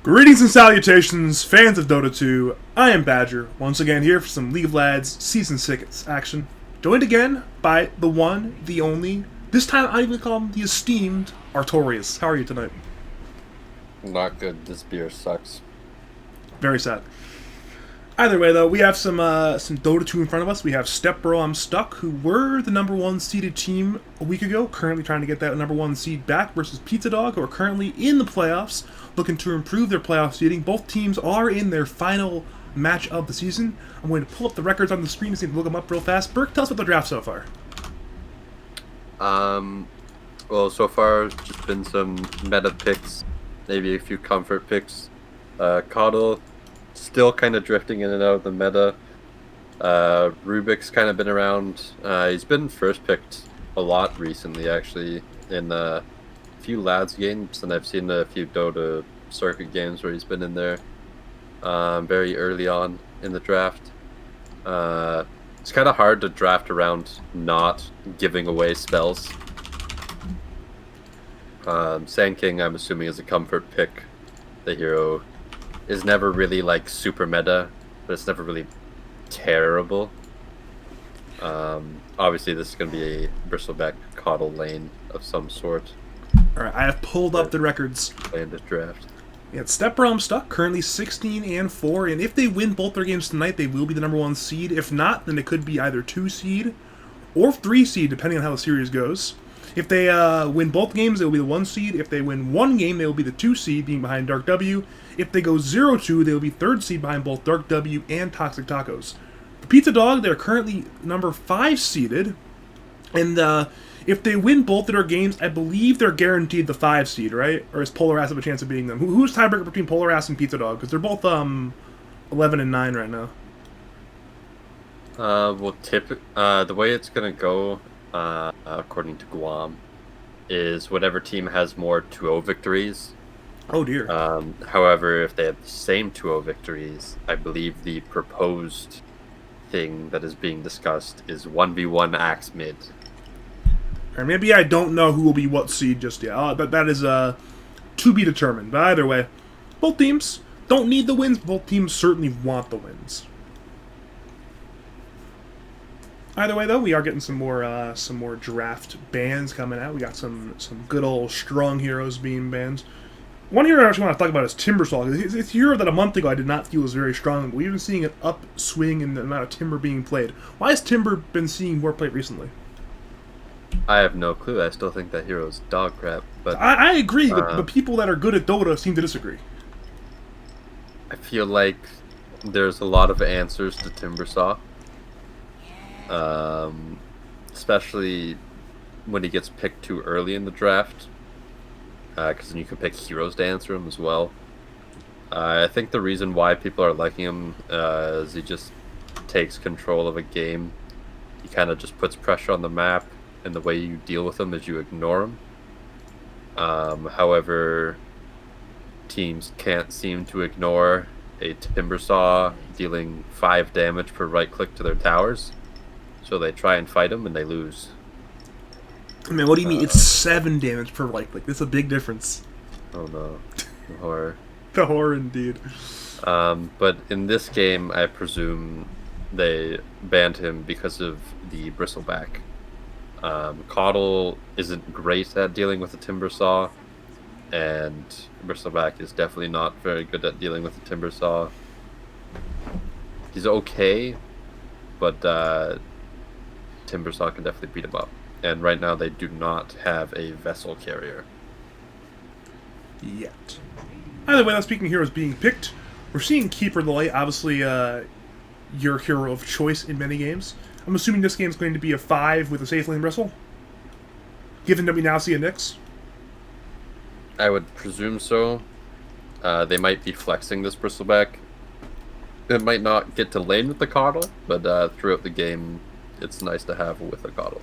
Greetings and salutations, fans of Dota 2. I am Badger, once again here for some League of Lads Season 6 action. Joined again by the one, the only, this time I even call him the esteemed Artorius. How are you tonight? Not good. This beer sucks. Very sad. Either way, though, we have some Dota 2 in front of us. We have Stepbro I'm Stuck, who were the number one seeded team a week ago, currently trying to get that number one seed back, versus Pizzadog, who are currently in the playoffs, looking to improve their playoff seeding. Both teams are in their final match of the season. I'm going to pull up the records on the screen to see if look them up real fast. Burke, tell us about the draft so far. Well, so far it's just been some meta picks, maybe a few comfort picks. Coddle still kind of drifting in and out of the meta. Rubik's kind of been around. He's been first picked a lot recently, actually, in a few Lads games, and I've seen a few Dota circuit games where he's been in there very early on in the draft. It's kind of hard to draft around not giving away spells. Sand King, I'm assuming, is a comfort pick. The hero is never really like super meta, but it's never really terrible. Obviously, this is going to be a bristleback coddle lane of some sort. Alright, I have pulled up the records. In this draft. Yeah, Stepbro I'm Stuck, currently 16-4, and if they win both their games tonight, they will be the number one seed. If not, then it could be either 2 seed or 3 seed, depending on how the series goes. If they win both games, they will be the 1 seed. If they win one game, they will be the 2 seed, being behind Dark W. If they go 0-2, they will be 3rd seed behind both Dark W and Toxic Tacos. For Pizzadog, they're currently number 5 seeded, and if they win both of their games, I believe they're guaranteed the 5 seed, right? Or is Polar Ass have a chance of beating them? Who's tiebreaker between Polar Ass and Pizzadog? Because they're both 11 and 9 right now. Well, the way it's gonna go, according to Guam, is whatever team has more 2-0 victories. Oh dear. However, if they have the same 2-0 victories, I believe the proposed thing that is being discussed is 1v1 Axe mid. Or maybe I don't know who will be what seed just yet. That is to be determined. But either way, both teams don't need the wins. Both teams certainly want the wins. Either way, though, we are getting some more draft bans coming out. We got some good old strong heroes being banned. One hero I actually want to talk about is Timbersaw. It's a hero that a month ago I did not feel was very strong. We've been seeing an upswing in the amount of Timber being played. Why has Timber been seeing more play recently? I have no clue. I still think that hero is dog crap. But I agree, but the people that are good at Dota seem to disagree. I feel like there's a lot of answers to Timbersaw. Especially when he gets picked too early in the draft. Because then you can pick heroes to answer him as well. I think the reason why people are liking him is he just takes control of a game. He kind of just puts pressure on the map, and the way you deal with him is you ignore him. However, teams can't seem to ignore a Timbersaw dealing 5 damage per right click to their towers. So they try and fight him, and they lose. I mean, what do you mean? It's 7 damage per right click. That's a big difference. Oh no. The horror. The horror indeed. But in this game, I presume they banned him because of the bristleback. Coddle isn't great at dealing with the Timbersaw, and bristleback is definitely not very good at dealing with the Timbersaw. He's okay, but Timbersaw can definitely beat him up. And right now they do not have a vessel carrier. Yet. Either way, now speaking of heroes being picked, we're seeing Keeper the Light, obviously your hero of choice in many games. I'm assuming this game is going to be a 5 with a safe lane bristle, given that we now see a Nyx. I would presume so. They might be flexing this bristleback. It might not get to lane with the coddle, but throughout the game, it's nice to have with a coddle.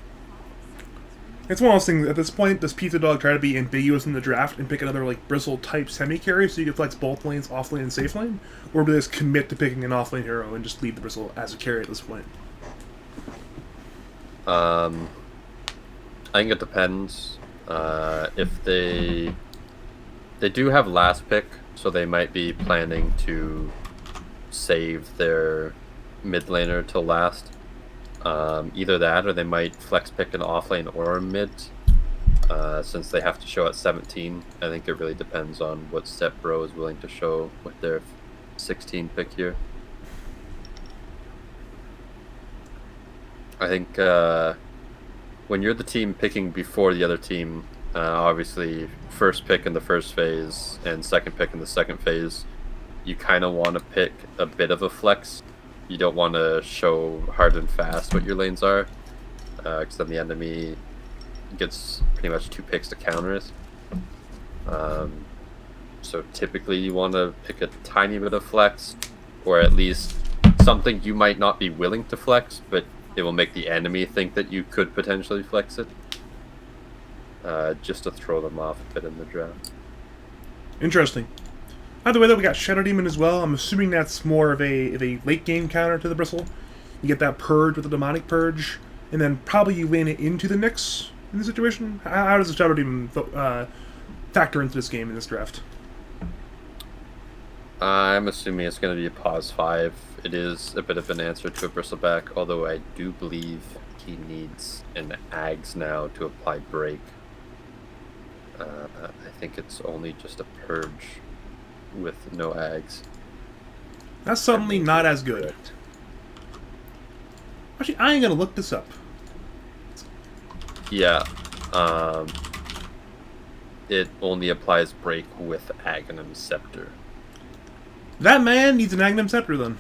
It's one of those things, at this point, does Pizzadog try to be ambiguous in the draft and pick another, like, bristle-type semi-carry so you can flex both lanes, off-lane and safe lane? Or do they just commit to picking an off-lane hero and just leave the bristle as a carry at this point? I think it depends. If they do have last pick, So they might be planning to save their mid laner till last. Either that, or they might flex pick an off lane or a mid. Since they have to show at 17, I think it really depends on what step Bro is willing to show with their 16 pick here. I think when you're the team picking before the other team, obviously first pick in the first phase and second pick in the second phase, you kind of want to pick a bit of a flex. You don't want to show hard and fast what your lanes are, because then the enemy gets pretty much 2 picks to counter it. So typically you want to pick a tiny bit of flex, or at least something you might not be willing to flex, but it will make the enemy think that you could potentially flex it, just to throw them off a bit in the draft. Interesting. By the way, though, we got Shadow Demon as well. I'm assuming that's more of a late game counter to the Bristle. You get that purge with the demonic purge, and then probably you lane it into the Nyx in the situation. How does the Shadow Demon factor into this game in this draft? I'm assuming it's going to be a pause 5. It is a bit of an answer to a Bristleback, although I do believe he needs an Ags now to apply break. I think it's only just a purge with no Ags. That's suddenly not as good. Actually, I ain't gonna look this up. Yeah. It only applies break with Aghanim Scepter. That man needs an Aghanim Scepter, then.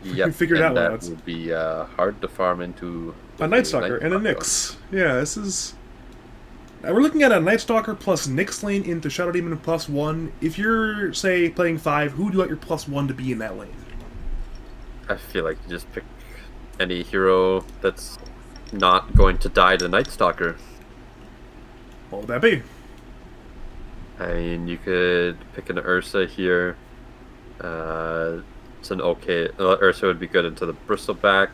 Yep, We figured and that one that out. would be hard to farm into A Night Stalker and a Nyx. Yeah, this is... we're looking at a Night Stalker plus Nyx lane into Shadow Demon +1. If you're, say, playing 5, who do you want your +1 to be in that lane? I feel like you just pick any hero that's not going to die to Night Stalker. What would that be? I mean, you could pick an Ursa here. It's an okay... Ursa would be good into the Bristleback.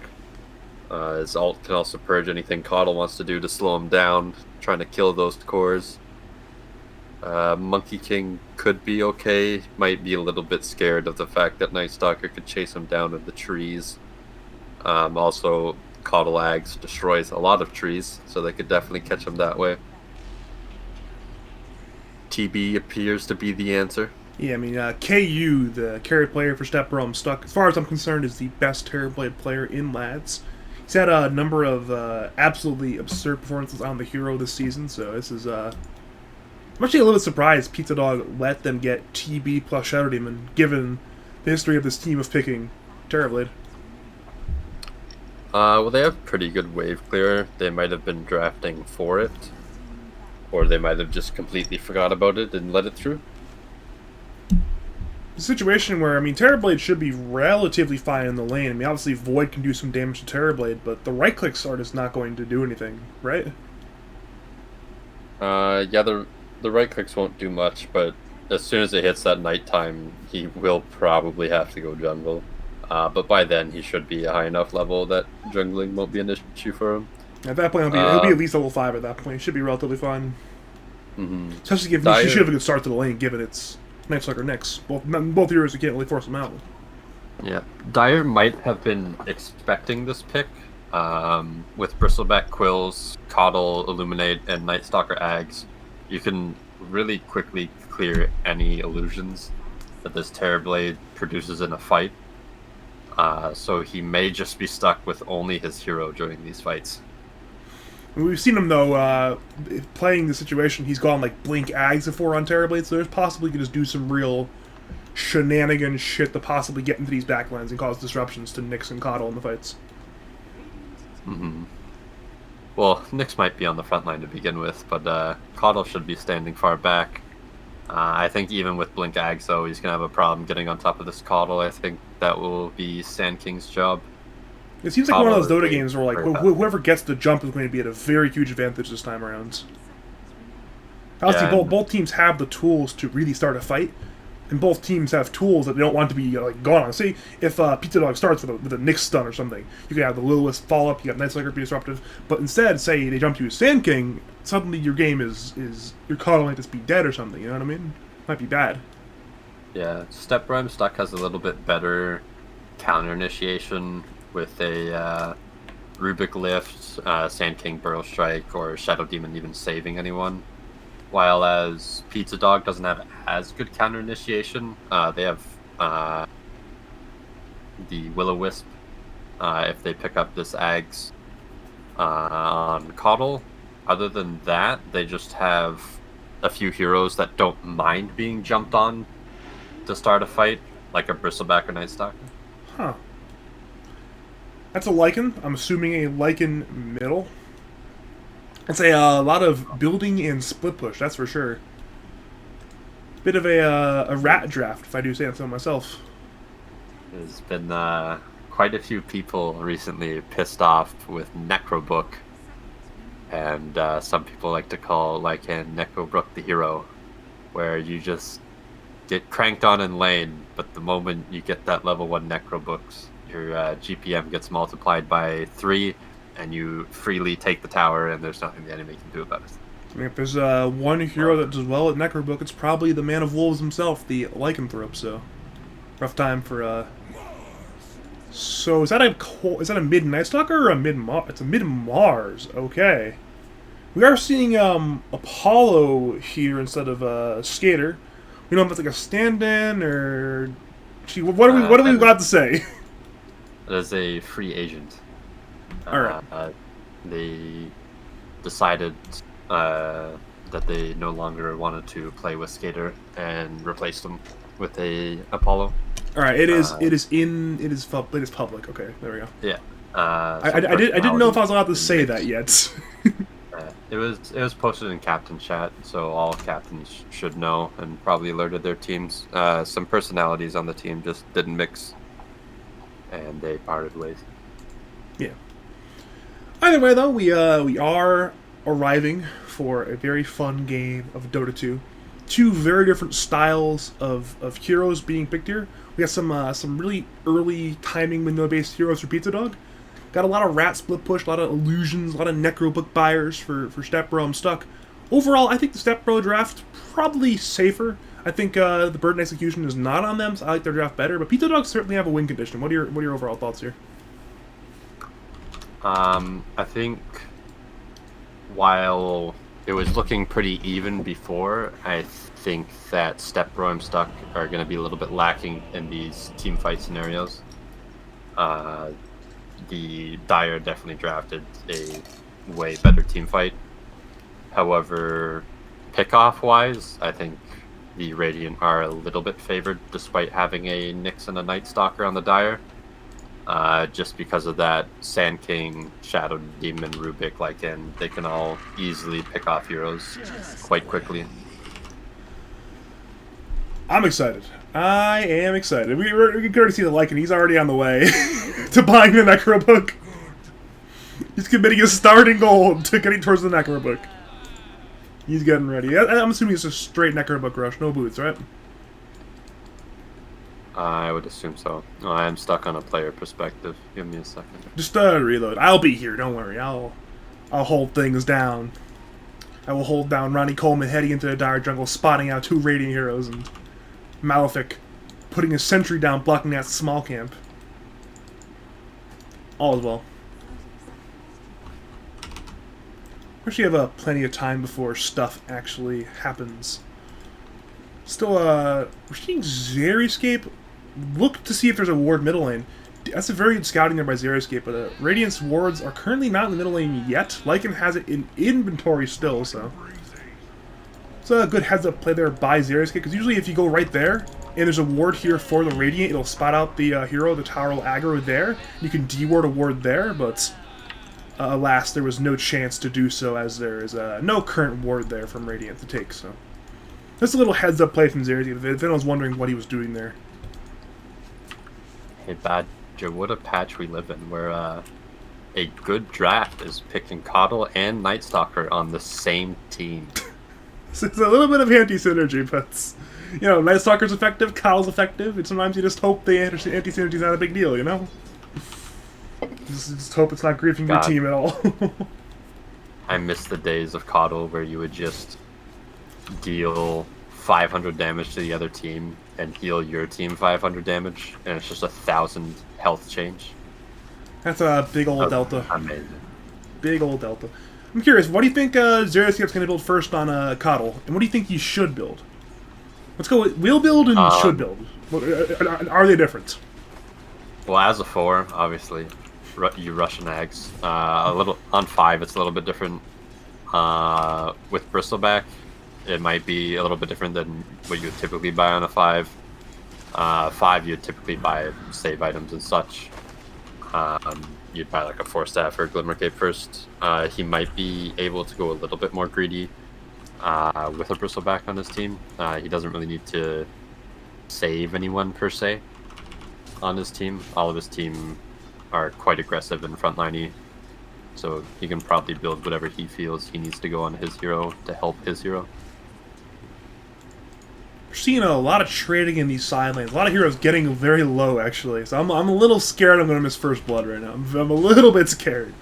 His ult can also purge anything Caudle wants to do to slow him down, trying to kill those cores. Monkey King could be okay. Might be a little bit scared of the fact that Night Stalker could chase him down in the trees. Also, Caudle Ags destroys a lot of trees, so they could definitely catch him that way. TB appears to be the answer. Yeah, I mean, KU, the carry player for Step Bro, stuck, as far as I'm concerned, is the best Terrorblade player in Lads. He's had a number of absolutely absurd performances on the hero this season, so this is... I'm actually a little bit surprised Pizzadog let them get TB plus Shadow Demon, given the history of this team of picking Terrorblade. Well, they have pretty good wave clear. They might have been drafting for it, or they might have just completely forgot about it and let it through. A situation where, I mean, Terrorblade should be relatively fine in the lane. I mean, obviously Void can do some damage to Terrorblade, but the right-click sword is not going to do anything, right? Yeah, the right clicks won't do much, but as soon as it hits that nighttime, he will probably have to go jungle. But by then, he should be a high enough level that jungling won't be an issue for him. At that point, he'll be at least level 5 at that point. He should be relatively fine. Mm-hmm. Especially if he should have a good start to the lane, given it's Night Stalker Nyx. Both heroes, you can't really force them out. Yeah, Dyer might have been expecting this pick. With Bristleback Quills, Caudle, Illuminate, and Night Stalker Ags, you can really quickly clear any illusions that this Terrorblade produces in a fight. So he may just be stuck with only his hero during these fights. We've seen him, though, playing the situation, he's gone, like, Blink Ags before on Terrorblade, so there's possibly going to do some real shenanigan shit to possibly get into these backlines and cause disruptions to Nyx and Caudle in the fights. Mm-hmm. Well, Nyx might be on the front line to begin with, but Caudle should be standing far back. I think even with Blink Ags, though, he's going to have a problem getting on top of this Caudle. I think that will be Sand King's job. It seems like one of those Dota games where, like, whoever gets the jump is going to be at a very huge advantage this time around. Obviously, both teams have the tools to really start a fight, and both teams have tools that they don't want to be like gone on. Say if Pizzadog starts with a Nyx stun or something, you can have the Lilith follow up, you got Night Stalker be disruptive, but instead, say they jump to Sand King, suddenly your game is your Caudle might just be dead or something. You know what I mean? Might be bad. Yeah, Step Bro Stuck has a little bit better counter initiation with a Rubik Lift, Sand King Burrow Strike, or Shadow Demon even saving anyone. While as Pizzadog doesn't have as good counter initiation. They have the Will-O-Wisp if they pick up this Ags on Coddle. Other than that, they just have a few heroes that don't mind being jumped on to start a fight, like a Bristleback or Night Stalker. Huh. That's a Lycan. I'm assuming a Lycan middle. It's a lot of building and split push, that's for sure. Bit of a rat draft, if I do say so myself. There's been quite a few people recently pissed off with Necrobook, and some people like to call Lycan Necrobook the hero, where you just get cranked on in lane, but the moment you get that level 1 Necrobooks, your GPM gets multiplied by 3, and you freely take the tower, and there's nothing the enemy can do about it. I mean, if there's one hero that does well at Necrobook, it's probably the Man of Wolves himself, the Lycanthrope, so rough time for... So is that a mid Night Stalker or a mid Mars? It's a mid Mars. Okay, we are seeing Apollo here instead of Skater. We don't know if it's like a stand-in or... Gee, what do we got to say? It is a free agent. All right. They decided that they no longer wanted to play with Skater and replaced him with a Apollo. All right. It is public. Okay, there we go. Yeah. I didn't know if I was allowed to say that yet. It was posted in captain chat, so all captains should know and probably alerted their teams. Some personalities on the team just didn't mix, and they parted ways. Yeah. Either way, though, we are arriving for a very fun game of Dota 2. Two very different styles of heroes being picked here. We got some really early timing window-based heroes for Pizzadog. Got a lot of rat split push, a lot of illusions, a lot of Necrobook buyers for Step Bro. I'm stuck. Overall, I think the Step Bro draft probably safer. I think the Burden Execution is not on them, so I like their draft better. But Pizzadog certainly have a win condition. What are your overall thoughts here? I think while it was looking pretty even before, I think that Step Bro and Stuck are going to be a little bit lacking in these team fight scenarios. The Dire definitely drafted a way better team fight. However, pick-off wise, I think the Radiant are a little bit favored despite having a Nyx and a Night Stalker on the Dire. Just because of that Sand King, Shadow Demon, Rubik, Lycan, they can all easily pick off heroes quite quickly. I'm excited. I am excited. We can already see the Lycan. He's already on the way to buying the Necrobook. He's committing his starting gold to getting towards the Necrobook. He's getting ready. I'm assuming it's a straight Necrobook rush, no boots, right? I would assume so. Oh, I'm stuck on a player perspective. Give me a second. Just reload. I'll be here. Don't worry. I'll hold things down. I will hold down Ronnie Coleman heading into the Dire jungle, spotting out 2 Radiant heroes, and Malefic putting a sentry down, blocking that small camp. All is well. We actually have plenty of time before stuff actually happens. Still, we're seeing Xeriscape. Look to see if there's a ward middle lane. That's a very good scouting there by Xeriscape, but Radiant's wards are currently not in the middle lane yet. Lycan has it in inventory still, so it's a good heads-up play there by Xeriscape, because usually if you go right there, and there's a ward here for the Radiant, it'll spot out the hero, the tower will aggro there. You can de-ward a ward there, but alas, there was no chance to do so, as there is no current ward there from Radiant to take, so that's a little heads-up play from Xeriscape, if anyone was wondering what he was doing there. Hey, Badger, what a patch we live in, where a good draft is picking Coddle and Night Stalker on the same team. So it's a little bit of anti-synergy, but, you know, Night Stalker's effective, Coddle's effective, and sometimes you just hope the anti-synergy's not a big deal, you know? Just hope it's not griefing your team at all. I miss the days of Coddle where you would just deal 500 damage to the other team and heal your team 500 damage, and it's just 1,000 health change. That's a big old delta. Amazing. Big old delta. I'm curious, what do you think Xeraskep's going to build first on Coddle? And what do you think you should build? Let's go with will build and should build. Are they different? Well, as a 4, obviously, you Russian Ags. A little on 5, it's a little bit different. With Bristleback, it might be a little bit different than what you would typically buy on a 5. 5, you'd typically buy save items and such. You'd buy like a 4-staff or a Glimmer Cape first. He might be able to go a little bit more greedy with a Bristleback on his team. He doesn't really need to save anyone per se on his team. All of his team are quite aggressive and frontliney, so he can probably build whatever he feels he needs to go on his hero to help his hero. We're seeing a lot of trading in these side lanes. A lot of heroes getting very low, actually. So I'm a little scared I'm going to miss First Blood right now. I'm a little bit scared.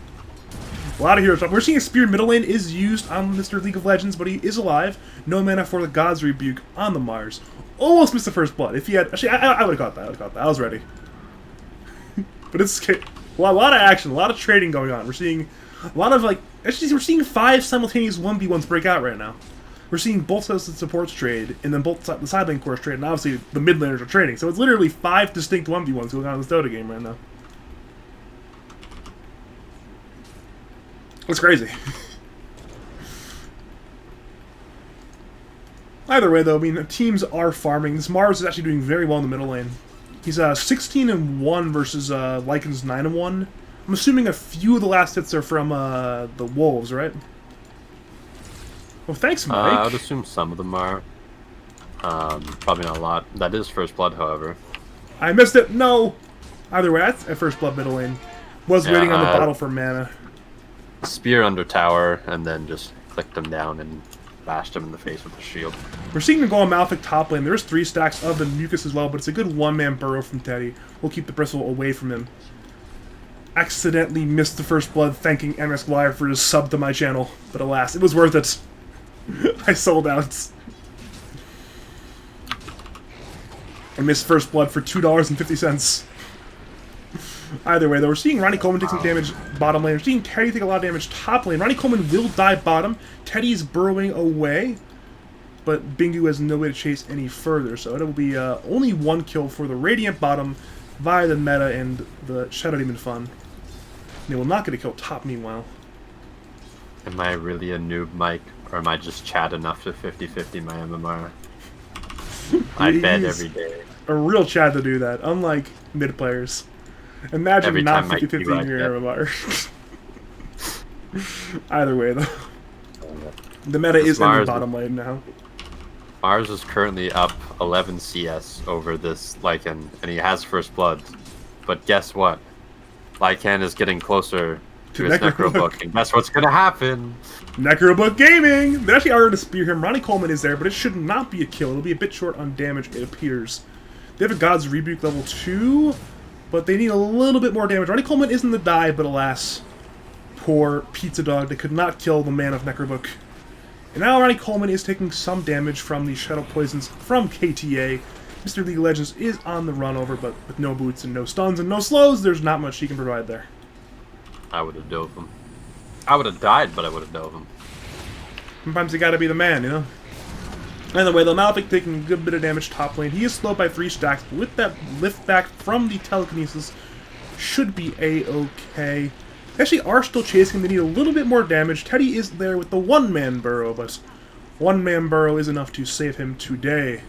A lot of heroes. We're seeing a Spear middle lane is used on Mr. League of Legends, but he is alive. No mana for the God's Rebuke on the Mars. Almost missed the First Blood. If he had... Actually, I would have got that. I was ready. But it's scary. A lot of action, a lot of trading going on. We're seeing a lot of, like... Actually, we're seeing 5 simultaneous 1v1s break out right now. We're seeing both sides of the supports trade, and then both the side lane cores trade, and obviously the mid laners are trading. So it's literally 5 distinct 1v1s going on in this Dota game right now. It's crazy. Either way, though, I mean, teams are farming. This Mars is actually doing very well in the middle lane. He's 16-1 versus Lycan's 9-1. I'm assuming a few of the last hits are from the Wolves, right? Well, thanks, Mike. I would assume some of them are. Probably not a lot. That is First Blood, however. I missed it. No. Either way, that's a First Blood middle lane. Was waiting on the bottle for mana. Spear under tower, and then just clicked him down and bashed him in the face with the shield. We're seeing him go on Malefic top lane. There's 3 stacks of the Mucus as well, but it's a good one-man burrow from Teddy. We'll keep the Bristle away from him. Accidentally missed the First Blood, thanking MSY for his sub to my channel. But alas, it was worth it. I sold out. I missed First Blood for $2.50. Either way, though, we're seeing Ronnie Coleman take some damage bottom lane. We're seeing Teddy take a lot of damage top lane. Ronnie Coleman will die bottom. Teddy's burrowing away, but Bingu has no way to chase any further. So it will be only 1 kill for the Radiant bottom via the meta and the Shadow Demon fun. They will not get a kill top, meanwhile. Am I really a noob, Mike? Or am I just Chad enough to 50-50 my MMR? I bet every day. A real Chad to do that, unlike mid players. Imagine Every not time 50-50 in your MMR. Either way, though. The meta is in the bottom lane now. Mars is currently up 11 CS over this Lycan, and he has First Blood. But guess what? Lycan is getting closer to his Necrobook, and guess what's gonna happen? Necrobook Gaming! They actually are going to spear him. Ronnie Coleman is there, but it should not be a kill. It'll be a bit short on damage, it appears. They have a God's Rebuke level 2, but they need a little bit more damage. Ronnie Coleman is in the dive, but alas, poor Pizzadog. They could not kill the man of Necrobook. And now Ronnie Coleman is taking some damage from the Shadow Poisons from KTA. Mr. League of Legends is on the run over, but with no boots and no stuns and no slows, there's not much he can provide there. I would have dove him. I would have died, but I would have dove him. Sometimes you gotta be the man, you know? Anyway, the Malefic taking a good bit of damage top lane. He is slowed by 3 stacks, but with that lift back from the telekinesis, should be a-okay. They actually are still chasing. They need a little bit more damage. Teddy is there with the one-man burrow, but one-man burrow is enough to save him today.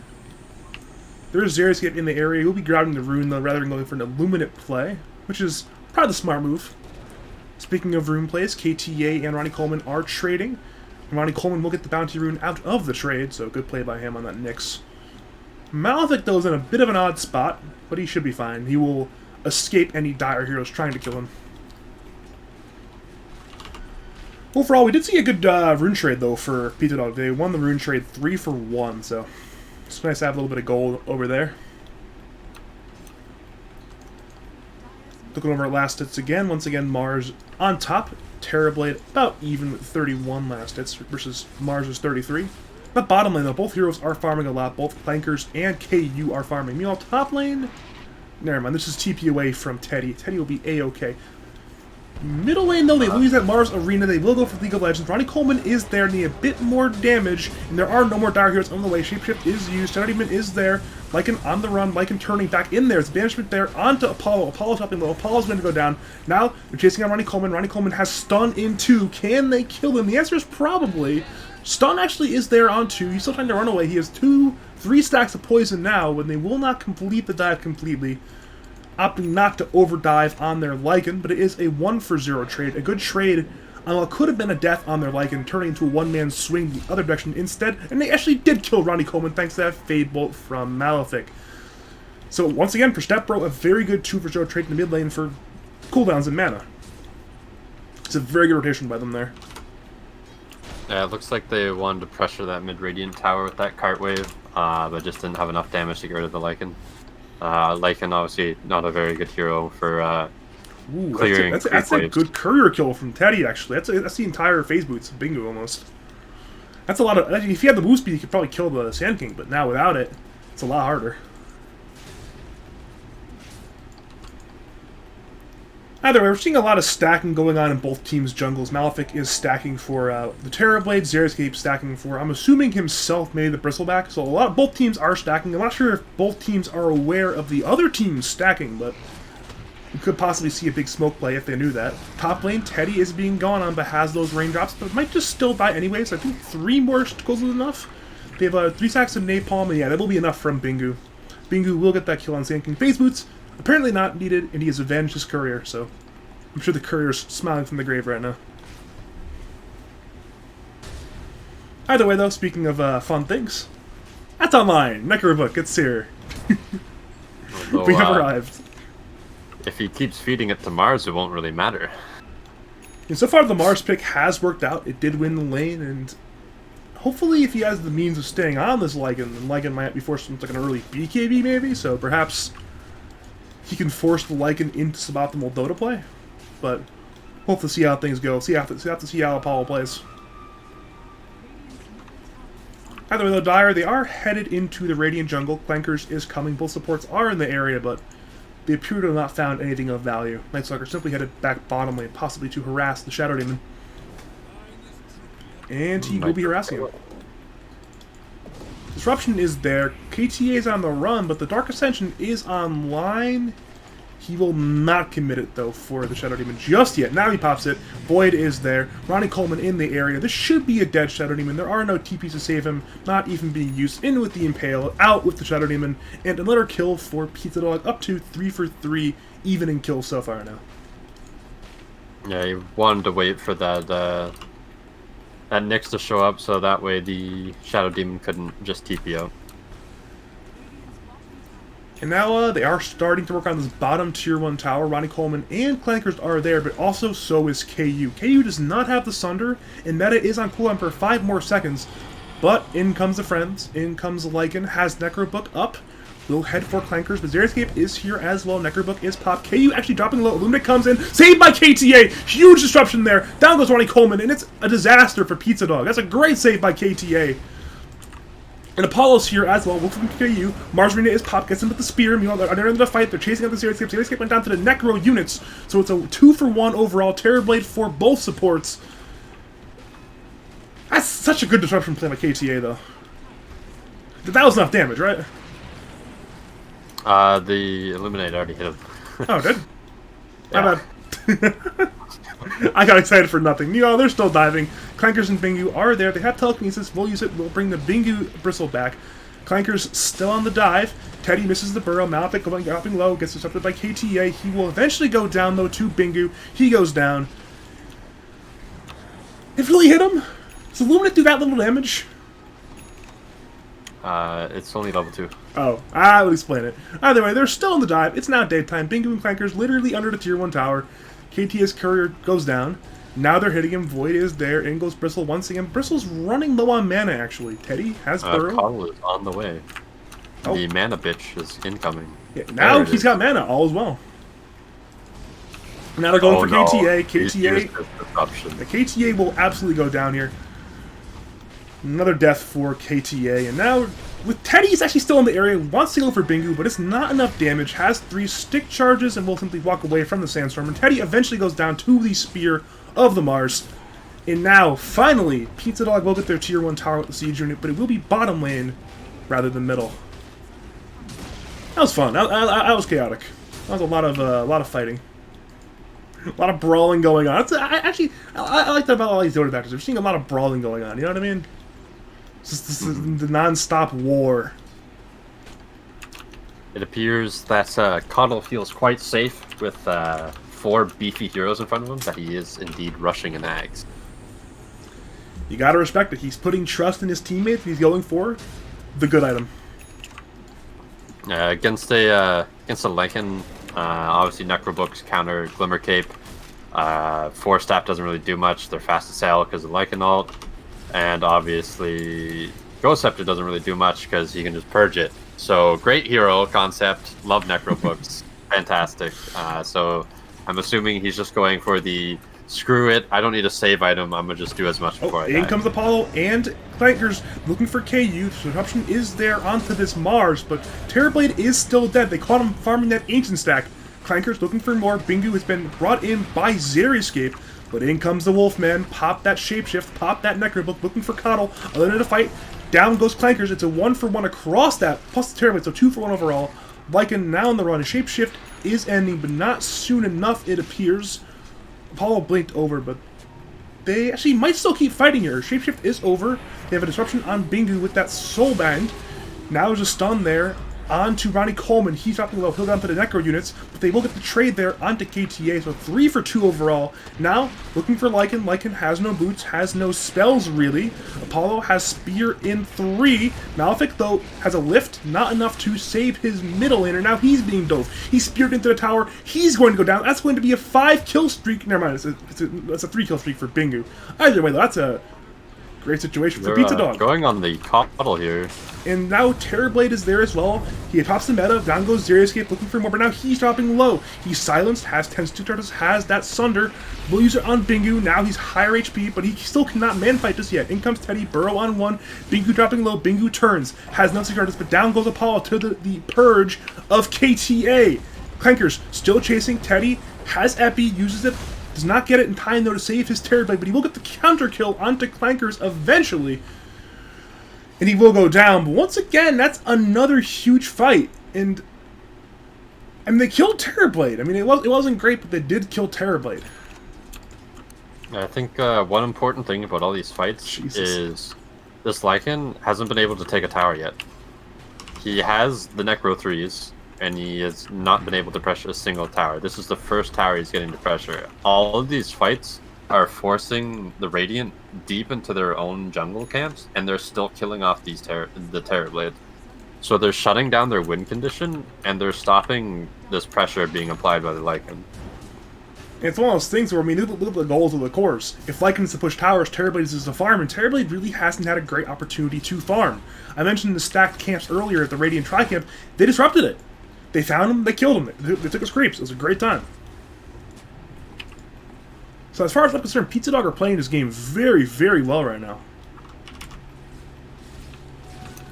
There's Xeraskep in the area. He'll be grabbing the rune, though, rather than going for an Illuminate play, which is probably the smart move. Speaking of rune plays, KTA and Ronnie Coleman are trading. And Ronnie Coleman will get the bounty rune out of the trade, so good play by him on that Nyx. Malefic, though, is in a bit of an odd spot, but he should be fine. He will escape any dire heroes trying to kill him. Overall, we did see a good rune trade, though, for Pizzadog. They won the rune trade 3 for 1, so it's nice to have a little bit of gold over there. Looking over at last hits again. Once again, Mars on top. Terrorblade about even with 31 last hits versus Mars' 33. The bottom lane, though, both heroes are farming a lot. Both Clankers and KU are farming. Meanwhile, top lane... Never mind, this is TP away from Teddy. Teddy will be A-okay. Middle lane, though, they lose at Mars Arena. They will go for League of Legends. Ronnie Coleman is there, need a bit more damage, and there are no more Dire Heroes on the way. Shapeshift is used. Shadow Demon is there. Lycan on the run. Lycan turning back in there. It's banishment there onto Apollo. Apollo's helping low. Apollo's going to go down. Now, they're chasing out Ronnie Coleman. Ronnie Coleman has stun in 2. Can they kill him? The answer is probably. Stun actually is there on 2. He's still trying to run away. He has 3 stacks of poison now, when they will not complete the dive completely. Opting not to overdive on their Lycan, but it is a 1-for-0 trade. A good trade on what could have been a death on their Lycan, turning into a one-man swing the other direction instead, and they actually did kill Ronnie Coleman thanks to that Fade Bolt from Malefic. So once again, for Stepbro, a very good 2-for-0 trade in the mid lane for cooldowns and mana. It's a very good rotation by them there. Yeah, it looks like they wanted to pressure that mid-radiant tower with that cart wave, but just didn't have enough damage to get rid of the Lycan. Lycan, obviously, not a very good hero for clearing. That's a good courier kill from Teddy, actually. That's the entire phase boots of Bingo, almost. That's a lot of... If he had the move speed, he could probably kill the Sand King, but now without it, it's a lot harder. Either way, we're seeing a lot of stacking going on in both teams' jungles. Malefic is stacking for the Terrorblade, Xeriscape stacking for, I'm assuming himself, maybe the Bristleback. So both teams are stacking. I'm not sure if both teams are aware of the other team's stacking, but we could possibly see a big smoke play if they knew that. Top lane, Teddy is being gone on, but has those raindrops, but might just still die anyway, so I think 3 more goes is enough. They have 3 stacks of Napalm, and yeah, that will be enough from Bingu. Bingu will get that kill on Sand King. Phase Boots, apparently not needed, and he has avenged his courier, so I'm sure the courier's smiling from the grave right now. Either way, though, speaking of fun things, that's online. Necrobook, it's here. Although, we have arrived. If he keeps feeding it to Mars, it won't really matter. And so far, the Mars pick has worked out. It did win the lane, and hopefully, if he has the means of staying on this Lycan, then Lycan might be forced into like an early BKB, maybe. So perhaps he can force the Lycan into suboptimal Dota play. But we'll have to see how things go. See how Apollo plays. Either way, though, Dire, they are headed into the Radiant jungle. Clankers is coming. Both supports are in the area, but they appear to have not found anything of value. Nightstalker simply headed back bottom lane, possibly to harass the Shadow Demon. And he will be harassing him. Disruption is there. KTA is on the run, but the Dark Ascension is online. He will not commit it, though, for the Shadow Demon just yet. Now he pops it. Void is there. Ronnie Coleman in the area. This should be a dead Shadow Demon. There are no TPs to save him. Not even being used. In with the Impale. Out with the Shadow Demon. And another kill for Pizzadog. Up to 3 for 3. Even in kills so far now. Yeah, he wanted to wait for that Nyx to show up, so that way the Shadow Demon couldn't just TP out. And now they are starting to work on this bottom tier 1 tower. Ronnie Coleman and Clankers are there, but also so is KU. KU does not have the Sunder, and meta is on cooldown for 5 more seconds. But in comes the friends, in comes the Lycan, has Necrobook up. Will head for Clankers, but Xeriscape is here as well. Necrobook is popped. KU actually dropping low. Illuminate comes in, saved by KTA. Huge disruption there. Down goes Ronnie Coleman, and it's a disaster for Pizzadog. That's a great save by KTA. And Apollo's here as well. Wolf from KU. Mars Arena is popped. Gets him with the spear. Meanwhile, they're in the fight. They're chasing out the Xeriscape. Xeriscape went down to the Necro units. So it's a 2-for-1 overall. Terrorblade for both supports. That's such a good disruption play by KTA, though. That was enough damage, right? The Illuminate already hit him. Oh, did? Yeah. My bad. I got excited for nothing. You know, they're still diving. Clankers and Bingu are there. They have telekinesis. We'll use it. We'll bring the Bingu bristle back. Clankers still on the dive. Teddy misses the burrow. Malefic dropping low. Gets disrupted by KTA. He will eventually go down, though, to Bingu. He goes down. It really hit him? Does Illuminate do that little damage? It's only level 2. Oh, I will explain it. Either way, they're still in the dive. It's now daytime. Bingu and Clankers literally under the tier 1 tower. KT's courier goes down. Now they're hitting him. Void is there. In goes Bristle once again. Bristle's running low on mana, actually. Teddy has burrow. Call is on the way. Oh. The mana bitch is incoming. Yeah, now he's got mana. All is well. Now they're going for KTA. KTA. The KTA The KTA will absolutely go down here. Another death for KTA, and now with Teddy, he's actually still in the area, wants to go for Bingu, but it's not enough damage, has 3 stick charges, and will simply walk away from the Sandstorm, and Teddy eventually goes down to the Spear of the Mars. And now, finally, Pizzadog will get their Tier 1 tower with the Siege unit, but it will be bottom lane rather than middle. That was fun. That was chaotic. That was a lot of fighting. A lot of brawling going on. I like that about all these Dota matches. We're seeing a lot of brawling going on, you know what I mean? This is the non-stop war. It appears that Coddle feels quite safe with 4 beefy heroes in front of him, that he is indeed rushing an Ags. You gotta respect it. He's putting trust in his teammates, and he's going for the good item. Against a Lycan, obviously Necrobooks counter Glimmer Cape. Force Staff doesn't really do much. They're fast to sail because of Lycan ult. And obviously Ghost Scepter doesn't really do much because he can just purge it. So great hero concept. Love Necrobooks. Fantastic. So I'm assuming he's just going for the screw it. I don't need a save item. I'm gonna just do as much before I die. In comes Apollo and Clankers looking for KU. So the option is there onto this Mars, but Terrorblade is still dead. They caught him farming that ancient stack. Clankers looking for more. Bingu has been brought in by Xeriescape, but in comes the Wolfman. Pop that Shapeshift, pop that Necrobook, looking for Coddle. A little bit of fight. Down goes Clankers. It's a 1-for-1 across that, plus the Terrorblade, so 2-for-1 overall. Lycan now on the run. Shapeshift is ending, but not soon enough, it appears. Apollo blinked over, but they actually might still keep fighting here. Shapeshift is over. They have a disruption on Bingu with that Soul Bang. Now there's a stun there onto Ronnie Coleman. He's dropping low. He'll down to the Necro units, but they will get the trade there onto KTA. So 3 for 2 overall. Now looking for Lycan. Lycan has no boots, has no spells really. Apollo has Spear in 3. Malefic though has a lift, not enough to save his middle laner. Now he's being dove. He's speared into the tower. He's going to go down. That's going to be a 5-kill streak. Never mind. That's a 3-kill streak for Bingu. Either way though, that's a great situation for Pizzadog. Going on the Coddle here. And now Terrorblade is there as well. He pops the meta. Down goes Xeriescape looking for more, but now he's dropping low. He's silenced, has 10 stick charges, has that Sunder. Will use it on Bingu. Now he's higher HP, but he still cannot man-fight just yet. In comes Teddy, Burrow on 1. Bingu dropping low. Bingu turns. Has no stick charges, but down goes Apollo to the purge of KTA. Clankers still chasing. Teddy has Epi, uses it. Does not get it in time though to save his Terrorblade, but he will get the counter kill onto Clankers eventually. And he will go down, but once again, that's another huge fight. And I mean, they killed Terrorblade. I mean, it wasn't great, but they did kill Terrorblade. I think one important thing about all these fights is this Lycan hasn't been able to take a tower yet. He has the Necro 3s, and he has not been able to pressure a single tower. This is the first tower he's getting to pressure. All of these fights are forcing the Radiant deep into their own jungle camps, and they're still killing off these the Terrorblade. So they're shutting down their win condition, and they're stopping this pressure being applied by the Lycan. It's one of those things where, I mean, look at the goals of the course. If Lycan is to push towers, Terrorblade is to farm, and Terrorblade really hasn't had a great opportunity to farm. I mentioned the stacked camps earlier at the Radiant Tri-Camp. They disrupted it. They found him, they killed him. They took his creeps. It was a great time. So as far as I'm concerned, Pizzadog are playing this game very, very well right now.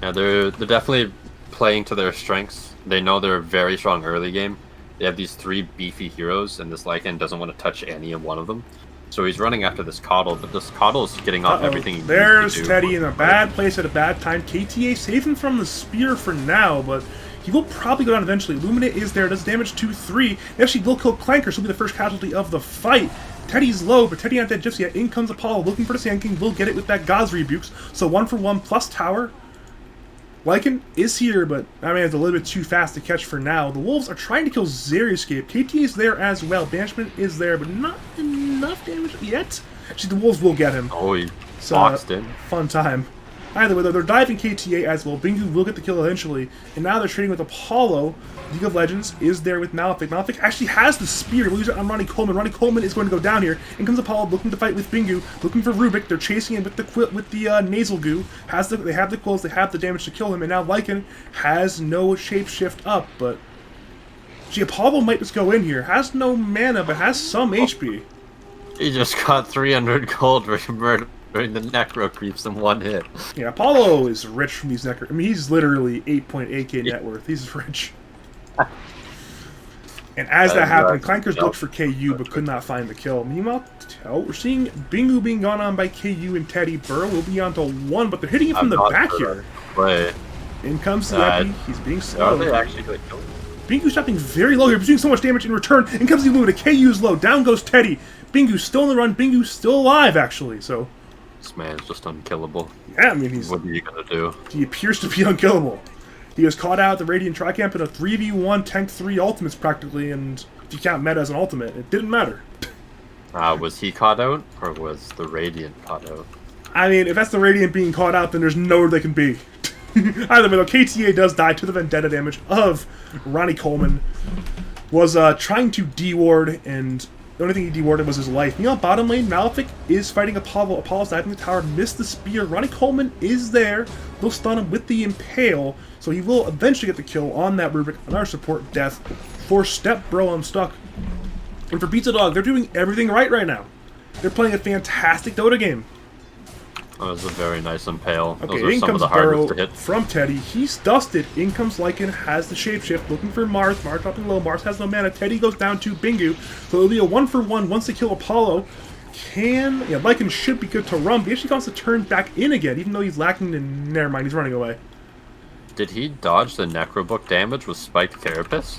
Yeah, they're definitely playing to their strengths. They know they're a very strong early game. They have these 3 beefy heroes, and this Lycan doesn't want to touch any of one of them. So he's running after this Coddle, but this Coddle's getting off everything he There's needs to do. Teddy in a bad place at a bad time. KTA saved him from the Spear for now, but he will probably go down eventually. Illuminate is there, does damage to 3. They actually will kill Clanker, so he'll be the first casualty of the fight. Teddy's low, but Teddy not dead just yet. In comes Apollo, looking for the Sand King. Will get it with that God's Rebukes. So 1-for-1 plus tower. Lycan is here, but I mean, it's a little bit too fast to catch for now. The Wolves are trying to kill Xeriescape. KT is there as well. Banishment is there, but not enough damage yet. Actually, the Wolves will get him. Oh, he boxed in. Fun time. Either way, though, they're diving KTA as well. Bingu will get the kill eventually. And now they're trading with Apollo. League of Legends is there with Malefic. Malefic actually has the spear. We'll use it on Ronnie Coleman. Ronnie Coleman is going to go down here. In comes Apollo looking to fight with Bingu. Looking for Rubik. They're chasing him with the nasal goo. They have the quills. They have the damage to kill him. And now Lycan has no shapeshift up. But gee, Apollo might just go in here. Has no mana, but has some HP. He just got 300 gold for murder During the necro creeps in one hit. Yeah, Apollo is rich from these necro. I mean, he's literally 8.8k net worth. He's rich. And as that happened, Clankers looked for KU but could not find the kill. Meanwhile, we're seeing Bingu being gone on by KU and Teddy. Burrow will be on to 1, but they're hitting it from the back here. In comes the Epi. He's being slow. Are they actually going to kill him? Bingu's dropping very low here, but doing so much damage in return. In comes the Illumina. KU's low. Down goes Teddy. Bingu's still in the run. Bingu's still alive, actually. So this man's just unkillable. Yeah, I mean, he's... What are you going to do? He appears to be unkillable. He was caught out at the Radiant Tricamp in a 3v1 tank 3 ultimates practically, and if you count meta as an ultimate, it didn't matter. Was he caught out, or was the Radiant caught out? I mean, if that's the Radiant being caught out, then there's nowhere they can be. Either way, though, KTA does die to the Vendetta damage of Ronnie Coleman. Was trying to deward, and the only thing he dewarded was his life. Meanwhile, bottom lane, Malefic is fighting Apollo. Apollo's diving the tower, missed the spear. Ronnie Coleman is there. Will stun him with the Impale, so he will eventually get the kill on that Rubric. Another support death for Step Bro unstuck. And for Pizzadog, they're doing everything right now. They're playing a fantastic Dota game. That was a very nice Impale. Okay, Those are some of the hardest to hit. From Teddy. He's dusted. In comes Lycan, has the shapeshift, looking for Mars. Mars dropping low. Mars has no mana. Teddy goes down to Bingu. So it'll be a 1-for-1 once they kill Apollo. Yeah, Lycan should be good to run, but he actually wants to turn back in again, even though he's lacking in... Never mind, he's running away. Did he dodge the Necrobook damage with Spiked Carapace?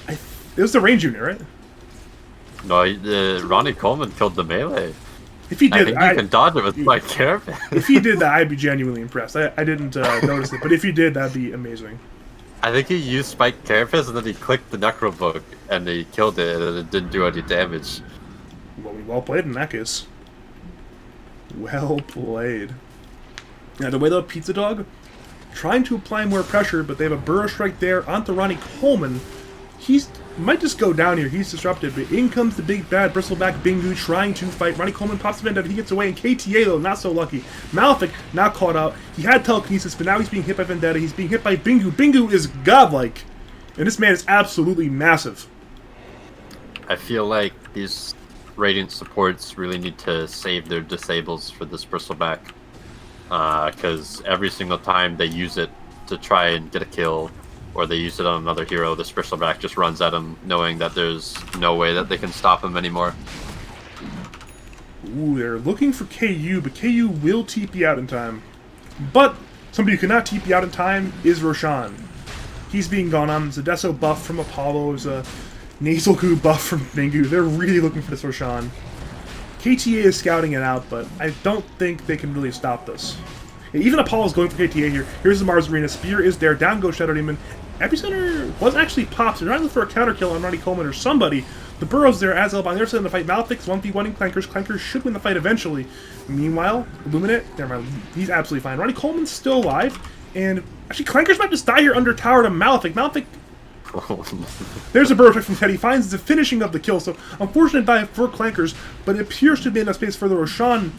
It was the range unit, right? No, Ronnie Coleman killed the melee. If he did, I think you can dodge it with Spiked Carapace. If he did that, I'd be genuinely impressed. I didn't notice it, but if he did, that'd be amazing. I think he used Spiked Carapace and then he clicked the Necrobook and he killed it and it didn't do any damage. Well played in that case. Well played. Now, the way though, Pizzadog trying to apply more pressure, but they have a Burrow Strike there onto Ronnie Coleman. He's might just go down here. He's disrupted, but in comes the big bad Bristleback Bingu trying to fight. Ronnie Coleman pops the Vendetta. He gets away, and KTA, though, not so lucky. Malefic now caught out. He had telekinesis, but now he's being hit by Vendetta. He's being hit by Bingu. Bingu is godlike, and this man is absolutely massive. I feel like these Radiant supports really need to save their disables for this Bristleback. Because every single time they use it to try and get a kill, or they use it on another hero, this Bristleback just runs at him, knowing that there's no way that they can stop him anymore. Ooh, they're looking for KU, but KU will TP out in time. But somebody who cannot TP out in time is Roshan. He's being gone on. Zedesso buff from Apollo is a Nasal Goo buff from Bingu. They're really looking for this Roshan. KTA is scouting it out, but I don't think they can really stop this. And even Apollo's going for KTA here. Here's the Mars Arena. Spear is there. Down goes Shadow Demon. Epicenter was actually popped. They're trying to look for a counter kill on Ronnie Coleman or somebody. The Burrow's there as well. On their side of the fight, Malefic's 1v1 in Clankers. Clankers should win the fight eventually. Meanwhile, Illuminate, never mind, he's absolutely fine. Ronnie Coleman's still alive. And actually, Clankers might just die here under tower to Malefic. Malefic... There's a Burrow Strike from Teddy. Finds the finishing of the kill. So, unfortunate dive for Clankers, but it appears to be enough space for the Roshan.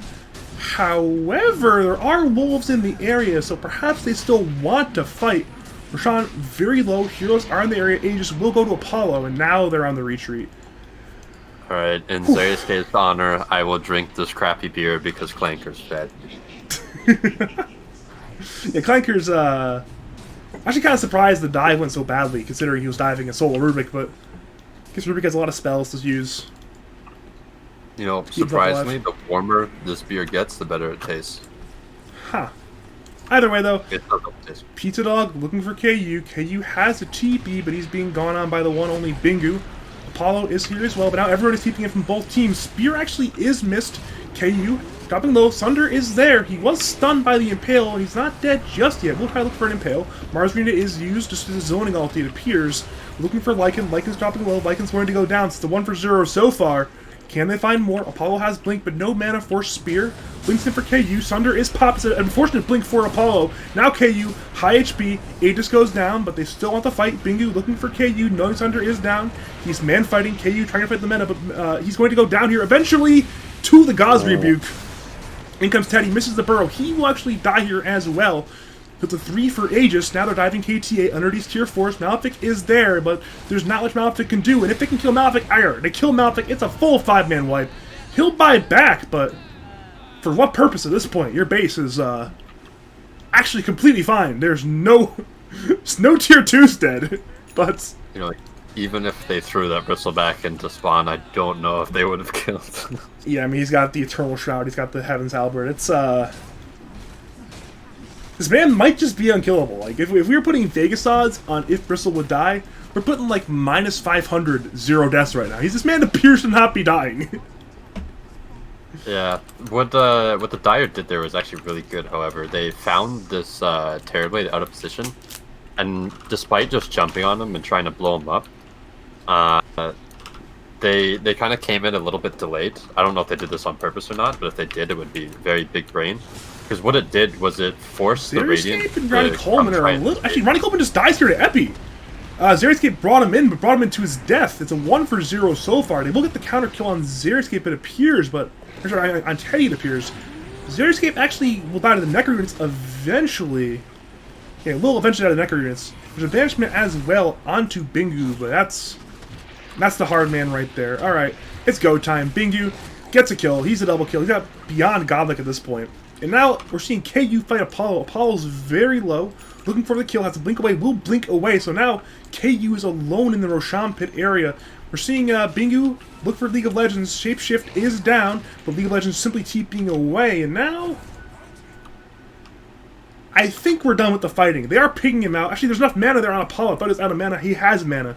However, there are wolves in the area, so perhaps they still want to fight. Roshan, very low. Heroes are in the area. Aegis will go to Apollo, and now they're on the retreat. Alright, in Zayaske's honor, I will drink this crappy beer because Clanker's dead. Yeah, Clanker's, actually kind of surprised the dive went so badly, considering he was diving a solo Rubik, but I guess Rubik has a lot of spells to use. You know, surprisingly, the warmer this beer gets, the better it tastes. Huh. Either way, though, It doesn't taste. Pizzadog looking for KU. KU has a TP, but he's being gone on by the one only Bingu. Apollo is here as well, but now everyone is TPing in from both teams. Spear actually is missed. KU dropping low. Sunder is there. He was stunned by the Impale, and he's not dead just yet. We'll try to look for an Impale. Mars Arena is used just as a zoning ulti, it appears. Looking for Lycan. Lycan's dropping low. Lycan's going to go down. It's the 1-for-0 so far. Can they find more? Apollo has Blink, but no mana for Spear. Blinks in for KU. Sunder is popped. It's an unfortunate Blink for Apollo. Now KU, high HP. Aegis goes down, but they still want to fight. Bingu looking for KU, knowing Sunder is down. He's man-fighting. KU trying to fight the mana, but he's going to go down here eventually to the Gauss Rebuke. In comes Teddy, misses the Burrow. He will actually die here as well. It's a 3 for Aegis. Now they're diving KTA under these tier 4s. Malefic is there, but there's not much Malefic can do. And if they can kill Malefic, they kill Malefic. It's a full 5-man wipe. He'll buy back, but For what purpose at this point? Your base is actually completely fine. There's no tier 2's dead, but You know, like, even if they threw that bristleback into spawn, I don't know if they would have killed. yeah, I mean he's got the Eternal Shroud, he's got the Heaven's Halberd. It's this man might just be unkillable. Like if we were putting Vegas odds on if Bristle would die, we're putting like minus 500 0 deaths right now. This man appears to not be dying. Yeah, what the Dire did there was actually really good. However, they found this Terrorblade out of position, and despite just jumping on him and trying to blow him up, they kind of came in a little bit delayed. I don't know if they did this on purpose or not, but if they did, it would be very big brain. Because what it did was it forced the Radiant and Ronnie Coleman are a little... Actually, Ronnie Coleman just dies here to Epi. Xeriscape brought him in, but brought him into his death. It's a 1-for-0 so far. They will get the counter kill on Xeriscape, it appears, but... Sorry, on Teddy, it appears. Xeriscape actually will die to the Necro units eventually. Yeah, will eventually die to the Necro units. There's a banishment as well onto Bingu, but that's the hard man right there. Alright, it's go time. Bingu gets a kill. He's a double kill. He's got beyond godlike at this point. And now we're seeing KU fight Apollo. Apollo's very low, looking for the kill, has to blink away, will blink away. So now KU is alone in the Roshan pit area. We're seeing Bingu look for League of Legends. Shapeshift is down, but League of Legends simply TPing away. And now I think we're done with the fighting. They are picking him out. Actually, there's enough mana there on Apollo. I thought he was out of mana. He has mana.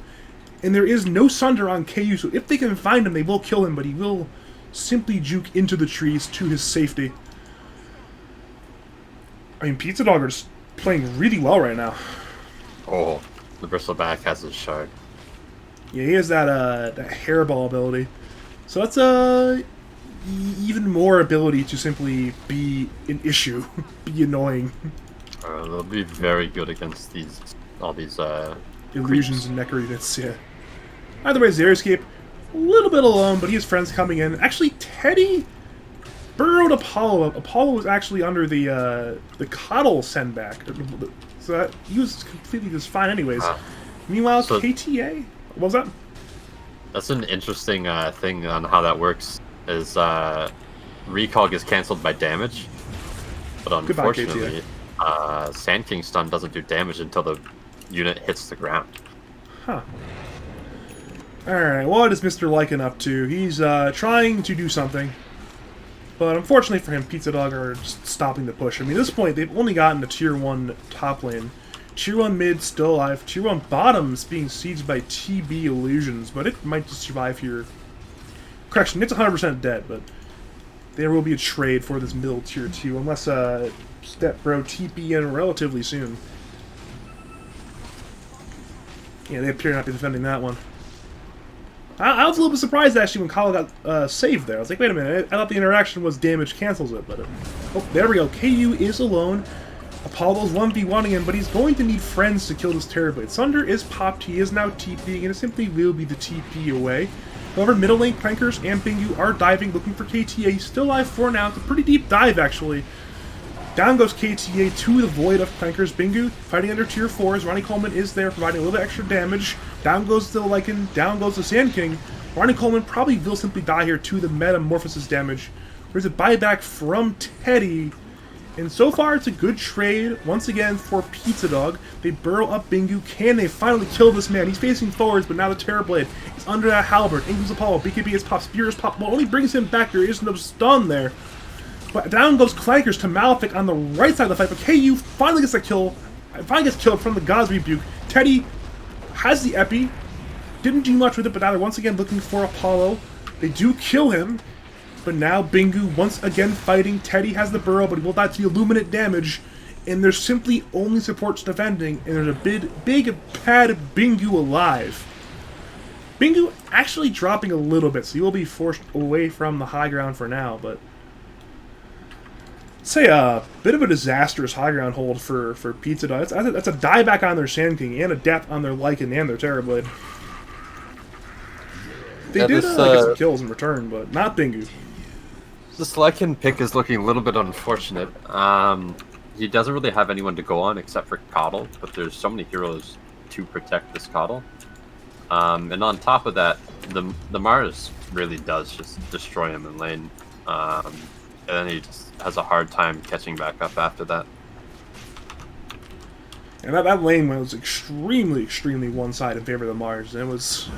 And there is no Sunder on KU, so if they can find him, they will kill him, but he will simply juke into the trees to his safety. I mean, Pizzadog is playing really well right now. Oh, the bristleback has his shard. Yeah, he has that hairball ability. So that's even more ability to simply be an issue, be annoying. They'll be very good against all these illusions and Necro units. Yeah. Either way, Xeriscape a little bit alone, but he has friends coming in. Actually, Teddy burrowed Apollo up. Apollo was actually under the Coddle sendback, so that he was completely just fine anyways. Meanwhile, so KTA, what was that? That's an interesting thing on how that works. Is recall gets cancelled by damage, but unfortunately, Sand King stun doesn't do damage until the unit hits the ground. Huh. Alright, what is Mr. Lycan up to? He's trying to do something. But unfortunately for him, Pizzadog are just stopping the push. I mean, at this point, they've only gotten to Tier 1 top lane. Tier 1 mid still alive. Tier 1 bottom's being sieged by TB Illusions, but it might just survive here. Correction, it's 100% dead, but there will be a trade for this middle Tier 2, unless Step Bro TP in relatively soon. Yeah, they appear not to be defending that one. I was a little bit surprised, actually, when Kala got saved there. I was like, wait a minute, I thought the interaction was damage cancels it, but... oh, there we go. KU is alone. Apollo's 1v1ing him, but he's going to need friends to kill this Terrorblade. Sunder is popped, he is now TPing, and it simply will be the TP away. However, middle lane Prankers and Bingu are diving, looking for KTA. He's still alive for now. It's a pretty deep dive, actually. Down goes KTA to the void of Prankers. Bingu fighting under tier 4s. Ronnie Coleman is there, providing a little bit extra damage. Down goes the Lycan. Down goes the Sand King. Ronnie Coleman probably will simply die here to the Metamorphosis damage. There's a buyback from Teddy. And so far, it's a good trade, once again, for Pizzadog. They burrow up Bingu. Can they finally kill this man? He's facing forwards, but now the Terrorblade is under that halberd. In goes Apollo. BKB is pop. Spear is pop. Well, only brings him back. There is no stun there. But down goes Clankers to Malefic on the right side of the fight. But KU finally gets a kill. Finally gets killed from the God's Rebuke. Teddy has the Epi. Didn't do much with it, but now they're once again looking for Apollo. They do kill him. But now Bingu once again fighting. Teddy has the burrow, but he will die to the Illuminate damage. And there's simply only supports defending. And there's a big pad Bingu alive. Bingu actually dropping a little bit, so he will be forced away from the high ground for now. But I'd say a bit of a disastrous high ground hold for Pizzadog. That's a dieback on their Sand King and a death on their Lycan and their Terrorblade. They did get some kills in return, but not Bingu. This Lycan pick is looking a little bit unfortunate. He doesn't really have anyone to go on except for Coddle, but there's so many heroes to protect this Coddle. And on top of that, the Mars really does just destroy him in lane. then he just has a hard time catching back up after that. And that lane was extremely, extremely one-sided in favor of the Mars. And it was,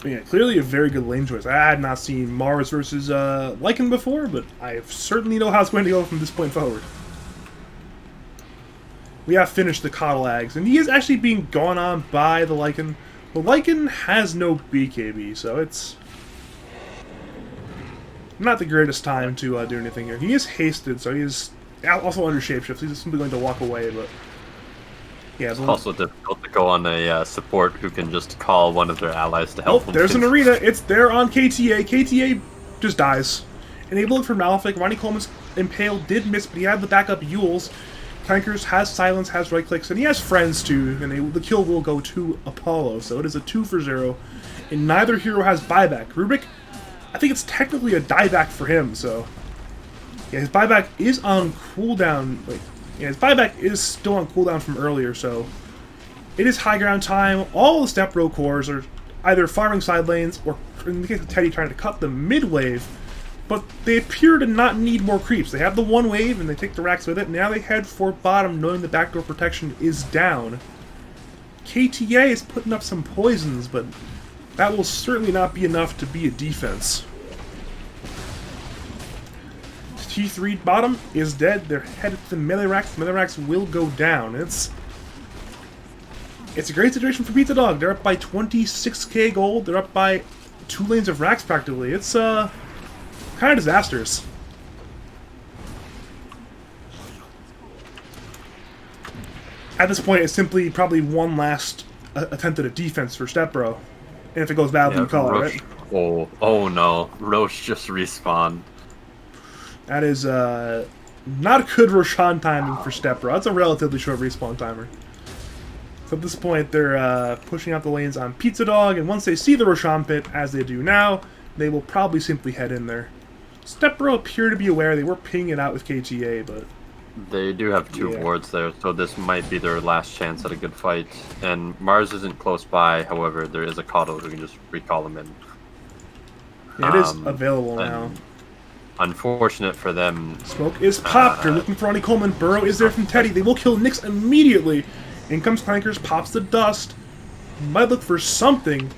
yeah, clearly a very good lane choice. I had not seen Mars versus Lycan before, but I certainly know how it's going to go from this point forward. We have finished the Coddle, and he is actually being gone on by the Lycan. The Lycan has no BKB, so it's not the greatest time to do anything here. He is hasted, so he is also under shapeshift. He's simply going to walk away, but yeah, it's also difficult to go on a support who can just call one of their allies to help them. There's an arena. It's there on KTA. KTA just dies. Enabling for Malefic. Ronnie Coleman's Impale did miss, but he had the backup Yules. Clankers has silence, has right clicks, and he has friends too, and the kill will go to Apollo, so it is a 2-for-0, and neither hero has buyback. Rubik, I think it's technically a dieback for him, so yeah, his buyback is on cooldown. Wait, yeah, his buyback is still on cooldown from earlier, so it is high ground time. All the step row cores are either farming side lanes, or in the case of Teddy, trying to cut the mid wave. But they appear to not need more creeps. They have the one wave, and they take the racks with it. Now they head for bottom, knowing the backdoor protection is down. KTA is putting up some poisons, but that will certainly not be enough to be a defense. T3 bottom is dead. They're headed to the melee racks. The melee racks will go down. It's a great situation for Pizzadog. They're up by 26k gold. They're up by 2 lanes of racks practically. It's kind of disastrous. At this point, it's simply probably one last attempt at a defense for Stepbro. And if it goes badly, you call Roche, it, right? Oh no. Roche just respawned. That is not a good Roshan timing for Stepbro. That's a relatively short respawn timer. So at this point, they're pushing out the lanes on Pizzadog, and once they see the Roshan pit, as they do now, they will probably simply head in there. Stepbro appear to be aware. They were pinging it out with KTA, but they do have 2 wards there, so this might be their last chance at a good fight. And Mars isn't close by, however, there is a Coddle who can just recall him in. Yeah, it is available now. Unfortunate for them. Smoke is popped. They're looking for Ronnie Coleman. Burrow is there from Teddy. They will kill Nyx immediately. In comes Clankers, pops the dust. Might look for something.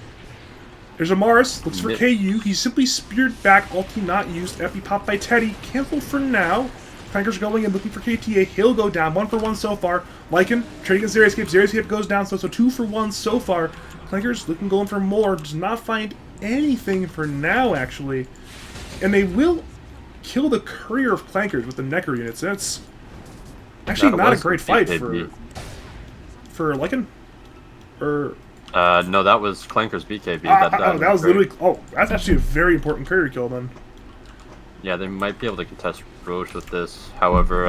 There's a Mars, looks for KU. He's simply speared back, ulti not used. Epi popped by Teddy. Cancelled for now. Clankers going and looking for KTA. He'll go down. 1-for-1 so far. Lycan trading against Xerioscape. Xerioscape goes down, so 2-for-1 so far. Clankers looking going for more. Does not find anything for now, actually. And they will kill the Courier of Clankers with the Necker units. That's actually not a great fight for Lycan. No, that was Clanker's BKB. That was literally... Oh, that's actually a very important courier kill, then. Yeah, they might be able to contest Roche with this. However,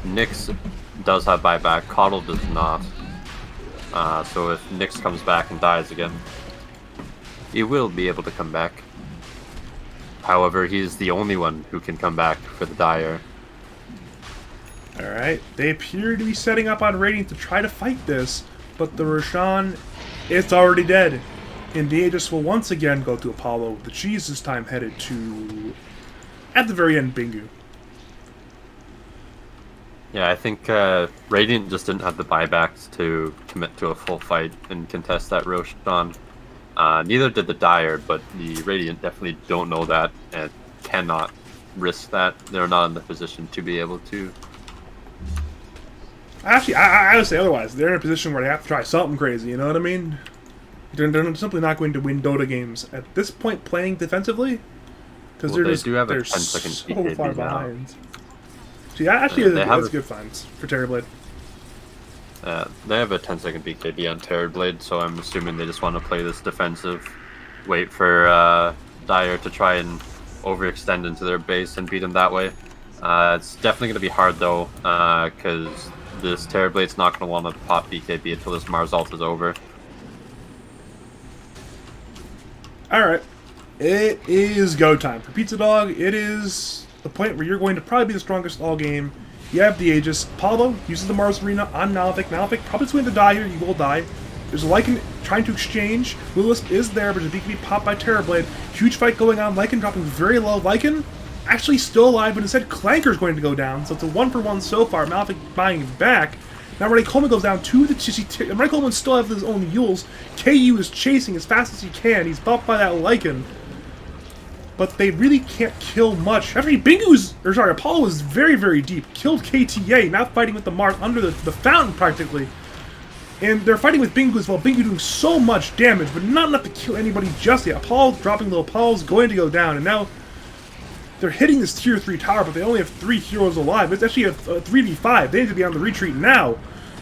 Nyx does have buyback. Coddle does not. So if Nyx comes back and dies again, he will be able to come back. However, he's the only one who can come back for the Dire. Alright, they appear to be setting up on Radiant to try to fight this, but the Roshan, it's already dead. And the Aegis will once again go to Apollo, with the cheese this time headed to, at the very end, Bingu. Yeah, I think Radiant just didn't have the buybacks to commit to a full fight and contest that Roshan. Neither did the Dire, but the Radiant definitely don't know that and cannot risk that. They're not in the position to be able to. Actually, I would say otherwise. They're in a position where they have to try something crazy, you know what I mean? They're simply not going to win Dota games at this point playing defensively. Because they're so far behind. So yeah, actually, that's good finds for Terrorblade. They have a 10-second BKB on Terrorblade, so I'm assuming they just want to play this defensive, wait for Dire to try and overextend into their base and beat them that way. It's definitely going to be hard, though, because this Terrorblade's not going to want to pop BKB until this Mars ult is over. Alright. It is go time. For Pizzadog, it is the point where you're going to probably be the strongest all game. You have the Aegis. Paulo uses the Mars Arena on Malefic. Malefic probably is going to die here. You will die. There's a Lycan trying to exchange. Lilith is there, but there's a BKB popped by Terrorblade. Huge fight going on. Lycan dropping very low. Lycan actually still alive, but instead Clanker's going to go down. So it's a 1-for-1 so far. Malefic buying it back. Now Ronnie Coleman goes down to the Ronnie Coleman still has his own mules. KU is chasing as fast as he can. He's buffed by that Lycan. But they really can't kill much. Actually, Apollo is very, very deep. Killed KTA, now fighting with the Mars under the fountain practically. And they're fighting with Bingu as well. Bingu doing so much damage, but not enough to kill anybody just yet. Apollo dropping low. Apollo's going to go down, and now they're hitting this tier 3 tower, but they only have 3 heroes alive. It's actually a 3v5. They need to be on the retreat now.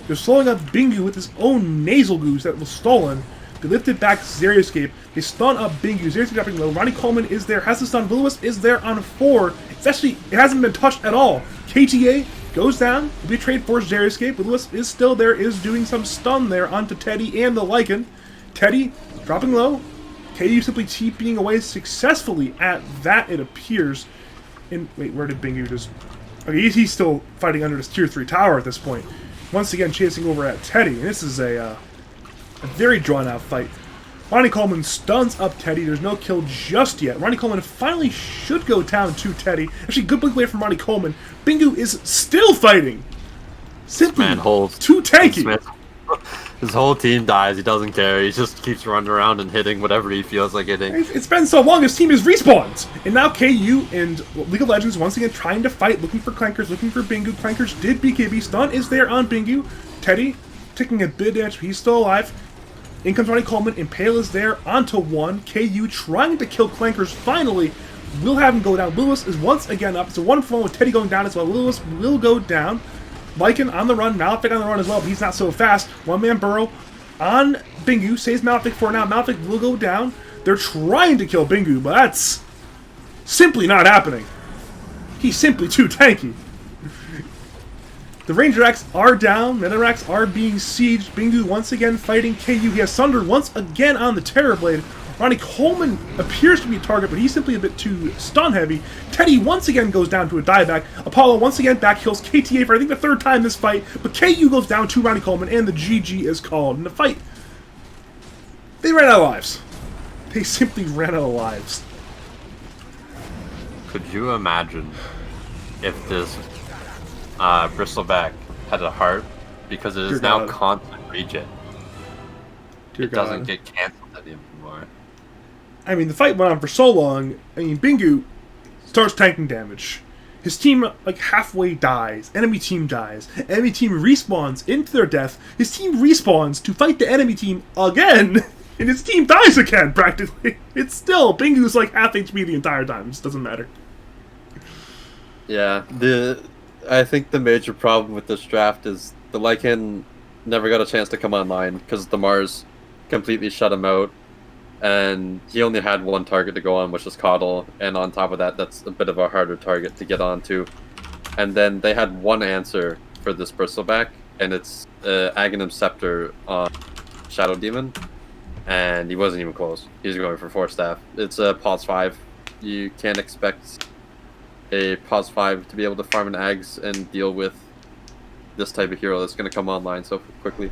They're slowing up Bingu with his own nasal goose that was stolen. They lifted back Xerioscape. They stun up Bingu. Xerioscape dropping low. Ronnie Coleman is there. Has the stun. Will-O-Wisp is there on 4. It hasn't been touched at all. KTA goes down. Will be a trade for Xerioscape. Will-O-Wisp is still there. Is doing some stun there onto Teddy and the Lycan. Teddy dropping low. KU simply TPing away successfully at that, it appears. Wait, where did Bingu just... Okay, he's still fighting under this tier 3 tower at this point. Once again, chasing over at Teddy. And this is a very drawn-out fight. Ronnie Coleman stuns up Teddy. There's no kill just yet. Ronnie Coleman finally should go down to Teddy. Actually, good blink away from Ronnie Coleman. Bingu is still fighting. Simply too tanky. His whole team dies. He doesn't care. He just keeps running around and hitting whatever he feels like hitting. It's been so long. His team is respawned. And now KU and League of Legends once again trying to fight, looking for Clankers, looking for Bingu. Clankers did BKB. Stun is there on Bingu. Teddy taking a bit of damage. He's still alive. In comes Ronnie Coleman. Impale is there onto 1. KU trying to kill Clankers finally. Will have him go down. Lewis is once again up. It's a 1-for-1 with Teddy going down as well. Lewis will go down. Lycan on the run, Malefic on the run as well, but he's not so fast. One-man burrow on Bingu, saves Malefic for now. Malefic will go down. They're trying to kill Bingu, but that's simply not happening. He's simply too tanky. The Ranger Racks are down, Netherracks are being sieged. Bingu once again fighting KU. He has Sunder once again on the Terrorblade. Ronnie Coleman appears to be a target, but he's simply a bit too stun-heavy. Teddy once again goes down to a dieback. Apollo once again back kills KTA for I think the 3rd time this fight, but KU goes down to Ronnie Coleman, and the GG is called. In the fight, they ran out of lives. They simply ran out of lives. Could you imagine if this Bristleback had a heart? Because it is now constant regen. It doesn't get cancelled anymore. I mean, the fight went on for so long. I mean, Bingu starts tanking damage. His team, like, halfway dies. Enemy team dies. Enemy team respawns into their death. His team respawns to fight the enemy team again. And his team dies again, practically. It's still, Bingu's like half HP the entire time. It just doesn't matter. Yeah, I think the major problem with this draft is the Lycan never got a chance to come online because the Mars completely shut him out. And he only had 1 target to go on, which was Coddle, and on top of that, that's a bit of a harder target to get onto. And then they had 1 answer for this Bristleback, and it's Aghanim Scepter on Shadow Demon, and he wasn't even close. He was going for 4 staff. It's a pause 5. You can't expect a pause 5 to be able to farm an Ags and deal with this type of hero that's going to come online so quickly.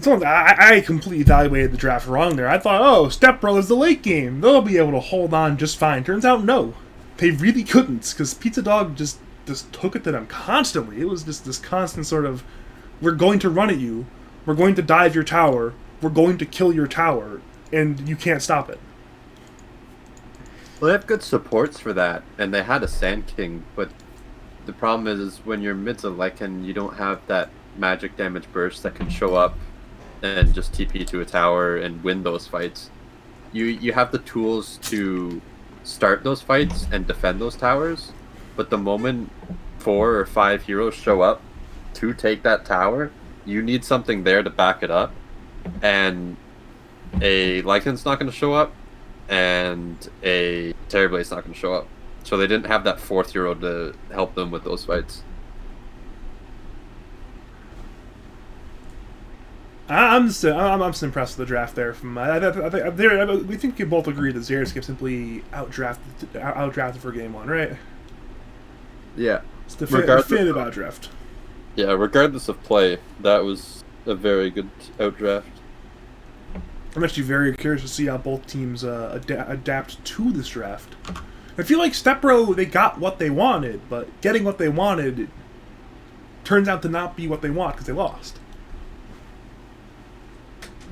I completely evaluated the draft wrong there. I thought, oh, Step Bro is the late game. They'll be able to hold on just fine. Turns out, no. They really couldn't, because Pizzadog just took it to them constantly. It was just this constant sort of, we're going to run at you, we're going to dive your tower, we're going to kill your tower, and you can't stop it. Well, they have good supports for that, and they had a Sand King, but the problem is when you're mid to Lycan, you don't have that magic damage burst that can show up and just TP to a tower and win those fights. You have the tools to start those fights and defend those towers, but the moment 4 or 5 heroes show up to take that tower, you need something there to back it up, and a Lycan's not going to show up, and a Terrorblade's not going to show up. So they didn't have that 4th hero to help them with those fights. I'm just impressed with the draft there. We think we can both agree that Xerioscape simply outdrafted for game 1, right? Yeah. It's definitive outdraft. Yeah, regardless of play, that was a very good outdraft. I'm actually very curious to see how both teams adapt to this draft. I feel like Stepbro, they got what they wanted, but getting what they wanted turns out to not be what they want because they lost.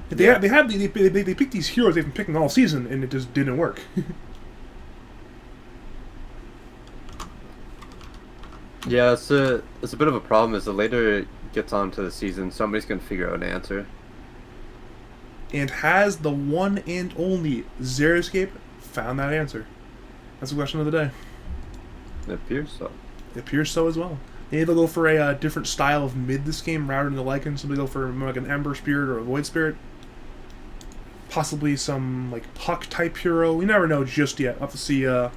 They picked these heroes they've been picking all season, and it just didn't work. Yeah, it's a bit of a problem. As the later it gets on to the season, somebody's gonna figure out an answer. And has the one and only Xeriscape found that answer? That's the question of the day. It appears so. It appears so as well. They either go for a different style of mid this game rather than the Lycan. Somebody go for more like an Ember Spirit or a Void Spirit. Possibly some like Puck type hero. We never know just yet. We'll have to see. I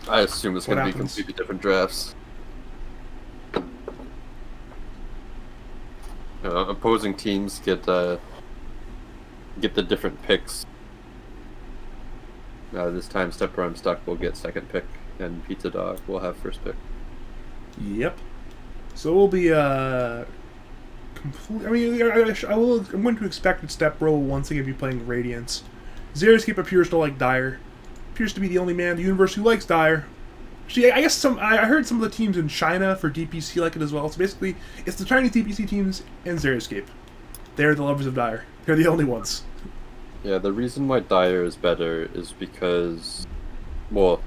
assume it's going to be completely different drafts. Opposing teams get the different picks. This time, Stepper I'm Stuck will get second pick, and Pizzadog will have first pick. Yep. So we'll be complete. I mean, I'm going to expect that Stepbro will once again be playing Radiance. Xeriscape appears to like Dire. Appears to be the only man in the universe who likes Dire. Actually, I guess I heard some of the teams in China for DPC like it as well. So basically, it's the Chinese DPC teams and Xeriscape. They're the lovers of Dire. They're the only ones. Yeah, the reason why Dire is better is because, well,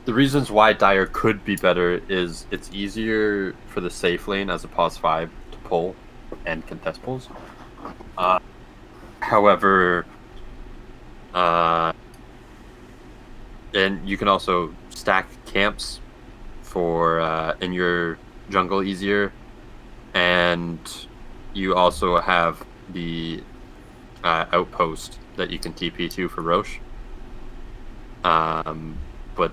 the reasons why Dire could be better is it's easier for the safe lane as a pos 5 to pull and contest pulls. However, and you can also stack camps for in your jungle easier, and you also have the outpost that you can TP to for Roche. But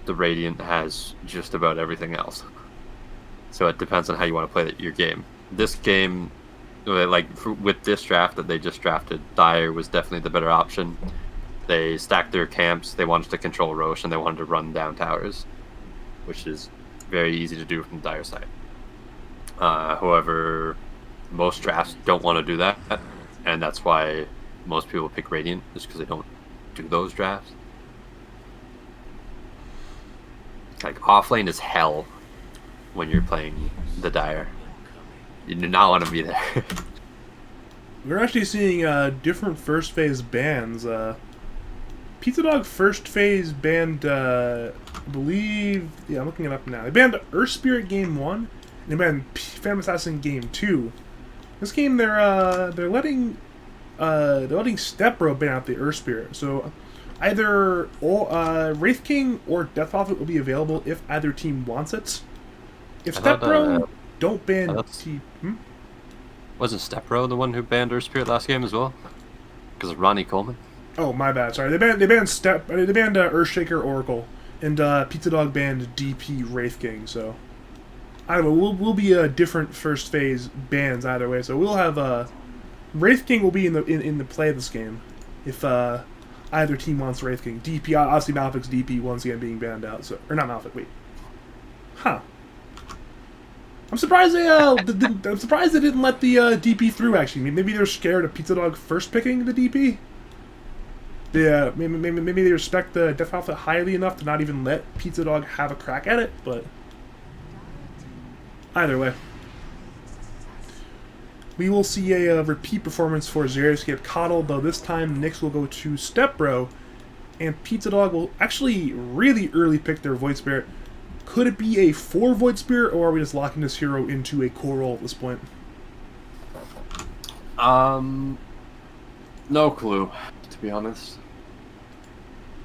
the Radiant has just about everything else. So it depends on how you want to play your game. This game, with this draft that they just drafted, Dire was definitely the better option. They stacked their camps, they wanted to control Roche, and they wanted to run down towers, which is very easy to do from the Dire side. However, most drafts don't want to do that, and that's why most people pick Radiant, just because they don't do those drafts. Like, offlane is hell when you're playing the Dire. You do not want to be there. We're actually seeing different first phase bans. Pizzadog first phase banned, I believe, yeah, I'm looking it up now. They banned Earth Spirit Game 1, and they banned Phantom Assassin Game 2. This game, they're letting Stepbro ban out the Earth Spirit. So either Wraith King or Death Prophet will be available if either team wants it. If Stepbro don't ban Wasn't Stepbro the one who banned Earth Spirit last game as well? Because of Ronnie Coleman? Oh, my bad. Sorry, they banned Earthshaker Oracle, and Pizzadog banned DP Wraith King. So I don't know. We'll be different first phase bans either way. So we'll have Wraith King will be in the play of this game if either team wants Wraith King. DP obviously Malphic's DP once again being banned out. So or not Malphic. Wait, huh? I'm surprised they didn't let the DP through. Actually, maybe they're scared of Pizzadog first picking the DP. Yeah, maybe they respect the Death Alpha highly enough to not even let Pizzadog have a crack at it, but either way. We will see a repeat performance for Xeriscape Coddle, though this time Nyx will go to Stepbro, and Pizzadog will actually really early pick their Void Spirit. Could it be a 4 Void Spirit, or are we just locking this hero into a core role at this point? No clue, to be honest.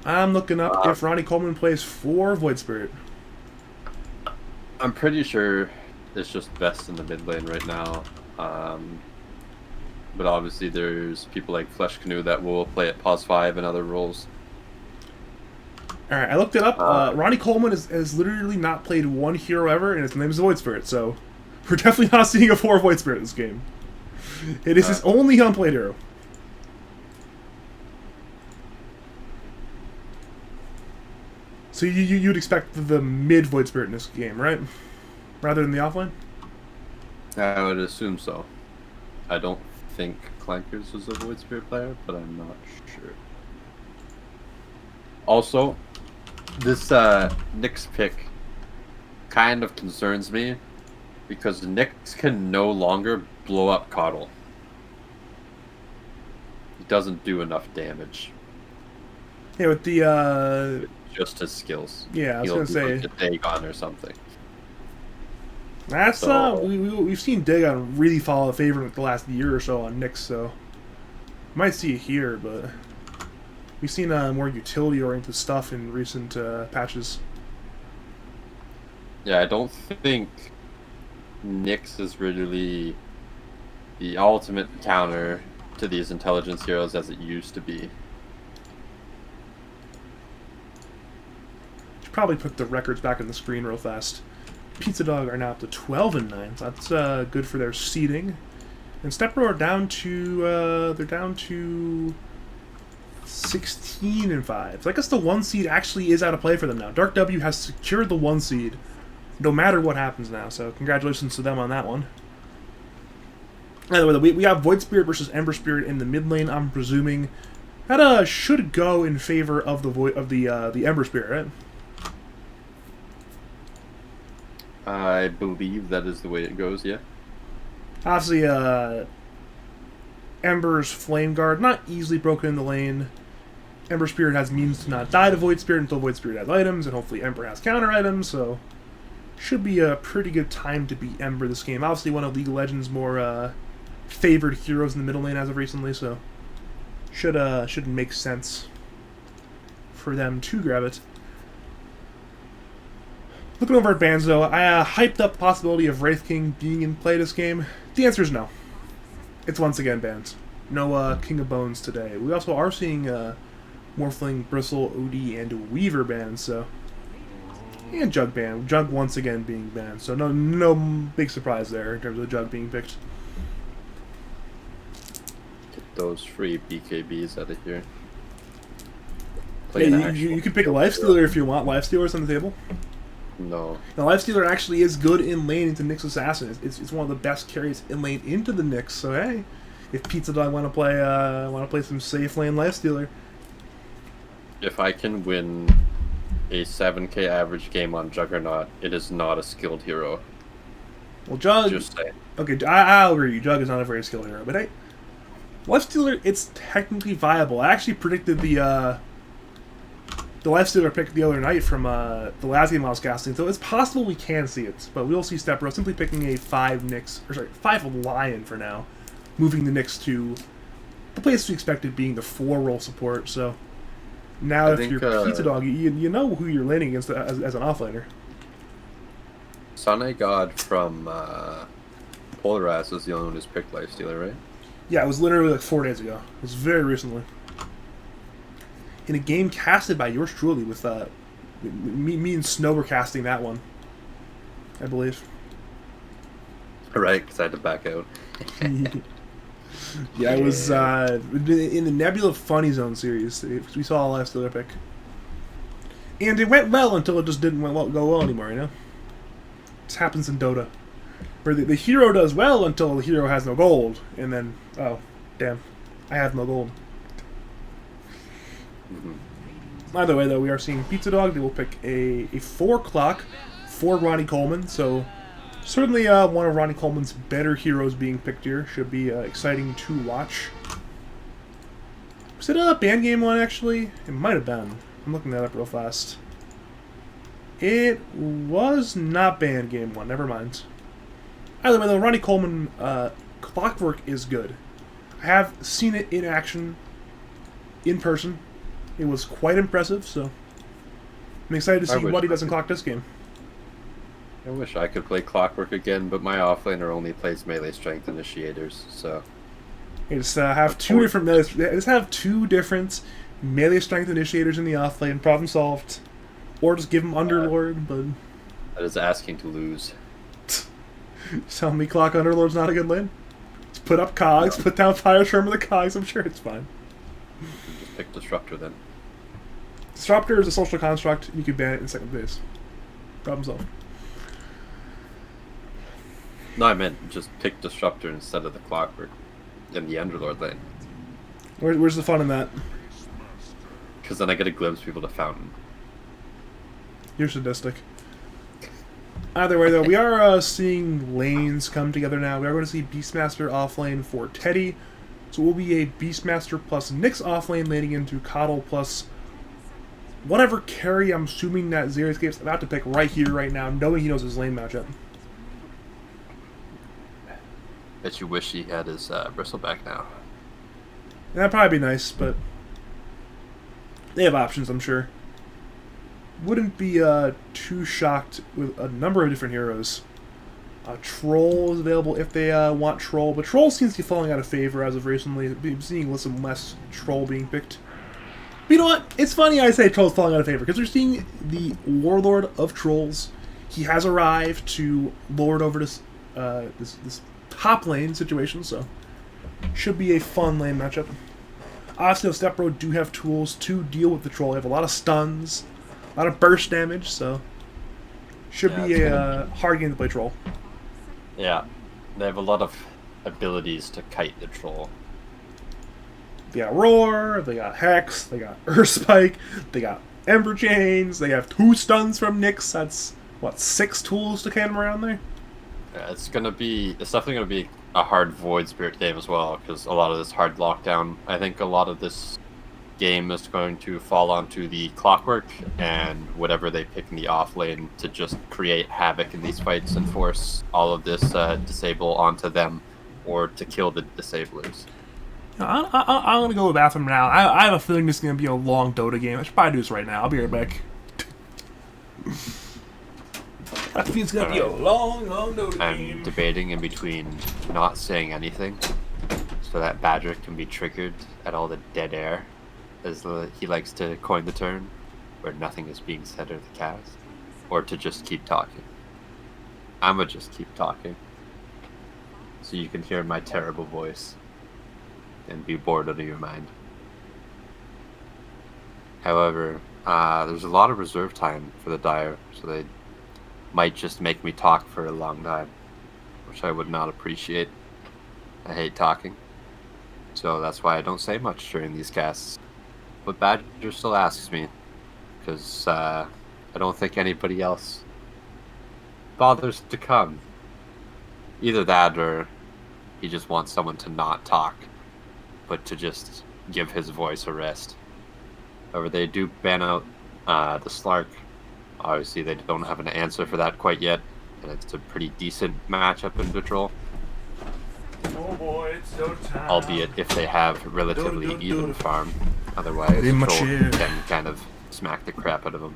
I'm looking up if Ronnie Coleman plays 4 Void Spirit. I'm pretty sure it's just best in the mid lane right now. But obviously there's people like Flesh Canoe that will play at pos 5 and other roles. Alright, I looked it up. Ronnie Coleman has literally not played one hero ever, and his name is Void Spirit, so we're definitely not seeing a 4 Void Spirit in this game. It is his only unplayed hero. So you'd expect the mid Void Spirit in this game, right? Rather than the offline? I would assume so. I don't think Clankers was a Void Spirit player, but I'm not sure. Also, this Nyx pick kind of concerns me because Nyx can no longer blow up Coddle. He doesn't do enough damage. Yeah, with the Just his skills. yeah, I was He'll gonna do, say like, a Dagon or something. that's So- we've seen Dagon really follow a favorite the last year or so on Nyx, so might see it here, but we've seen more utility-oriented stuff in recent patches. Yeah, I don't think Nyx is really the ultimate counter to these intelligence heroes as it used to be. Should probably put the records back on the screen real fast. Pizzadog are now up to 12-9. So that's good for their seeding. And Stepbro are down to they're down to 16-5. So I guess the 1 seed actually is out of play for them now. Dark W has secured the 1 seed, no matter what happens now. So congratulations to them on that one. Anyway, we have Void Spirit versus Ember Spirit in the mid lane. I'm presuming that should go in favor of the Ember Spirit, right? I believe that is the way it goes, yeah. Obviously, Ember's Flame Guard, not easily broken in the lane. Ember Spirit has means to not die to Void Spirit until Void Spirit has items, and hopefully Ember has counter items, so should be a pretty good time to beat Ember this game. Obviously, one of League of Legends' more favored heroes in the middle lane as of recently, so should make sense for them to grab it. Looking over at bans, though, I hyped up the possibility of Wraith King being in play this game. The answer is no. It's once again banned. No King of Bones today. We also are seeing Morphling, Bristle, OD, and Weaver banned, so... And Jug banned. Jug once again being banned, so no big surprise there in terms of Jug being picked. Get those free BKBs out of here. Yeah, you can pick a Lifestealer if you want. Lifestealer's on the table. No. The Lifestealer actually is good in lane into Nyx Assassin. It's one of the best carries in lane into the Nyx. So hey, if Pizzadog want to play some safe lane Lifestealer, If I can win a 7k average game on Juggernaut, it is not a skilled hero. well, Jug. Just saying. Okay, I'll agree. Jug is not a very skilled hero, but hey, Lifestealer, it's technically viable. I actually predicted the Lifestealer pick the other night from the last game I was casting, so it's possible we can see it, but we'll see Stepbro simply picking a 5 Lion for now, moving the Nyx to the place we expected being the 4 role support, so now if you're Pizzadog, you know who you're laning against as an offlaner. Sunny God from Polarized was the only one who's picked Lifestealer, right? Yeah, it was literally like 4 days ago. It was very recently. In a game casted by yours truly with me and Snow were casting that one, I believe. Right, because I had to back out. Yeah, it was in the Nebula Funny Zone series. We saw a Lifestealer pick. And it went well until it just didn't go well anymore, you know? This happens in Dota. Where the hero does well until the hero has no gold, and then, oh, damn, I have no gold. Either way, though, we are seeing Pizzadog. They will pick a 4 o'clock for Ronnie Coleman, so certainly one of Ronnie Coleman's better heroes being picked here. Should be exciting to watch. Was it a band game one, actually? It might have been. I'm looking that up real fast. It was not band game one. Never mind. Either way, though, Ronnie Coleman Clockwork is good. I have seen it in action, in person. It was quite impressive, so I'm excited to see what he does in Clock this game. I wish I could play Clockwork again, but my offlaner only plays melee strength initiators, so... You just have two different melee strength initiators in the offlane. Problem solved. Or just give them Underlord, but... That is asking to lose. Tell me Clock Underlord's not a good lane? Just put up cogs, put down Fire Charm with the cogs, I'm sure it's fine. Just pick Disruptor then. Disruptor is a social construct, you can ban it in second phase. Problem solved. No, I meant just pick Disruptor instead of the Clockwork. in the Underlord lane. Where's the fun in that? Because then I get to glimpse people to Fountain. You're sadistic. Either way, though, we are seeing lanes come together now. We are going to see Beastmaster offlane for Teddy. So it will be a Beastmaster plus Nyx offlane laning into Coddle plus whatever carry I'm assuming that Xeriscape's about to pick right here, right now, knowing he knows his lane matchup. Bet you wish he had his bristleback now. That'd probably be nice, but they have options, I'm sure. Wouldn't be too shocked with a number of different heroes. Troll is available if they want Troll, but Troll seems to be falling out of favor as of recently. I'm seeing some less Troll being picked. But you know what? It's funny I say Troll's falling out of favor, because we're seeing the Warlord of Trolls. He has arrived to lord over this top lane situation, so should be a fun lane matchup. Obviously, Stepbro do have tools to deal with the Troll. They have a lot of stuns, a lot of burst damage, so should be a hard game to play Troll. Yeah, they have a lot of abilities to kite the Troll. They got Roar, they got Hex, they got Earth Spike, they got Ember Chains, they have 2 stuns from Nyx. That's, what, 6 tools to can them around there? Yeah, it's definitely gonna be a hard Void Spirit game as well, because a lot of this hard lockdown. I think a lot of this game is going to fall onto the Clockwork and whatever they pick in the off lane to just create havoc in these fights and force all of this disable onto them, or to kill the disablers. I'm going to go with Bathroom now. I have a feeling this is going to be a long Dota game. I should probably do this right now. I'll be right back. I think it's going to be a long Dota game. I'm debating in between not saying anything so that Badger can be triggered at all the dead air, as he likes to coin the term, where nothing is being said or the cast, or to just keep talking. I'm going to just keep talking so you can hear my terrible voice and be bored out of your mind. However, there's a lot of reserve time for the Dire, so they might just make me talk for a long time, which I would not appreciate. I hate talking, so that's why I don't say much during these casts. But Badger still asks me, because I don't think anybody else bothers to come. Either that, or he just wants someone to not talk, but to just give his voice a rest. However, they do ban out the Slark. Obviously, they don't have an answer for that quite yet, and it's a pretty decent matchup in Patrol. Oh boy, it's no time. Albeit if they have relatively even farm. Otherwise, Patrol can kind of smack the crap out of them.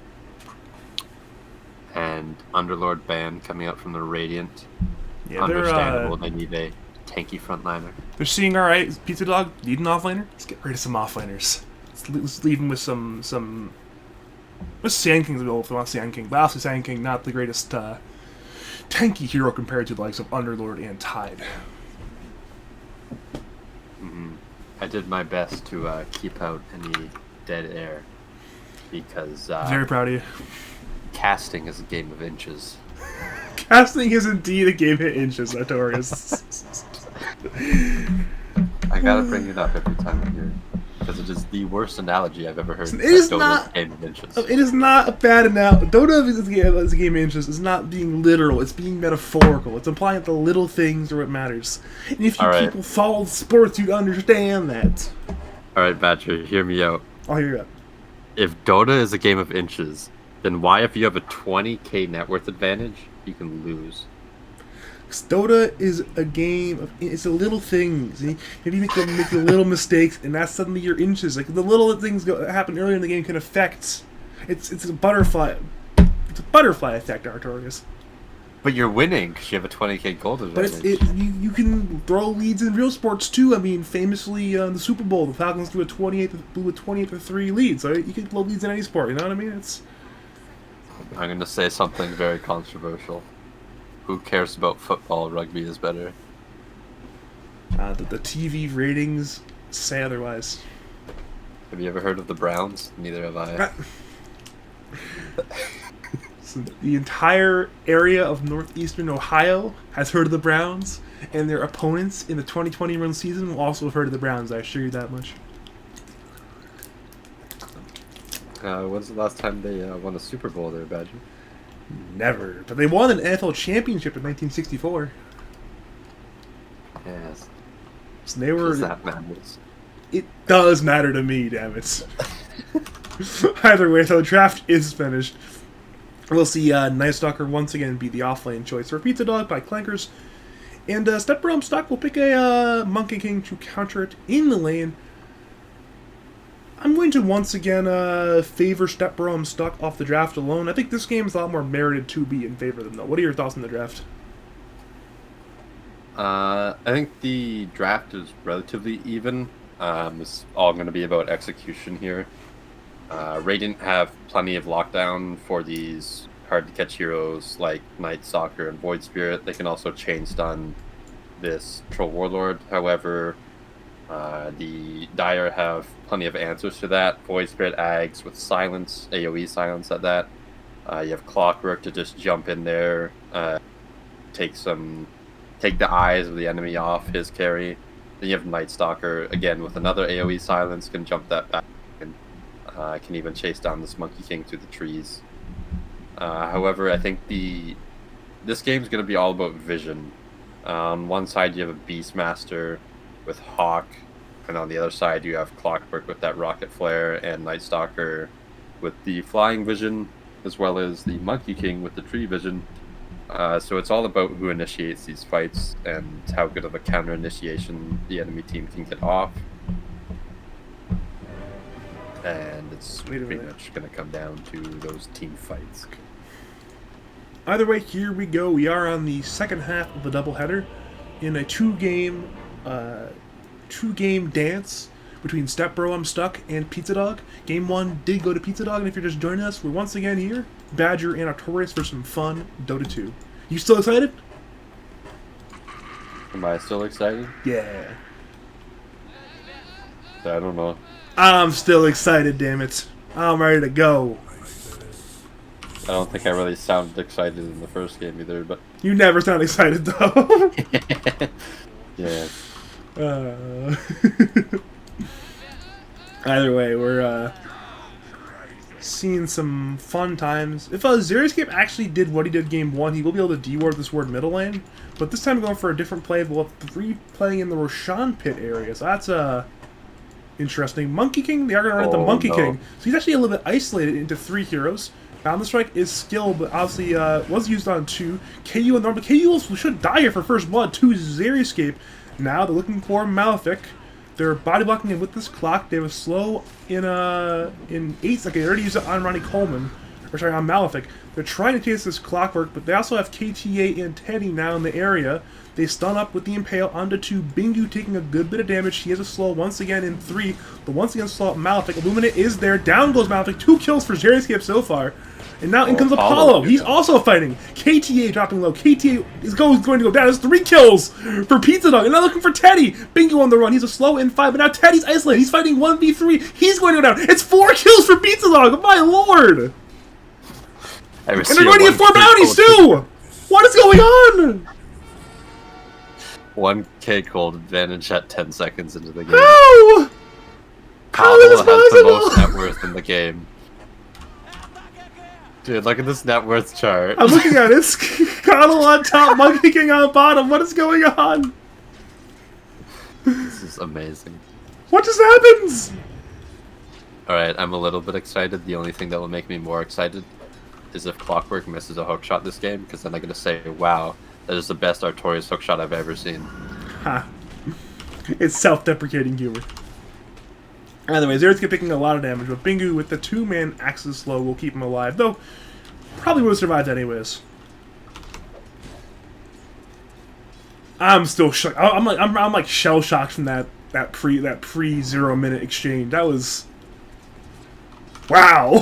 And Underlord ban coming out from the Radiant. Yeah, understandable, they need a tanky frontliner. They're seeing alright. Pizzadog need an offlaner? Let's get rid of some offlaners. Let's leave him with some. Sand King's available if they want Sand King. But obviously Sand King not the greatest tanky hero compared to the likes of Underlord and Tide. I did my best to keep out any dead air because very proud of you. Casting is a game of inches. Casting is indeed a game of inches, Artorius. I gotta bring it up every time I hear it, because it is the worst analogy I've ever heard. It is not a game of inches. It is not a bad analogy. Dota is a game of inches. It's not being literal. It's being metaphorical. It's implying that the little things are what matters. And if you people follow sports, you'd understand that. All right, Badger, hear me out. I'll hear you out. If Dota is a game of inches, then why, if you have a 20k net worth advantage, you can lose? Because Dota is a game of, it's the little things. Maybe you make the little mistakes, and that's suddenly your inches. Like the little things that happen earlier in the game can affect. It's a butterfly. It's a butterfly effect, Artorius. But you're winning because you have a 20k gold advantage. But you can throw leads in real sports too. I mean, famously in the Super Bowl, the Falcons blew a 28-3 lead. So you can blow leads in any sport. You know what I mean? I'm going to say something very controversial. Who cares about football? Rugby is better. The TV ratings say otherwise. Have you ever heard of the Browns? Neither have I. Listen, the entire area of northeastern Ohio has heard of the Browns, and their opponents in the 2020 season will also have heard of the Browns, I assure you that much. When's the last time they won a Super Bowl there, Badger? Never. But they won an NFL championship in 1964. Yes. So they were... Does that matters? It does matter to me, damn it. Either way, though, the draft is finished. We'll see Night Stalker once again be the off-lane choice for Pizzadog by Clankers. And Step Bro Stuck will pick a Monkey King to counter it in the lane. I'm going to once again favor Step Bro Stuck off the draft alone. I think this game is a lot more merited to be in favor of them, though. What are your thoughts on the draft? I think the draft is relatively even. It's all going to be about execution here. Radiant have plenty of lockdown for these hard-to-catch heroes like Night Stalker and Void Spirit. They can also chain stun this Troll Warlord. However, the Dire have plenty of answers to that. Void Spirit Ags with silence, AoE silence at that. You have Clockwork to just jump in there, take the eyes of the enemy off his carry. Then you have Night Stalker again with another AoE silence, can jump that back and can even chase down this Monkey King through the trees. However, I think this game's going to be all about vision. On one side you have a Beastmaster with Hawk, and on the other side you have Clockwork with that Rocket Flare, and Night Stalker with the Flying Vision, as well as the Monkey King with the Tree Vision. So it's all about who initiates these fights and how good of a counter initiation the enemy team can get off. And it's pretty much going to come down to those team fights. Either way, here we go. We are on the second half of the doubleheader in a two-game dance between Step Bro I'm Stuck and Pizzadog. Game 1 did go to Pizzadog, and if you're just joining us, we're once again here, Badger and Artorius, for some fun Dota 2. You still excited? Am I still excited? Yeah. I don't know. I'm still excited, damn it. I'm ready to go. I don't think I really sounded excited in the first game either, but... You never sound excited, though. Yeah. Either way, we're seeing some fun times. If Xeriscape actually did what he did game 1, he will be able to deward this ward middle lane. But this time going for a different play, we'll have 3 playing in the Roshan pit area. So that's interesting. Monkey King, they are going to run into Monkey King. So he's actually a little bit isolated into 3 heroes. Bound the Strike is skill, but obviously was used on 2. KU and normal. KU should die here for first blood. 2 Xeriscape. Now they're looking for Malefic. They're body blocking it with this clock. They have a slow in 8 seconds. They already used it on Ronnie Coleman. Or sorry, on Malefic. They're trying to chase this Clockwork, but they also have KTA and Teddy now in the area. They stun up with the Impale onto 2. Bingu taking a good bit of damage. He has a slow once again in 3. But once again, slow up Malefic. Illuminate is there. Down goes Malefic. 2 kills for Xeriscape so far. And now in comes Apollo. He's also fighting. KTA dropping low. KTA is going to go down. There's 3 kills for Pizzadog. And now looking for Teddy. Bingo on the run. He's a slow in 5. But now Teddy's isolated. He's fighting 1v3. He's going to go down. It's 4 kills for Pizzadog. My lord. And they're going to get 4 bounties too. What is going on? 1k cold advantage at 10 seconds into the game. How? How is this possible? Has the most net worth in the game. Dude, look at this net worth chart. I'm looking at it. Coddle on top, Monkey King on bottom. What is going on? This is amazing. What just happens? Alright, I'm a little bit excited. The only thing that will make me more excited is if Clockwork misses a hookshot this game, because then I'm going to say, wow, that is the best Artorius hookshot I've ever seen. Ha. It's self-deprecating humor. Either way, Xeriscape picking a lot of damage, but Bingu with the 2-man Axis slow will keep him alive, though probably would have survived anyways. I'm still shocked. I'm like shell shocked from that pre 0 minute exchange. That was wow.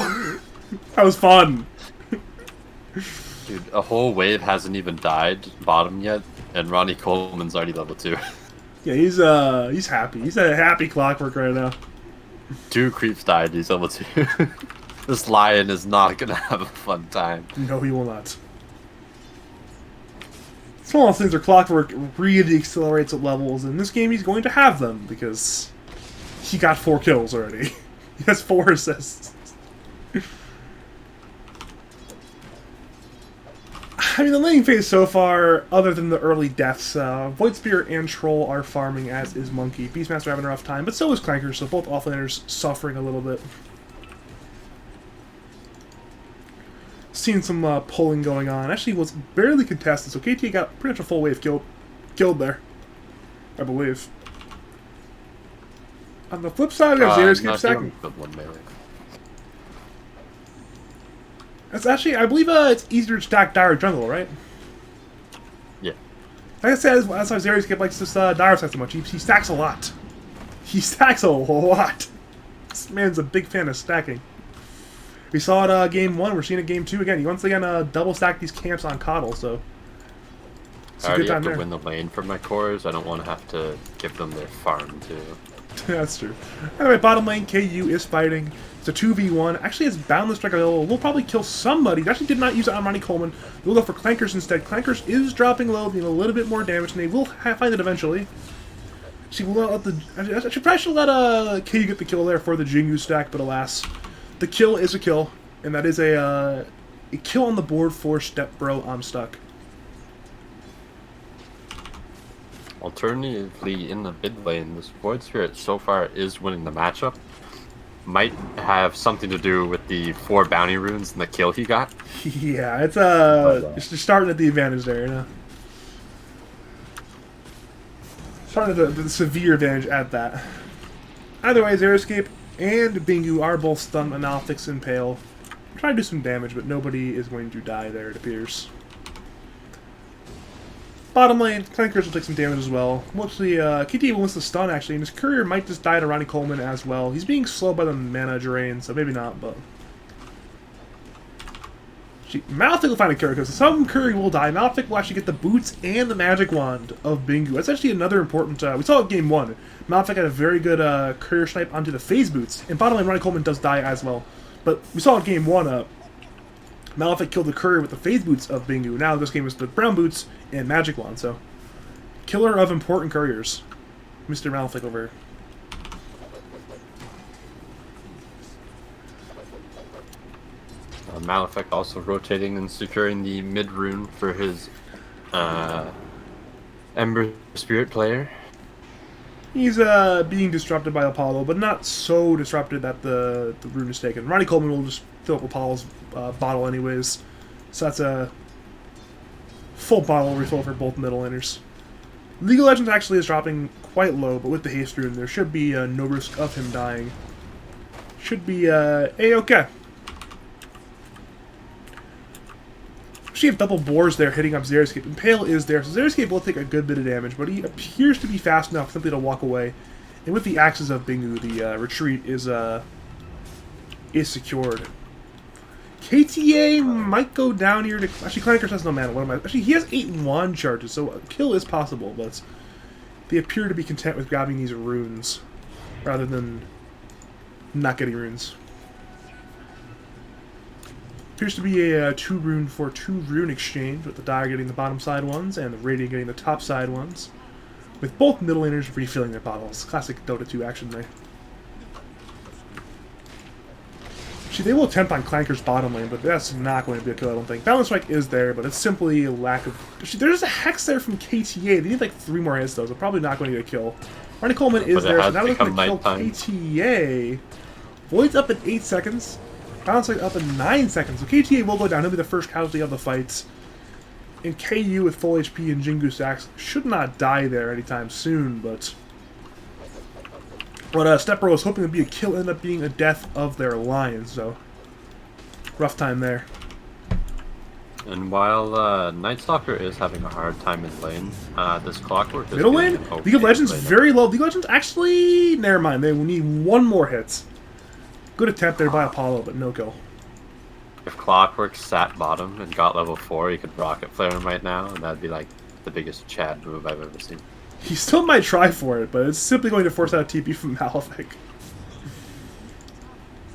That was fun. Dude, a whole wave hasn't even died bottom yet, and Ronnie Coleman's already level 2. Yeah, he's happy. He's a happy Clockwork right now. 2 creeps died, he's level 2. This lion is not gonna have a fun time. No, he will not. It's one of those things where Clockwork really accelerates at levels. In this game, he's going to have them because he got 4 kills already. He has 4 assists. I mean, the laning phase so far, other than the early deaths, Void Spirit and Troll are farming, as is Monkey. Beastmaster having a rough time, but so is Clanker, so both offlaners suffering a little bit. Seeing some pulling going on. Actually, was barely contested, so KT got pretty much a full wave killed there, I believe. On the flip side, we have Xera's keep stacking. That's actually, I believe it's easier to stack Dire Jungle, right? Yeah. Like I said, that's why Xera's likes this Dire stack so much. He stacks a lot. He stacks a lot. This man's a big fan of stacking. We saw it game 1, we're seeing it game 2 again. He once again double stack these camps on Coddle, so it's a good time there. I already have to win the lane for my cores. I don't want to have to give them their farm too. That's true. Anyway, bottom lane, KU is fighting. It's a 2v1. Actually, it's Boundless Strike available. We'll probably kill somebody. It actually did not use it on Ronnie Coleman. We'll go for Clankers instead. Clankers is dropping low, being a little bit more damage, and they will find it eventually. She will let the. I should probably let KU get the kill there for the Jingu stack, but alas, the kill is a kill, and that is a kill on the board for Step Bro. I'm stuck. Alternatively, in the mid lane, this Void Spirit so far is winning the matchup. Might have something to do with the 4 bounty runes and the kill he got. Yeah, it's just starting at the advantage there, you know. Starting at the severe advantage at that. Either way, Xera's and Bingu are both stunned on Alphix and Pale. I'm trying to do some damage, but nobody is going to die there, it appears. Bottom lane, Clankers will take some damage as well. Mostly, KT will miss the stun, actually, and his courier might just die to Ronnie Coleman as well. He's being slowed by the mana drain, so maybe not, but... Malefic will find a courier, because some courier will die. Malefic will actually get the boots and the magic wand of Bingu. That's actually another important... we saw it game 1. Malefic had a very good courier snipe onto the phase boots, and bottom lane, Ronnie Coleman does die as well. But we saw it game 1, Malefic killed the courier with the phase boots of Bingu. Now this game is the brown boots and magic wand, so killer of important couriers. Mr. Malefic over here. Malefic also rotating and securing the mid rune for his Ember Spirit player. He's being disrupted by Apollo, but not so disrupted that the rune is taken. Ronnie Coleman will just fill up Apollo's bottle anyways, so that's a full bottle refill for both middle laners. League of Legends actually is dropping quite low, but with the haste rune, there should be no risk of him dying. Should be A-okay. She have double boars there hitting up Xera's, and Pale is there, so Xera's will take a good bit of damage, but he appears to be fast enough simply to walk away. And with the axes of Bingu, the retreat is secured. KTA might go down here to... Actually, Clankers has no mana. Actually, he has 8 wand charges, so a kill is possible, but they appear to be content with grabbing these runes rather than not getting runes. Appears to be a 2 rune for 2 rune exchange, with the Dire getting the bottom side ones and the Radiant getting the top side ones, with both middle laners refilling their bottles. Classic Dota 2 action there. They will attempt on Clanker's bottom lane, but that's not going to be a kill, I don't think. Balance Strike is there, but it's simply a lack of... There's a Hex there from KTA. They need like 3 more hits, though, so probably not going to get a kill. Ronnie Coleman is there, so now they're going to kill KTA. Void's up at 8 seconds. Balance Strike up at 9 seconds. So KTA will go down. He'll be the first casualty of the fights. And KU with full HP and Jingu stacks should not die there anytime soon, but... What Stepbro was hoping to be a kill ended up being a death of their lion, so rough time there. And while Night Stalker is having a hard time in lane, this Clockwork is middle lane? League of Legends very low. League of Legends actually... Never mind, they will need 1 more hits. Good attempt there by Apollo, but no kill. If Clockwork sat bottom and got level 4, he could Rocket Flare him right now, and that'd be like the biggest Chad move I've ever seen. He still might try for it, but it's simply going to force out a TP from Malefic.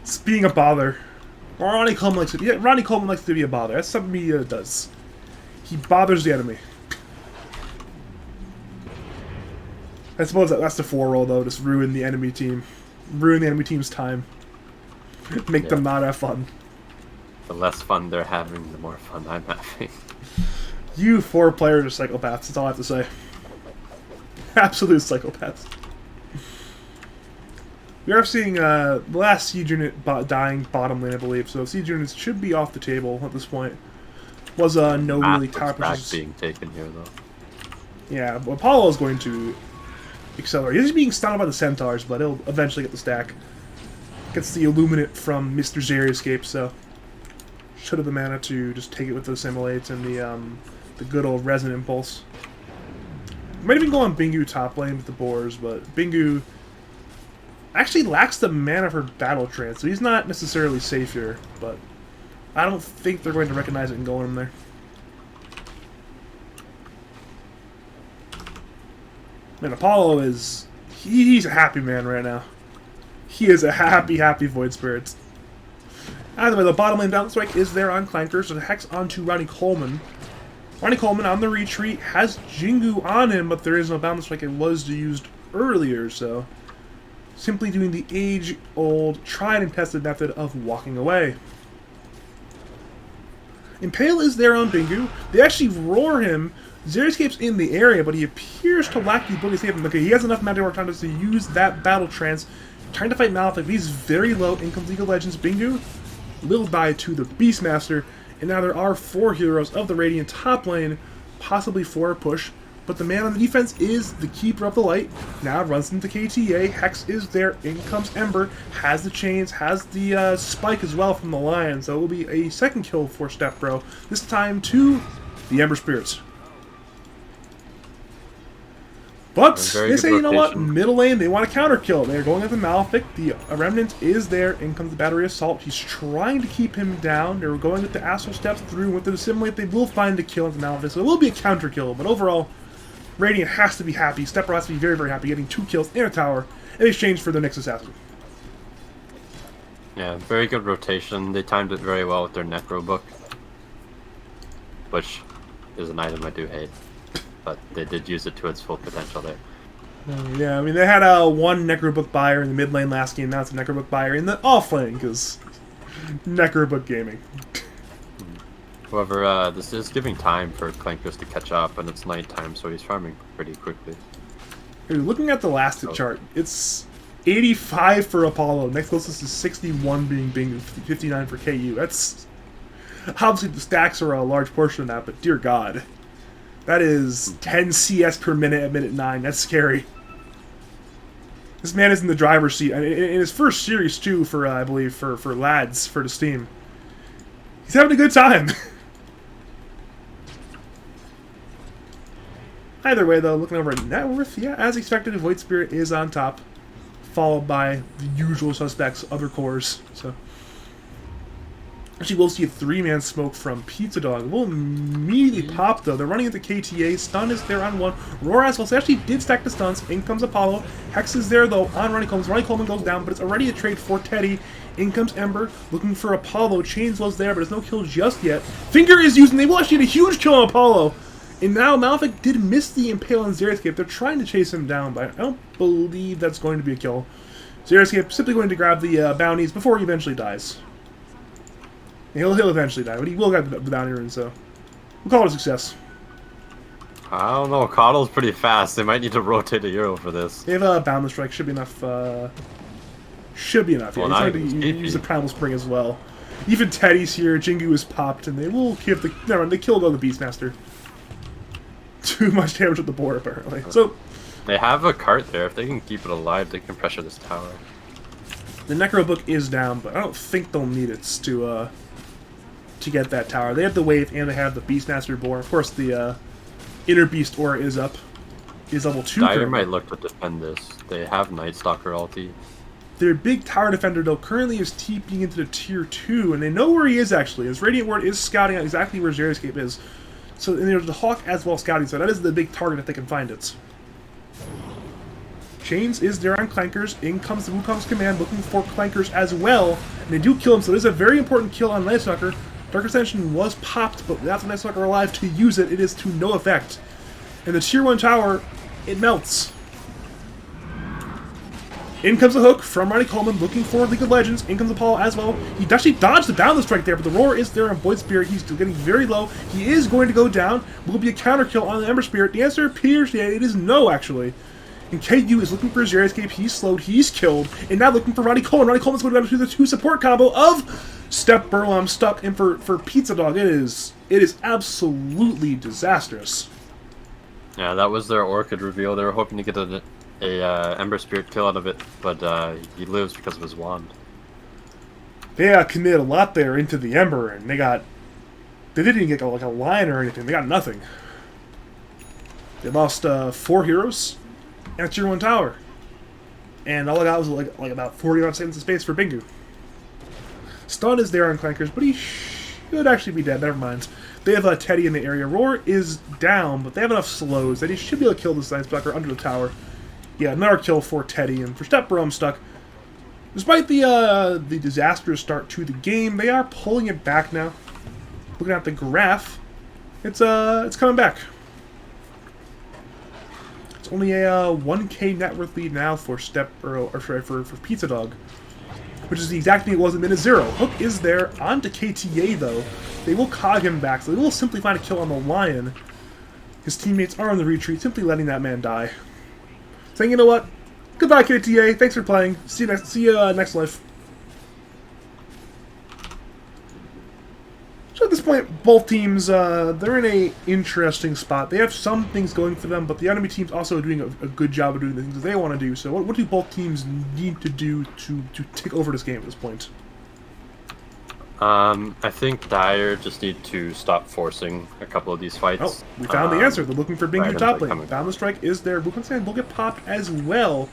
It's being a bother. Ronnie Coleman likes to be, Ronnie Coleman likes to be a bother. That's something he does. He bothers the enemy. I suppose that's the 4-roll, though. Just ruin the enemy team. Ruin the enemy team's time. Make them not have fun. The less fun they're having, the more fun I'm having. You 4 players are psychopaths. That's all I have to say. Absolute psychopaths. We are seeing the last siege unit dying bottom lane, I believe. So siege units should be off the table at this point. Was no really tower pushes being taken here, though. Yeah, Apollo is going to accelerate. He's being stunned by the centaurs, but he'll eventually get the stack. Gets the Illuminate from Mr. Xerioscape, so should have the mana to just take it with the Assimilate and the good old Resin Impulse. Might even go on Bingu top lane with the Boars, but Bingu actually lacks the mana for Battle Trance, so he's not necessarily safe here, but I don't think they're going to recognize it and go in there. Man, Apollo is... he's a happy man right now. He is a happy, happy Void Spirit. Either way, the bottom lane down strike is there on Clanker, so the Hex onto Ronnie Coleman. Ronnie Coleman on the retreat has Jingu on him, but there is no balance like it was used earlier, so simply doing the age-old, tried and tested method of walking away. Impale is there on Bingu. They actually roar him. Xerioscape's in the area, but he appears to lack the ability to save him. Okay, he has enough mana to time to use that Battle Trance. Trying to fight Malefic. These very low income League of Legends. Bingu will die to the Beastmaster. And now there are 4 heroes of the Radiant top lane, possibly for a push. But the man on the defense is the Keeper of the Light. Now runs into KTA. Hex is there. In comes Ember. Has the chains. Has the spike as well from the Lion. So it will be a second kill for Stepbro. This time to the Ember Spirits. But they say, you know what? Middle lane, they want a counter kill. They're going after Malefic. The Remnant is there. In comes the Battery Assault. He's trying to keep him down. They're going with the Astral Steps through. With the Assimilate, they will find a kill into Malefic. So it will be a counter kill. But overall, Radiant has to be happy. Stepper has to be very, very happy, getting 2 kills and a tower in exchange for their next assassin. Yeah, very good rotation. They timed it very well with their Necro Book, which is an item I do hate. But they did use it to its full potential there. Yeah, I mean, they had one Necrobook buyer in the mid lane last game. Now it's a Necrobook buyer in the off lane, because Necrobook gaming. However, this is giving time for Clankers to catch up, and it's nighttime, so he's farming pretty quickly. Looking at the last chart, it's 85 for Apollo. Next closest is 61 being Bing, 59 for KU. That's... obviously the stacks are a large portion of that, but dear God. That is 10 CS per minute at minute 9. That's scary. This man is in the driver's seat. In his first series, too, for I believe, for lads, for the Steam. He's having a good time. Either way, though, looking over at net worth, yeah, as expected, Void Spirit is on top, followed by the usual suspects, other cores. So, actually, we'll see a 3-man smoke from Pizzadog. Will immediately pop, though. They're running into KTA. Stun is there on 1. Roar as well. So actually did stack the stuns. In comes Apollo. Hex is there, though, on Ronnie Coleman. Ronnie Coleman goes down, but it's already a trade for Teddy. In comes Ember, looking for Apollo. Chains was there, but there's no kill just yet. Finger is used, and they will actually get a huge kill on Apollo. And now Malefic did miss the Impale on Xerioscape. They're trying to chase him down, but I don't believe that's going to be a kill. Xerioscape simply going to grab the bounties before he eventually dies. He'll eventually die, but he will get the bounty rune, so we'll call it a success. I don't know, Coddle's pretty fast. They might need to rotate a hero for this. They have a Boundless Strike, should be enough. Should be enough. Well, yeah, he's trying to use the Primal Spring as well. Even Teddy's here, Jingu is popped, and they will give the... Never mind, they killed all the Beastmaster. Too much damage with the board, apparently. So they have a cart there. If they can keep it alive, they can pressure this tower. The Necro Book is down, but I don't think they'll need it to get that tower. They have the wave and they have the Beastmaster board. Of course, the Inner Beast Aura is up. Is level 2. Dire might look to defend this. They have Night Stalker ulti. Their big tower defender, though, currently is TPing into the tier 2, and they know where he is, actually. His Radiant Ward is scouting out exactly where Xerioscape is. So, and there's the Hawk as well scouting, so that is the big target if they can find it. Chains is there on Clankers. In comes the Wukong's command, looking for Clankers as well. And they do kill him, so it is a very important kill on Night Stalker. Dark Ascension was popped, but without the Night Stalker alive to use it, it is to no effect. And the Tier 1 tower, it melts. In comes the hook from Ronnie Coleman, looking for League of Legends. In comes Apollo as well. He actually dodged the down the strike there, but the roar is there on Void Spirit. He's still getting very low. He is going to go down. Will be a counter kill on the Ember Spirit. The answer appears, yeah, it is no, actually. And KU is looking for his Zero Escape. He's slowed. He's killed. And now looking for Ronnie Coleman. Ronnie Coleman's going to go to the 2 support combo of Step Burlam stuck. And for Pizzadog, it is absolutely disastrous. Yeah, that was their Orchid reveal. They were hoping to get a Ember Spirit kill out of it, but he lives because of his wand. They committed a lot there into the Ember, and they didn't even get like a line or anything. They got nothing. They lost 4 heroes and a Tier 1 tower, and all I got was like about 40 odd seconds of space for Bingu. Stun is there on Clankers, but he should actually be dead. Never mind. They have Teddy in the area. Roar is down, but they have enough slows that he should be able to kill this Night Stalker under the tower. Yeah, another kill for Teddy, and for Step Burlam stuck. Despite the disastrous start to the game, they are pulling it back now. Looking at the graph, it's coming back. It's only a 1K net worth lead now for for Pizzadog, which is the exact thing it was a minute 0. Hook is there onto KTA though. They will cog him back, so they will simply find a kill on the Lion. His teammates are on the retreat, simply letting that man die. Saying, you know what? Goodbye, KTA. Thanks for playing. See you next life. So at this point, both teams, they're in a interesting spot. They have some things going for them, but the enemy team's also doing a good job of doing the things that they want to do. So what do both teams need to do to take over this game at this point? I think Dire just need to stop forcing a couple of these fights. Oh, we found the answer. They're looking for Bingu top lane. Found the strike is there. Wukan will get popped as well.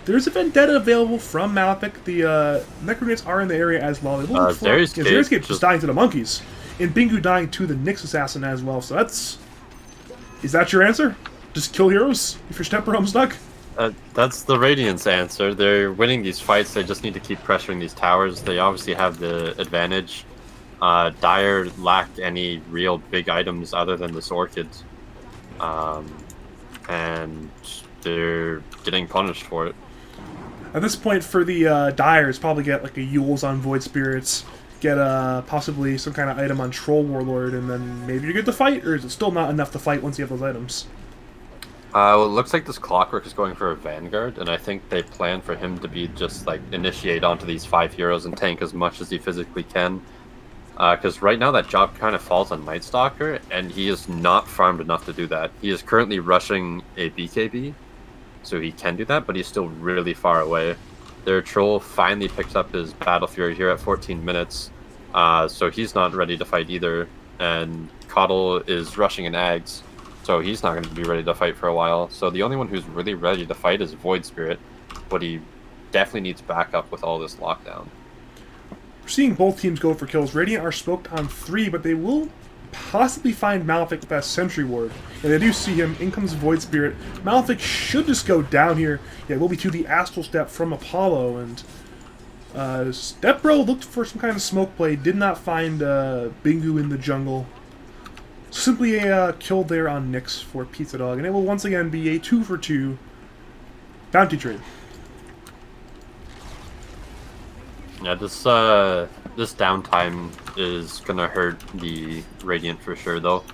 There's a Vendetta available from Malefic. The Necronauts are in the area as well. They will look for Zeroscape just dying to the monkeys. And Bingu dying to the Nyx Assassin as well. So that's... Is that your answer? Just kill heroes if your Step Burlam stuck? That's the Radiant's answer. They're winning these fights. They just need to keep pressuring these towers. They obviously have the advantage. Dire lacked any real big items other than this Orchid. And they're getting punished for it. At this point, for the Dyers, probably get like a Yules on Void Spirits, get possibly some kind of item on Troll Warlord, and then maybe you get to fight, or is it still not enough to fight once you have those items? Well, it looks like this Clockwork is going for a Vanguard, and I think they plan for him to be just like initiate onto these 5 heroes and tank as much as he physically can. Because right now that job kind of falls on Night Stalker, and he is not farmed enough to do that. He is currently rushing a BKB, so he can do that, but he's still really far away. Their Troll finally picks up his Battle Fury here at 14 minutes, so he's not ready to fight either. And Coddle is rushing an Ags, so he's not going to be ready to fight for a while. So the only one who's really ready to fight is Void Spirit, but he definitely needs backup with all this lockdown. We're seeing both teams go for kills. Radiant are smoked on 3, but they will possibly find Malefic with that Sentry Ward. And they do see him. In comes Void Spirit. Malefic should just go down here. Yeah, it will be to the Astral Step from Apollo. And Step Bro looked for some kind of smoke play. Did not find Bingu in the jungle. Simply a kill there on Nyx for Pizzadog. And it will once again be a 2-for-2 bounty trade. Yeah, this downtime is gonna hurt the Radiant for sure, though.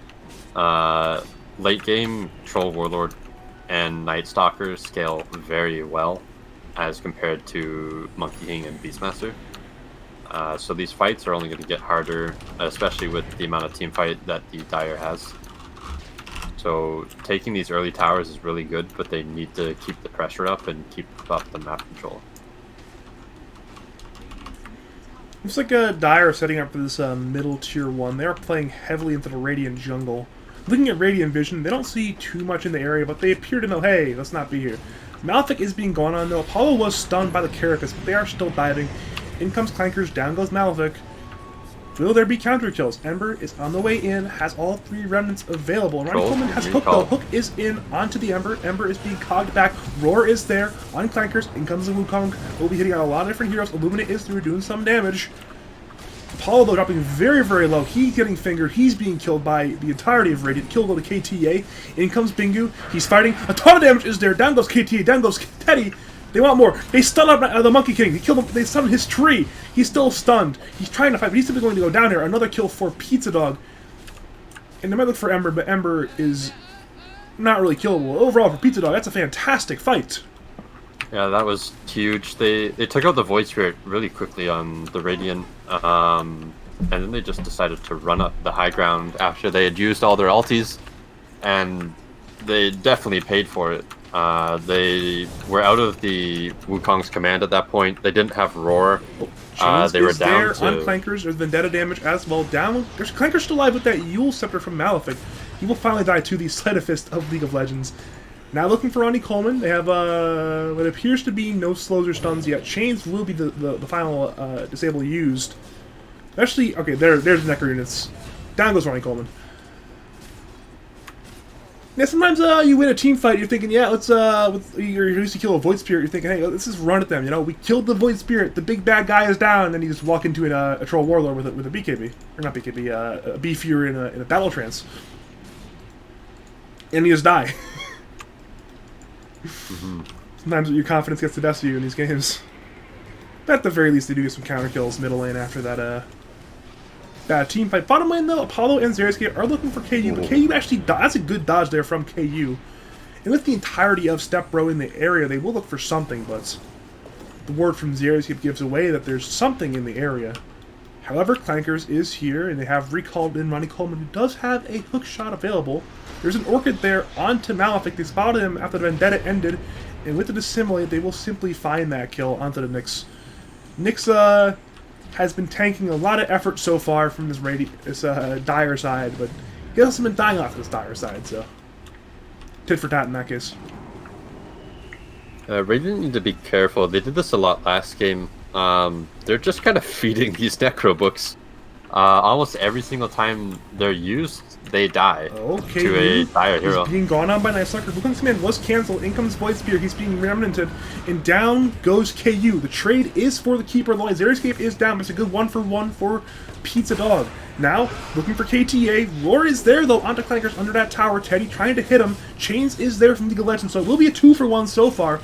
Late game, Troll Warlord and Night Stalker scale very well as compared to Monkey King and Beastmaster. So these fights are only going to get harder, especially with the amount of team fight that the Dire has. So taking these early towers is really good, but they need to keep the pressure up and keep up the map control. Looks like Dire setting up for this middle tier 1. They are playing heavily into the Radiant jungle. Looking at Radiant Vision, they don't see too much in the area, but they appear to know, hey, let's not be here. Malefic is being gone on though. Apollo was stunned by the Carapace, but they are still diving. In comes Clankers, down goes Malefic. Will there be counter kills? Ember is on the way in, has all 3 remnants available. And Ronnie Troll, Coleman has good Hook call. though. Hook is in onto the Ember. Ember is being cogged back. Roar is there on Clankers. In comes the Wukong. We'll be hitting out a lot of different heroes. Illuminate is through, doing some damage. Apollo though dropping very, very low. He's getting fingered. He's being killed by the entirety of Radiant. Kill go to KTA. In comes Bingu. He's fighting. A ton of damage is there. Down goes KTA. Down goes Teddy. They want more. They stun up the Monkey King. They killed him. They stunned his tree. He's still stunned. He's trying to fight, but he's simply going to go down here. Another kill for Pizzadog. And they might look for Ember, but Ember is not really killable. Overall, for Pizzadog, that's a fantastic fight. Yeah, that was huge. They took out the Void Spirit really quickly on the Radiant, and then they just decided to run up the high ground after they had used all their ultis, and they definitely paid for it. They were out of the Wukong's command at that point. They didn't have Roar. They were down there to... on Clankers. There's Vendetta damage as well. Down. There's Clankers still alive with that Yule Scepter from Malefic. He will finally die to the Sleight-of-Fist of League of Legends. Now looking for Ronnie Coleman. They have what appears to be no slows or stuns yet. Chains will be the final disable used. Actually, okay, there's Necro units. Down goes Ronnie Coleman. Yeah, sometimes you win a team fight, you're thinking, yeah, let's you're used to kill a Void Spirit, you're thinking, hey, let's just run at them, you know, we killed the Void Spirit, the big bad guy is down, and then you just walk into a Troll Warlord with a BKB, or not BKB, a B-Fury in a Battle Trance. And you just die. Sometimes your confidence gets the best of you in these games. But at the very least, they do get some counter kills middle lane after that bad team fight. Bottom lane, though, Apollo and Xeriscape are looking for KU, but KU actually that's a good dodge there from KU. And with the entirety of Step Bro in the area, they will look for something, but the word from Xeriscape gives away that there's something in the area. However, Clankers is here, and they have recalled in Ronnie Coleman, who does have a hook shot available. There's an Orchid there onto Malefic. They spotted him after the Vendetta ended, and with the Dissimulate, they will simply find that kill onto the Nyx. Nyx, has been tanking a lot of effort so far from this dire side, but he hasn't been dying off this dire side, so tit for tat in that case. Radiant need to be careful. They did this a lot last game. They're just kind of feeding these Necro books. Almost every single time they're used, they die to a dire hero. He's being gone on by Night Sucker. Wukong's command was cancelled. In comes Void Spear. He's being remnanted. And down goes KU. The trade is for the Keeper of the Light. Xeriscape is down, but it's a good 1-for-1 for Pizzadog. Now, looking for KTA. Roar is there, though, onto Clankers under that tower. Teddy trying to hit him. Chains is there from League of Legends, so it will be a 2-for-1 so far.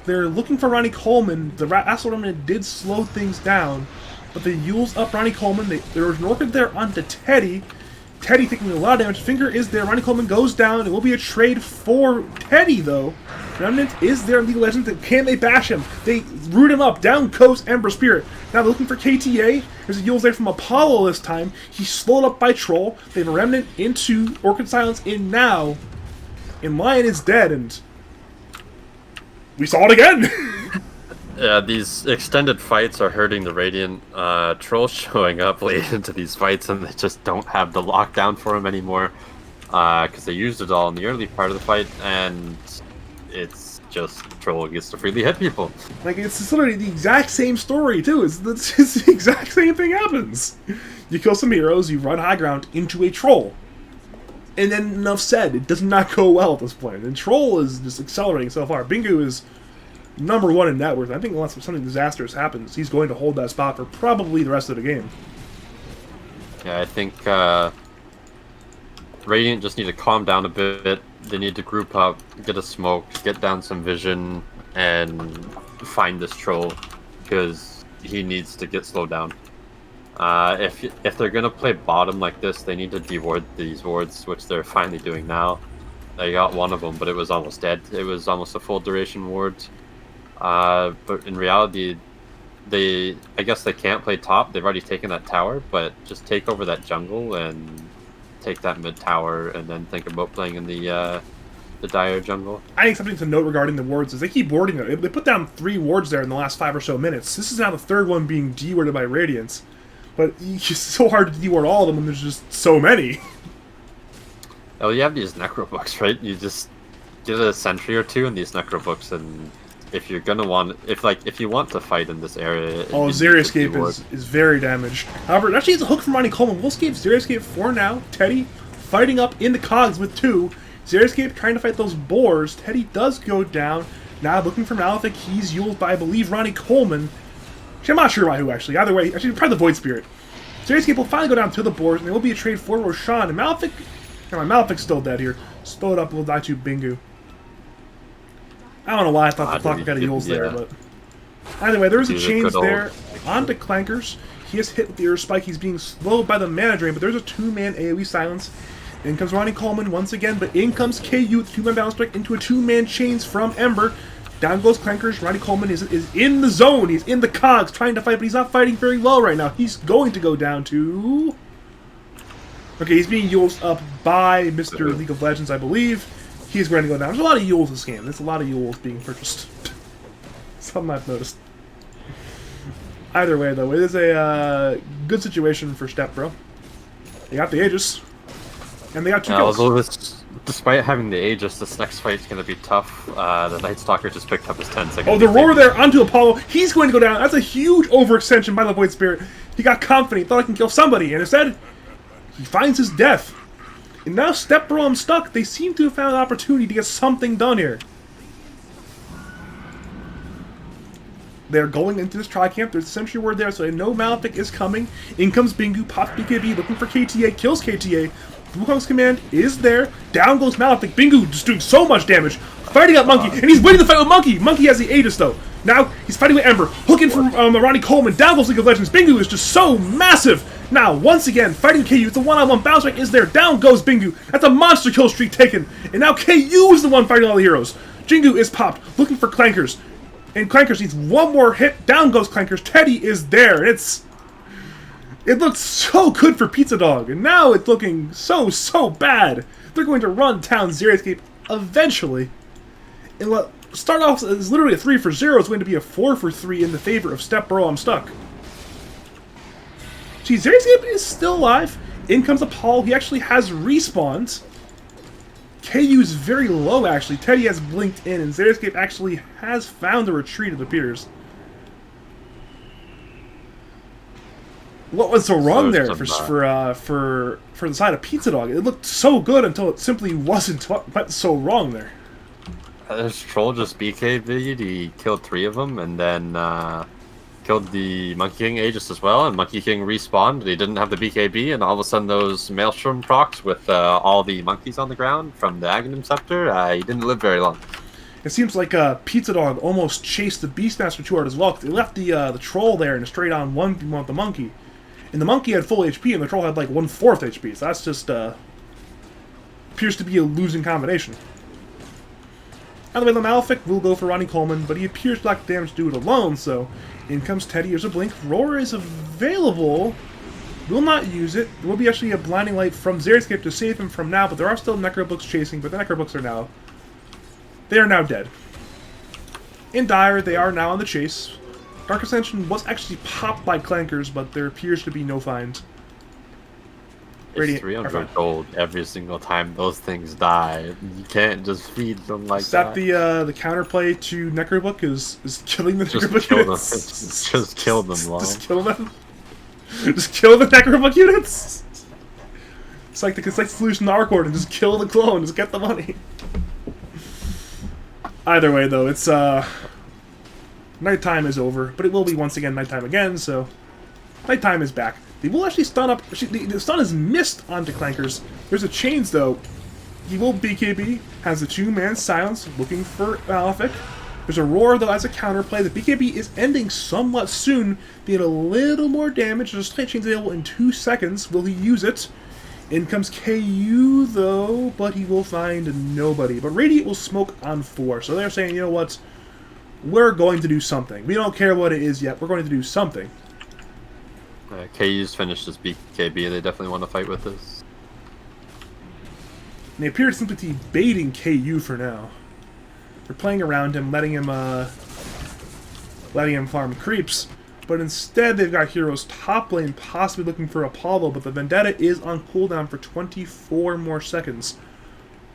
They're looking for Ronnie Coleman. The Asshole Remnant did slow things down, but they Yule's up Ronnie Coleman. There was an Orchid there onto Teddy. Teddy taking a lot of damage. Finger is there. Ronnie Coleman goes down. It will be a trade for Teddy, though. Remnant is there in League of Legends. Can they bash him? They root him up. Down goes Ember Spirit. Now they're looking for KTA. There's a Yule's there from Apollo this time. He's slowed up by Troll. They have a Remnant into Orchid Silence in now. And Lion is dead, and we saw it again! Yeah, these extended fights are hurting the Radiant. Trolls showing up late into these fights, and they just don't have the lockdown for him anymore. Because they used it all in the early part of the fight, and it's just Troll gets to freely hit people. Like, it's literally the exact same story, too. It's the exact same thing happens. You kill some heroes, you run high ground into a Troll. And then enough said, it does not go well at this point. And Troll is just accelerating so far. Bingu is #1 in net worth. I think unless something disastrous happens, he's going to hold that spot for probably the rest of the game. Yeah, I think Radiant just need to calm down a bit. They need to group up, get a smoke, get down some vision, and find this Troll, because he needs to get slowed down. If they're gonna play bottom like this, they need to deward these wards, which they're finally doing now. They got one of them, but it was almost dead. It was almost a full duration ward. But in reality, I guess they can't play top. They've already taken that tower, but just take over that jungle and take that mid tower, and then think about playing in the dire jungle. I think something to note regarding the wards is they keep warding them. They put down 3 wards there in the last 5 or so minutes. This is now the 3rd one being dewarded by Radiance. But it's so hard to deward all of them when there's just so many. Oh, you have these Necro books, right? You just get a sentry or 2 in these Necro books, and if you're gonna want, if you want to fight in this area. Oh, Xerioscape is very damaged. However, actually, it's a hook from Ronnie Coleman. We'll escape Xerioscape for now. Teddy fighting up in the cogs with 2. Xerioscape trying to fight those boars. Teddy does go down. Now looking for Malefic. He's used by, I believe, Ronnie Coleman. Actually, I'm not sure by who, actually. Either way, actually, probably the Void Spirit. Xerioscape will finally go down to the boars, and there will be a trade for Roshan. And Malefic... Come on, Malefic's still dead here. Slow it up, we'll die to Bingu. I don't know why I thought the clock got a Yules there, but... Either way, there's a change there. On to Clankers. He is hit with the Earth Spike. He's being slowed by the Mana Drain, but there's a 2-man AoE silence. In comes Ronnie Coleman once again, but in comes KU with 2-man balance strike into a 2-man chains from Ember. Down goes Clankers. Ronnie Coleman is in the zone. He's in the cogs trying to fight, but he's not fighting very well right now. He's going to go down to... Okay, he's being Yules up by Mr. League of Legends, I believe. He's going to go down. There's a lot of Yules this game. There's a lot of Yules being purchased. Something I've noticed. Either way, though, it is a good situation for Step Bro. They got the Aegis. And they got 2 kills. Although despite having the Aegis, this next fight's going to be tough. The Night Stalker just picked up his 10-second. Oh, the roar there onto Apollo. He's going to go down. That's a huge overextension by the Void Spirit. He got confident. He thought he can kill somebody. And instead, he finds his death. And now Step Bro, I'm stuck. They seem to have found an opportunity to get something done here. They're going into this tri-camp. There's a sentry ward there, so they know Malefic is coming. In comes Bingu, pops BKB, looking for KTA, kills KTA. Wukong's command is there. Down goes Malefic. Bingu just doing so much damage. Fighting up Monkey, and he's waiting to fight with Monkey. Monkey has the Aegis, though. Now, he's fighting with Ember. Hooking from Ronnie Coleman. Down goes League of Legends. Bingu is just so massive. Now, once again, fighting KU. It's a one-on-one bounce strike is there. Down goes Bingu. That's a monster kill streak taken. And now KU is the one fighting all the heroes. Jingu is popped, looking for Clankers. And Clankers needs one more hit. Down goes Clankers. Teddy is there. It looks so good for Pizzadog. And now it's looking so bad. They're going to run down Xerioscape eventually. And what started off as literally a 3-for-0 is going to be a 4-for-3 in the favor of Step Bro, I'm stuck. Gee, Xerioscape is still alive. In comes Apollo. He actually has respawns. KU's very low, actually. Teddy has blinked in, and Xerioscape actually has found a retreat, it appears. What was so wrong there for the side of Pizzadog? It looked so good until it simply wasn't. What went so wrong there? This troll just BKB'd. He killed 3 of them, and then killed the Monkey King Aegis as well, and Monkey King respawned, but he didn't have the BKB, and all of a sudden those Maelstrom procs with all the monkeys on the ground from the Aghanim Scepter, he didn't live very long. It seems like Pizzadog almost chased the Beastmaster too hard as well, because they left the troll there in a straight-on 1v1 with the monkey. And the monkey had full HP, and the troll had like 1/4 HP, so that's just, appears to be a losing combination. Either way, the Malefic will go for Ronnie Coleman, but he appears to lack damage to do it alone, so in comes Teddy. Here's a blink. Roar is available. Will not use it. There will be actually a blinding light from Xerioscape to save him from now, but there are still Necrobooks chasing, but the Necrobooks are now... They are now dead. In Dire, they are now on the chase. Dark Ascension was actually popped by Clankers, but there appears to be no finds. It's 300 gold every single time those things die. You can't just feed them like that. Is that the counterplay to Necrobook? Is killing the Necrobook units? Just kill them, Long. Just kill them? Just kill the Necrobook units? It's like the solution to Arcord and just kill the clone, just get the money. Either way, though, it's nighttime is over, but it will be once again nighttime again, so nighttime is back. They will actually stun up. The stun is missed onto Clankers. There's a chains, though. He will BKB, has a 2-man silence, looking for Malefic. There's a roar, though, as a counterplay. The BKB is ending somewhat soon. Being a little more damage. There's a slight chains available in 2 seconds. Will he use it? In comes KU, though, but he will find nobody. But Radiant will smoke on 4. So they're saying, you know what? We're going to do something. We don't care what it is yet. We're going to do something. KU's finished his BKB. They definitely want to fight with this. And they appear to simply be baiting KU for now. They're playing around him, letting him farm creeps. But instead, they've got heroes top lane, possibly looking for Apollo. But the Vendetta is on cooldown for 24 more seconds.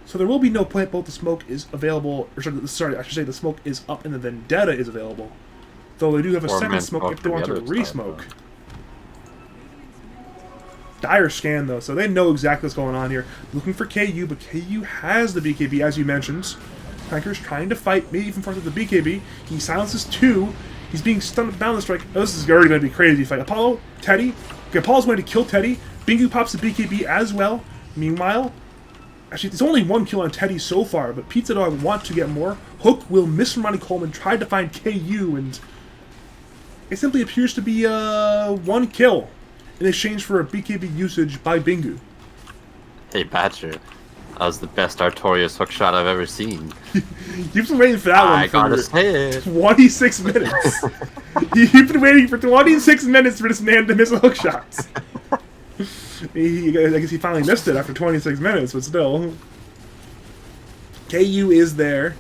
So there will be no point. Both the smoke is available, or sorry, I should say the smoke is up and the Vendetta is available. Though they do have a second smoke if they want to re-smoke. Dire scan though, so they know exactly what's going on here. Looking for KU, but KU has the BKB as you mentioned. Clanker's trying to fight, maybe even forces the BKB. He silences 2. He's being stunned down the strike. Oh, this is already going to be a crazy fight. Apollo, Teddy. Okay, Apollo's going to kill Teddy. Bingu pops the BKB as well. Meanwhile, actually, there's only 1 kill on Teddy so far, but Pizzadog want to get more. Hook will miss from Ronnie Coleman, tried to find KU, and it simply appears to be 1 kill in exchange for a BKB usage by Bingu. Hey, Badger. That was the best Artorius hook shot I've ever seen. You've been waiting for that one I gotta say it. 26 minutes. You've been waiting for 26 minutes for this man to miss a hook shot. I guess he finally missed it after 26 minutes, but still. KU is there,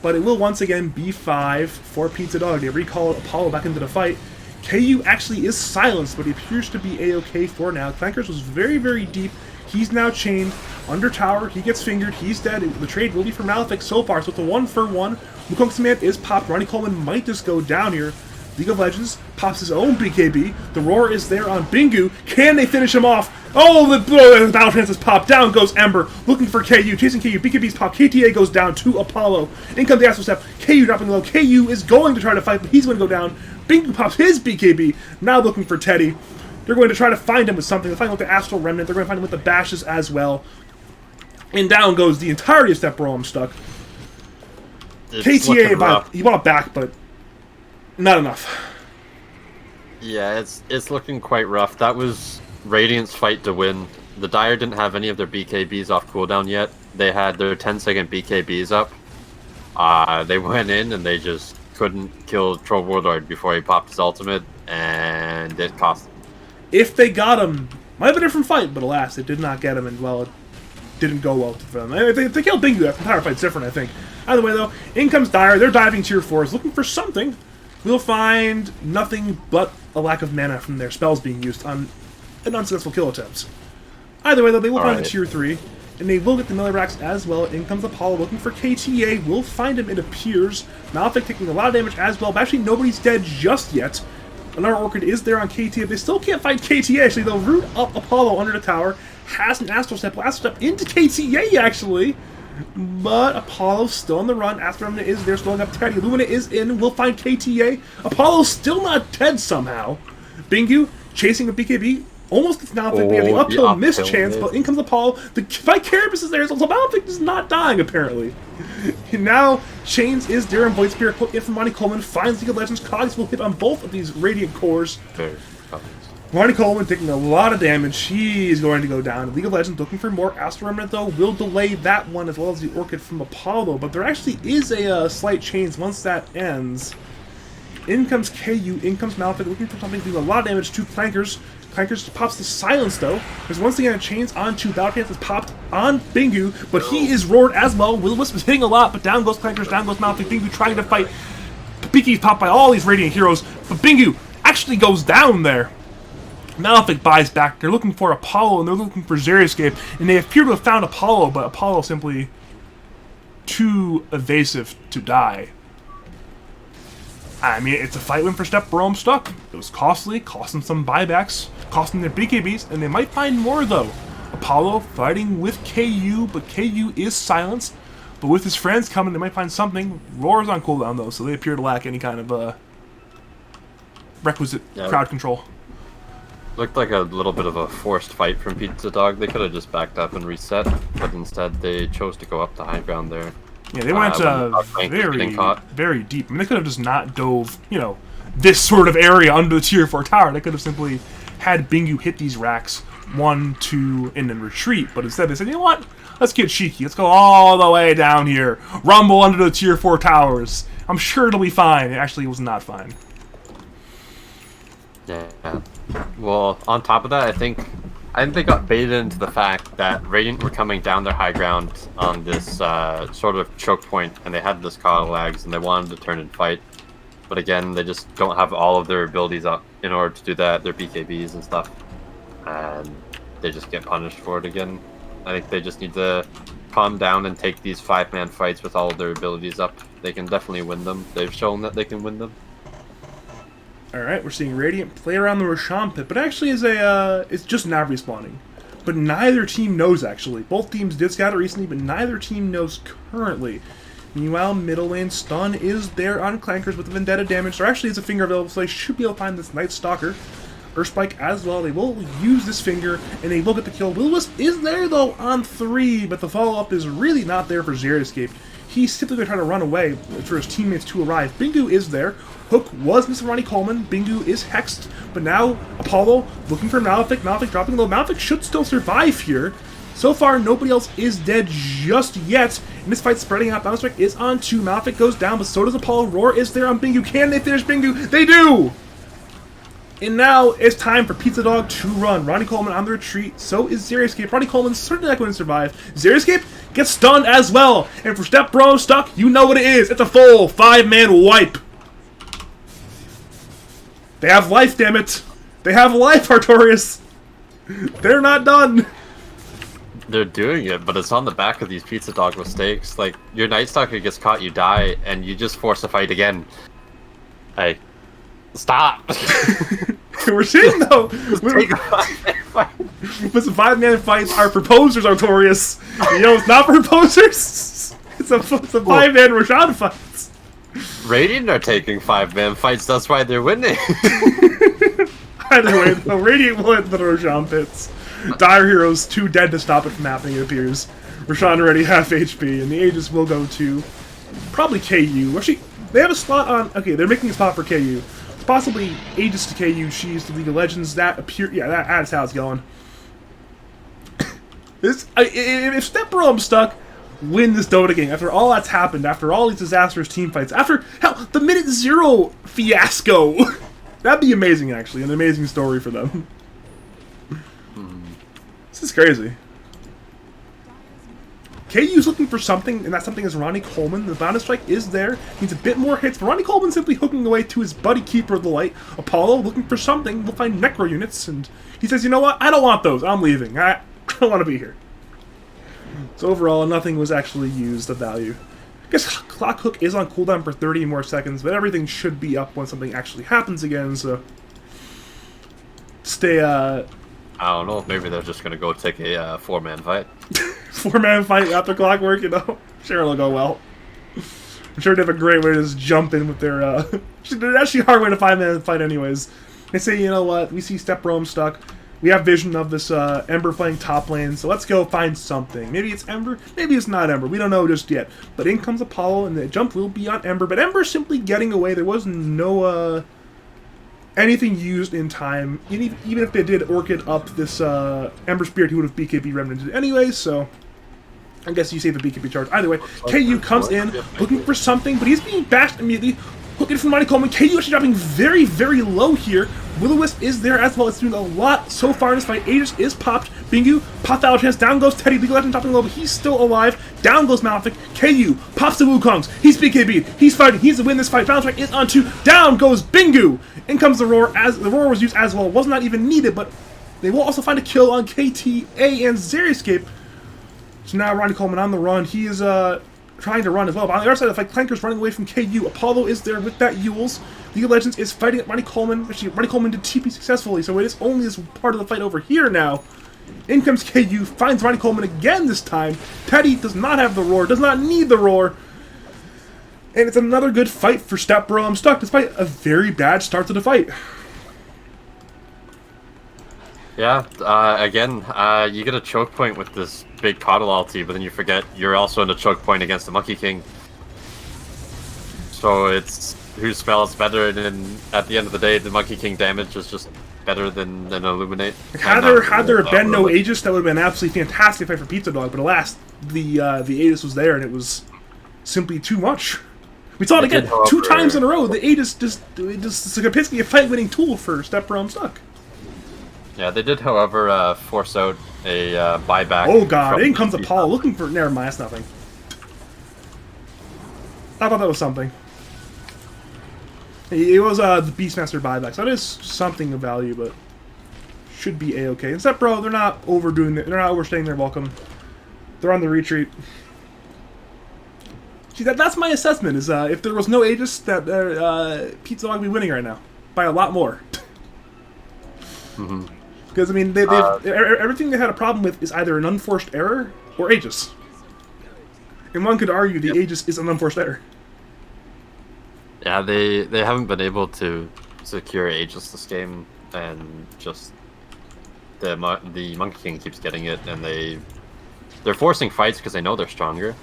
but it will once again be 5 for Pizzadog. They recall Apollo back into the fight. KU actually is silenced, but he appears to be A-OK for now. Clankers was very, very deep. He's now chained under tower. He gets fingered. He's dead. The trade will be for Malefic so far, so it's a 1-for-1. Wukong's command is popped. Ronnie Coleman might just go down here. League of Legends pops his own BKB. The roar is there on Bingu. Can they finish him off? Oh, the battle trance is popped. Down goes Ember. Looking for KU. Chasing KU. BKB's pop. KTA goes down to Apollo. In comes the Astral Step. KU dropping low. KU is going to try to fight, but he's going to go down. Bingu pops his BKB. Now looking for Teddy. They're going to try to find him with something. They're finding with the Astral Remnant. They're going to find him with the Bashes as well. And down goes the entirety of Step Bro. I'm stuck. KTA, he bought back, but not enough. Yeah, it's looking quite rough. That was Radiant's fight to win. The Dire didn't have any of their BKBs off cooldown yet. They had their 10-second BKBs up. They went in and they just couldn't kill Troll Warlord before he popped his ultimate, and it cost them. If they got him, might have been a different fight, but alas, they did not get him, and well, it didn't go well for them. If they killed Bingu, that entire fight's different, I think. Either way, though, in comes Dire. They're diving tier 4s, looking for something. We'll find nothing but a lack of mana from their spells being used on an unsuccessful kill attempts. Either way, though, they will find the tier 3, and they will get the Millirax as well. In comes Apollo looking for KTA. We'll find him, it appears. Malefic taking a lot of damage as well, but actually nobody's dead just yet. Another Orchid is there on KTA. They still can't fight KTA, actually. They'll root up Apollo under the tower. Has an Astral Step. Astral Step into KTA, actually. But Apollo's still on the run. Astral Remnant is there, slowing up Teddy. Lumina is in. We'll find KTA. Apollo's still not dead somehow. Bingu chasing a BKB. Almost gets Malefic. They have the uphill miss chance, but in comes Apollo. The Vicarious is there, so Malefic is not dying, apparently. And now, Chains is there, and Void Spirit put in from Ronnie Coleman. Finds League of Legends. Cogs will hit on both of these Radiant cores. Ronnie Coleman taking a lot of damage. He's going to go down. League of Legends looking for more. Astral Remnant, though, will delay that one as well as the Orchid from Apollo. But there actually is a slight change once that ends. In comes KU. In comes Malefic looking for something to do a lot of damage to Clankers. Clankers pops the silence, though. There's once again a chains on 2. Battle Trance is popped on Bingu, but he is roared as well. Will-O-Wisp is hitting a lot, but down goes Clankers, down goes Malefic. Bingu trying to fight. Biki's popped by all these Radiant heroes, but Bingu actually goes down there. Malefic buys back. They're looking for Apollo, and they're looking for Xerioscape, and they appear to have found Apollo, but Apollo simply too evasive to die. I mean, it's a fight win for Step Bro. I'm stuck. It was costly, costing some buybacks, costing their BKBs, and they might find more, though. Apollo fighting with KU, but KU is silenced. But with his friends coming, they might find something. Roar's on cooldown, though, so they appear to lack any kind of requisite crowd control. Looked like a little bit of a forced fight from Pizzadog. They could have just backed up and reset, but instead they chose to go up the high ground there. Yeah, they went very deep. I mean, they could have just not dove, you know, this sort of area under the tier 4 tower. They could have simply had Bingu hit these racks 1, 2, and then retreat. But instead they said, you know what? Let's get cheeky. Let's go all the way down here. Rumble under the tier 4 towers. I'm sure it'll be fine. It actually was not fine. Yeah. Well, on top of that, I think they got baited into the fact that Radiant were coming down their high ground on this sort of choke point, and they had this Coddle lags, and they wanted to turn and fight. But again, they just don't have all of their abilities up in order to do that, their BKBs and stuff. And they just get punished for it again. I think they just need to calm down and take these 5-man fights with all of their abilities up, they can definitely win them. They've shown that they can win them. Alright, we're seeing Radiant play around the Roshan pit, but actually it's just now respawning. But neither team knows, actually. Both teams did scout it recently, but neither team knows currently. Meanwhile, middle lane stun is there on Clankers with the Vendetta damage. There actually is a finger available, so they should be able to find this Night Stalker. Earthspike as well. They will use this finger, and they will get the kill. Will-O-Wisp is there, though, on 3, but the follow-up is really not there for Xeraescape. He's simply going to try to run away for his teammates to arrive. Bingu is there. Hook was Mr. Ronnie Coleman. Bingu is hexed, but now Apollo looking for Malefic. Malefic dropping low. Malefic should still survive here. So far, nobody else is dead just yet. And this fight's spreading out. Bounce Strike is on 2. Malefic goes down, but so does Apollo. Roar is there on Bingu. Can they finish Bingu? They do! And now it's time for Pizzadog to run. Ronnie Coleman on the retreat. So is Xeraescape. Ronnie Coleman certainly not going to survive. Xeraescape gets stunned as well. And for Step Bro stuck, you know what it is. It's a full 5-man wipe. They have life, damn it. They have life, Artorius. They're not done. They're doing it, but it's on the back of these Pizzadog mistakes. Like, your Night Stalker gets caught, you die, and you just force a fight again. Hey. Stop! We're seeing, though, with some 5-man fights are proposers, Artorius. You know, it's not for proposers. It's a 5-man Roshan fights. Radiant are taking 5-man fights, that's why they're winning. Either way, though, Radiant will hit the Roshan pits. Dire Heroes too dead to stop it from happening, it appears. Roshan already half HP, and the Aegis will go to probably KU. Actually, they have a slot on... Okay, they're making a spot for KU. Possibly Aegis to KU, She's to League of Legends. That appear, yeah, that's how it's going. If Step Bro I'm stuck, win this Dota game. After all that's happened, after all these disastrous team fights, after hell the minute 0 fiasco, that'd be amazing. Actually, an amazing story for them. This is crazy. KU's looking for something, and that something is Ronnie Coleman. The Bounded Strike is there. Needs a bit more hits, but Ronnie Coleman simply hooking away to his buddy Keeper of the Light. Apollo looking for something. We'll find Necro units, and he says, you know what? I don't want those. I'm leaving. I don't want to be here. So overall, nothing was actually used of value. I guess Clock Hook is on cooldown for 30 more seconds, but everything should be up when something actually happens again, so... Stay, I don't know, maybe they're just gonna go take a 4-man fight. 4-man fight after Clockwork, you know? Sure, it'll go well. I'm sure they have a great way to just jump in with their, they're actually a hard way to 5-man fight anyways. They say, you know what, we see Step Rome stuck. We have vision of this Ember playing top lane, so let's go find something. Maybe it's Ember, maybe it's not Ember. We don't know just yet. But in comes Apollo, and the jump will be on Ember. But Ember's simply getting away. There was no anything used in time. Even if they did Orchid up this Ember Spirit, he would have BKB Remnanted anyway, so... I guess you save the BKB charge. Either way, KU comes in looking for something, but he's being bashed immediately. Hooking from Ronnie Coleman. KU actually dropping very, very low here. Will-O-Wisp is there as well. It's doing a lot so far in this fight. Aegis is popped. Bingu popped out a chance. Down goes Teddy. League of Legends dropping low, but he's still alive. Down goes Malefic. KU pops the Wukongs. He's BKB'd. He's fighting. He's to win this fight. Bounce Strike is on 2. Down goes Bingu. In comes the Roar. As the Roar was used as well. Was not even needed, but they will also find a kill on KTA and Xeraescape. So now Ronnie Coleman on the run. He is trying to run as well. But on the other side of the fight, Clanker's running away from KU. Apollo is there with that Yules. League of Legends is fighting at Ronnie Coleman. Actually, Ronnie Coleman did TP successfully, so it is only this part of the fight over here now. In comes KU, finds Ronnie Coleman again this time. Teddy does not have the Roar, does not need the Roar. And it's another good fight for Step Bro I'm Stuck, despite a very bad start to the fight. Yeah, again, you get a choke point with this big Coddle ulti, but then you forget you're also in a choke point against the Monkey King. So it's whose spell is better, and then at the end of the day, the Monkey King damage is just better than Illuminate. Had there been no Aegis, that would have been an absolutely fantastic fight for Pizzadog, but alas, the Aegis was there, and it was simply too much. We saw it again, 2 times in a row. The Aegis it's like basically a fight-winning tool for Step Bro I'm Stuck. Yeah, they did, however, force out a buyback. Oh god, in comes Apollo looking for... Never mind, that's nothing. I thought that was something. It was the Beastmaster buyback, so that is something of value, but should be a-okay. And Step Bro, they're not overdoing it. They're not overstaying their welcome. They're on the retreat. See, that's my assessment, is if there was no Aegis, that Pizzadog would be winning right now. By a lot more. Mm-hmm. Because, I mean, everything they had a problem with is either an unforced error or Aegis. And one could argue the Aegis is an unforced error. Yeah, they haven't been able to secure Aegis this game, and just the Monkey King keeps getting it, and they're forcing fights because they know they're stronger.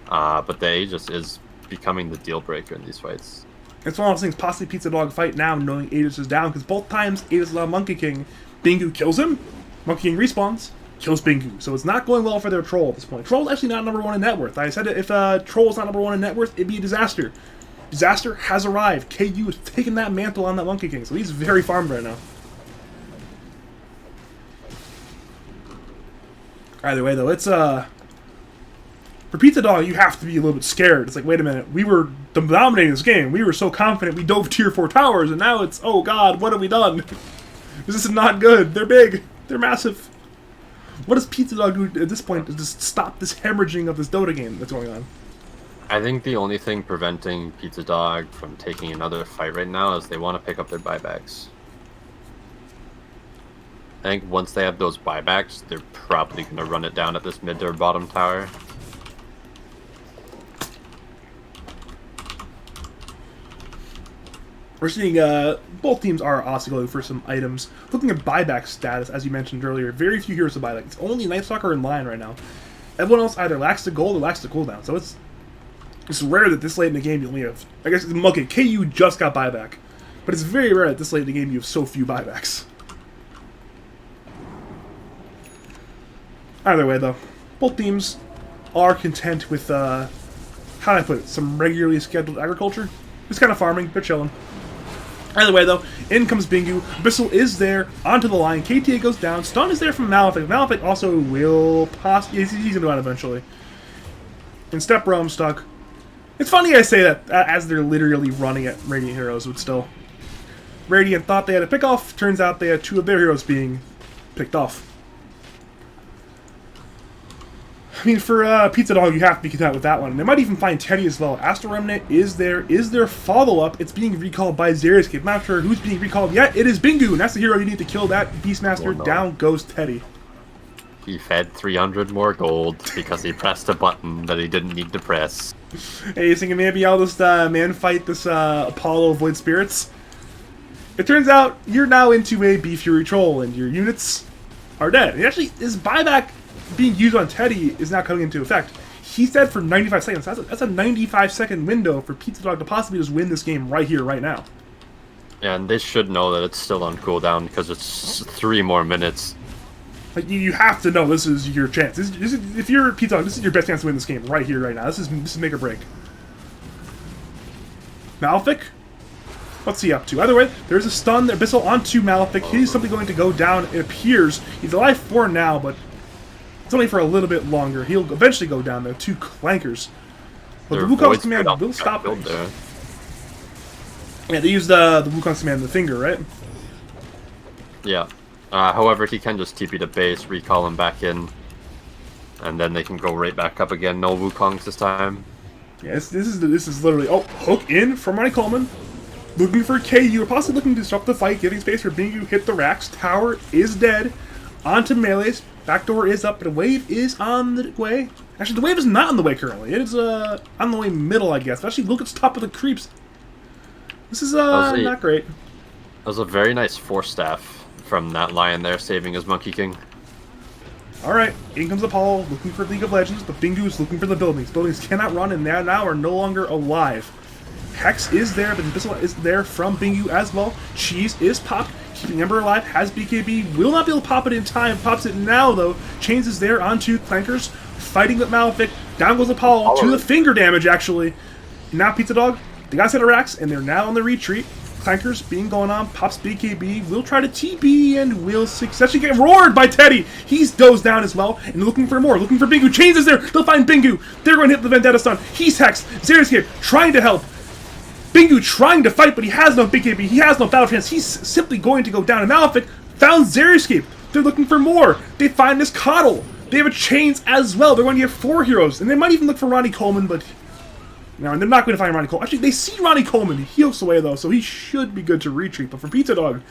But the Aegis is becoming the deal breaker in these fights. It's one of those things, possibly Pizzadog fight now knowing Aegis is down, because both times Aegis is on Monkey King, Bingu kills him, Monkey King respawns, kills Bingu. So it's not going well for their Troll at this point. Troll's actually not number 1 in net worth. I said if Troll's not number 1 in net worth, it'd be a disaster. Disaster has arrived. KU has taken that mantle on that Monkey King, so he's very farmed right now. Either way, though, it's for Pizzadog, you have to be a little bit scared. It's like, wait a minute, we were dominating this game. We were so confident we dove tier 4 towers, and now it's, oh god, what have we done? This is not good. They're big. They're massive. What does Pizzadog do at this point to just stop this hemorrhaging of this Dota game that's going on? I think the only thing preventing Pizzadog from taking another fight right now is they want to pick up their buybacks. I think once they have those buybacks, they're probably going to run it down at this mid or bottom tower. We're seeing both teams are also going for some items. Looking at buyback status, as you mentioned earlier, very few heroes to buy. Like, it's only Nightstalker in line right now. Everyone else either lacks the gold or lacks the cooldown. So it's rare that this late in the game you only have... I guess, okay, KU just got buyback. But it's very rare that this late in the game you have so few buybacks. Either way, though, both teams are content with, how do I put it, some regularly scheduled agriculture. Just kind of farming, they're chilling. Either way, though, in comes Bingu. Abyssal is there, onto the line. KTA goes down. Stun is there from Malefic. Malefic also will possibly... He's going to go out eventually. And Step Realm stuck. It's funny I say that, as they're literally running at Radiant heroes, but still. Radiant thought they had a pick-off. Turns out they had 2 of their heroes being picked off. I mean, for Pizzadog, you have to be content with that one. And they might even find Teddy as well. Astral Remnant is there. Is there follow-up? It's being recalled by Xeriscape. Not sure who's being recalled yet. It is Bingu, and that's the hero you need to kill that Beastmaster. Oh, no. Down goes Teddy. He fed 300 more gold because he pressed a button that he didn't need to press. Hey, you thinking maybe I'll just man fight this Apollo Void Spirits? It turns out you're now into a Bee Fury Troll, and your units are dead. And actually, his buyback being used on Teddy is now coming into effect. He's dead for 95 seconds. That's a 95-second window for Pizzadog to possibly just win this game right here, right now. And they should know that it's still on cooldown because it's 3 more minutes. Like, you have to know this is your chance. If you're Pizzadog, this is your best chance to win this game right here, right now. This is make or break. Malefic? What's he up to? Either way, there's a stun, Abyssal onto Malefic. He's simply going to go down, it appears. He's alive for now, but it's only for a little bit longer. He'll eventually go down, though. 2 clankers. But the Wukong's command will stop it. Yeah, they use the Wukong's command, the finger, right? Yeah. However, he can just TP to base, recall him back in, and then they can go right back up again. No Wukongs this time. Yes, this is literally... Oh, hook in from Ronnie Coleman. Looking for KU, or possibly looking to disrupt the fight, giving space for Bingu, hit the racks. Tower is dead. Onto melees. Backdoor is up, but a wave is on the way. Actually, the wave is not on the way currently. It is on the way middle, I guess. But actually, look at the top of the creeps. This is not great. That was a very nice Force Staff from that lion there, saving his Monkey King. Alright, in comes Apollo, looking for League of Legends, but Bingu is looking for the buildings. Buildings cannot run, and they now are no longer alive. Hex is there, but Abyssal is there from Bingu as well. Cheese is popped, keeping Ember alive, has BKB, will not be able to pop it in time, pops it now though. Chains is there onto Clankers, fighting with Malefic, down goes Apollo, to the finger damage actually. Now Pizzadog, they got set of racks, and they're now on the retreat. Clankers being going on, pops BKB, will try to TP, and will successfully get roared by Teddy. He's dozed down as well, and looking for more, looking for Bingu. Chains is there, they'll find Bingu. They're going to hit the Vendetta stun. He's hexed. Xeriscape trying to help. Bingu trying to fight, but he has no BKB, he has no battle chance. He's simply going to go down. And Malefic found Xeriscape. They're looking for more. They find this Coddle. They have a Chains as well. They're going to get 4 heroes. And they might even look for Ronnie Coleman, but... No, and they're not going to find Ronnie Coleman. Actually, they see Ronnie Coleman. He heals away, though, so he should be good to retreat. But for Pizzadog,